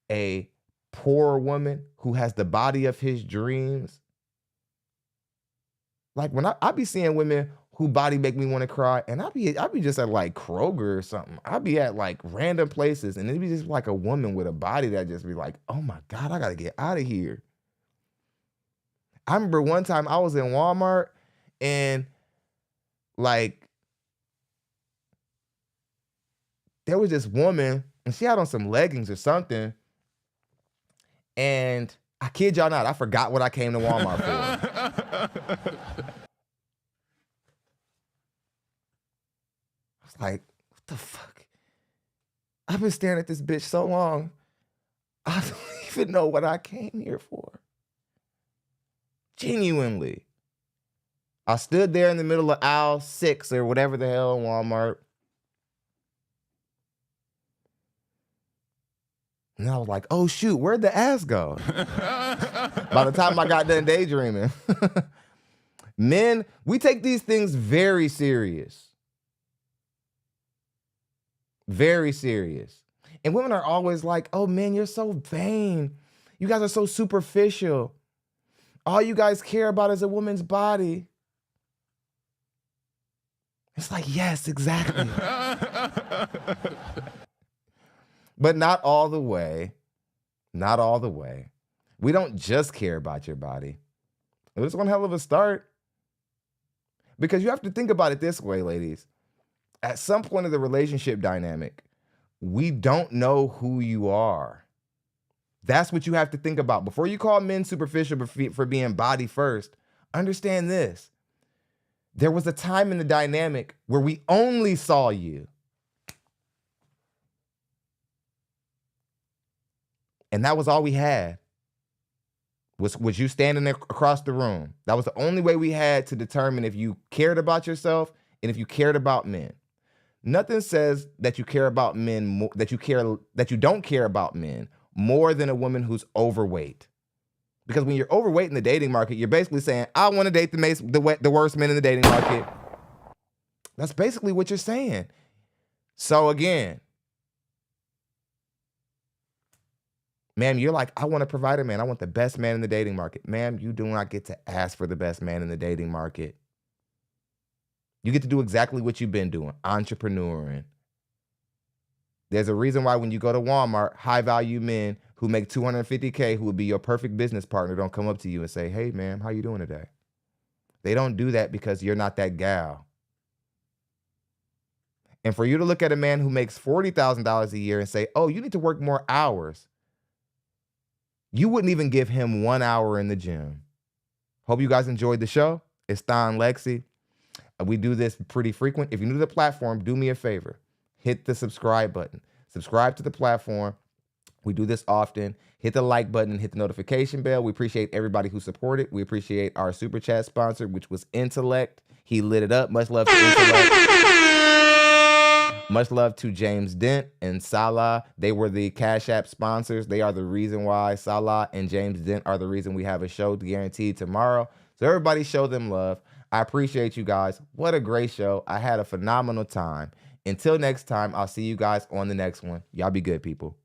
a poor woman who has the body of his dreams. Like when I be seeing women who body make me want to cry, and I be just at like Kroger or something. I be at like random places, and it'd be just like a woman with a body that just be like, oh my God, I gotta get out of here. I remember one time I was in Walmart and like there was this woman and she had on some leggings or something. And I kid y'all not, I forgot what I came to Walmart for. I was like, what the fuck? I've been staring at this bitch so long. I don't even know what I came here for. Genuinely. I stood there in the middle of aisle 6 or whatever the hell in Walmart. And I was like, oh shoot, where'd the ass go? By the time I got done daydreaming. Men, we take these things very serious. Very serious. And women are always like, oh man, you're so vain. You guys are so superficial. All you guys care about is a woman's body. It's like, yes, exactly. But not all the way. Not all the way. We don't just care about your body. It was one hell of a start. Because you have to think about it this way, ladies. At some point of the relationship dynamic, we don't know who you are. That's what you have to think about. Before you call men superficial for being body first, understand this. There was a time in the dynamic where we only saw you. And that was all we had. Was you standing there across the room. That was the only way we had to determine if you cared about yourself and if you cared about men. Nothing says that you care about men, that you don't care about men more than a woman who's overweight. Because when you're overweight in the dating market, you're basically saying, I want to date the worst men in the dating market. That's basically what you're saying. So again, ma'am, you're like, I want to provide a man. I want the best man in the dating market. Ma'am, you do not get to ask for the best man in the dating market. You get to do exactly what you've been doing, entrepreneuring. There's a reason why when you go to Walmart, high-value men who make $250K, who would be your perfect business partner, don't come up to you and say, hey, ma'am, how you doing today? They don't do that because you're not that gal. And for you to look at a man who makes $40,000 a year and say, oh, you need to work more hours, you wouldn't even give him 1 hour in the gym. Hope you guys enjoyed the show. It's BLPThonLexy. We do this pretty frequent. If you're new to the platform, do me a favor. Hit the subscribe button. Subscribe to the platform. We do this often. Hit the like button, hit the notification bell. We appreciate everybody who supported. We appreciate our super chat sponsor, which was Intellect. He lit it up. Much love to Intellect. Much love to James Dent and Salah. They were the Cash App sponsors. They are the reason why Salah and James Dent are the reason we have a show guaranteed tomorrow. So everybody show them love. I appreciate you guys. What a great show. I had a phenomenal time. Until next time, I'll see you guys on the next one. Y'all be good, people.